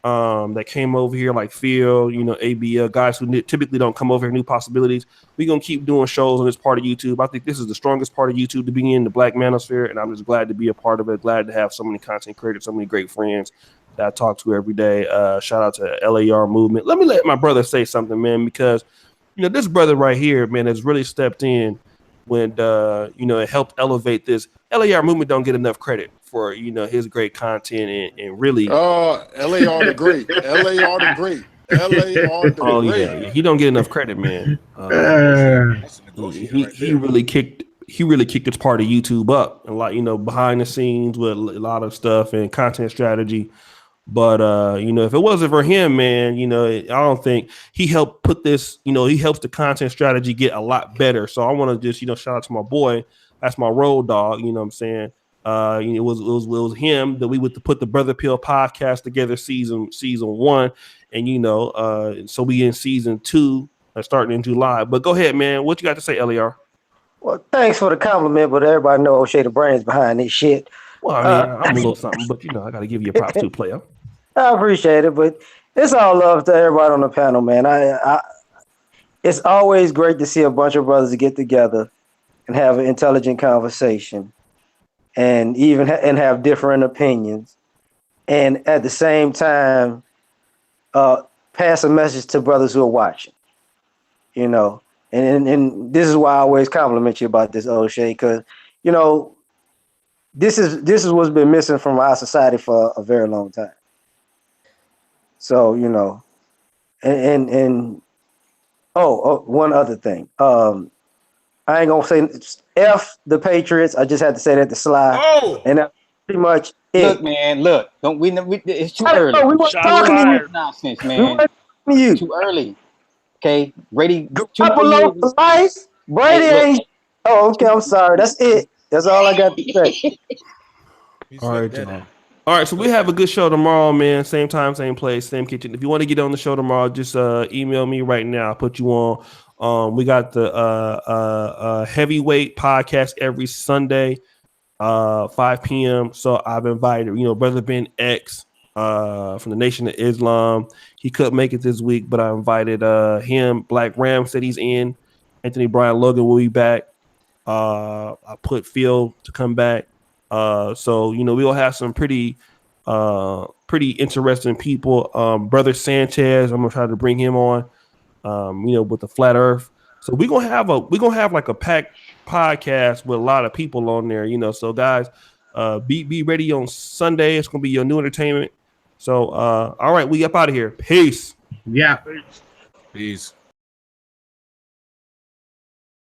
that came over here, like Phil, you know, ABL, guys who typically don't come over here, New Possibilities. We're going to keep doing shows on this part of YouTube. I think this is the strongest part of YouTube to be in, the Black Manosphere, and I'm just glad to be a part of it. Glad to have so many content creators, so many great friends that I talk to every day. Shout out to LAR Movement. Let me let my brother say something, man, because, you know, this brother right here, man, has really stepped in when, you know, it helped elevate this. LAR Movement don't get enough credit for, you know, his great content and really. LAR the great. LAR the great. LAR the oh, great. Yeah. He don't get enough credit, man. He really kicked this part of YouTube up, and like, you know, behind the scenes with a lot of stuff and content strategy. But, you know, if it wasn't for him, man, you know, I don't think he helped put this, you know, he helps the content strategy get a lot better. So I want to just, you know, shout out to my boy. That's my road dog. You know what I'm saying? You know, it was him that we would put the Brother Pill podcast together season 1. And, you know, so we in season 2 starting in July. But go ahead, man. What you got to say, LAR? Well, thanks for the compliment, but everybody know O'Shea the brains behind this shit. Well, I mean, I'm a little something, but, you know, I got to give you a props too, player. I appreciate it, but it's all love to everybody on the panel, man. It's always great to see a bunch of brothers get together and have an intelligent conversation, and even have different opinions, and at the same time, pass a message to brothers who are watching. You know, and this is why I always compliment you about this, O'Shea, because, you know, this is what's been missing from our society for a very long time. So, you know, and one other thing. I ain't gonna say F the Patriots. I just had to say that to Sly. Oh, and that's pretty much it. Look, man, look. Don't we? It's too early. We weren't talking to you. Nonsense, man. Too early. Okay, Brady. Brady ain't. Oh, okay. I'm sorry. That's it. That's all I got to say. All right, John. All right, so we have a good show tomorrow, man. Same time, same place, same kitchen. If you want to get on the show tomorrow, just email me right now. I'll put you on. We got the heavyweight podcast every Sunday, 5 p.m. So I've invited, you know, Brother Ben X from the Nation of Islam. He couldn't make it this week, but I invited him. Black Ram said he's in. Anthony Brian Logan will be back. I put Phil to come back. So, you know, we'll have some pretty interesting people. Brother Sanchez, I'm gonna try to bring him on, you know, with the Flat Earth. So we're gonna have like a packed podcast with a lot of people on there, you know. So guys, be ready on Sunday. It's gonna be your new entertainment. So all right, we up out of here. Peace. Yeah. Peace.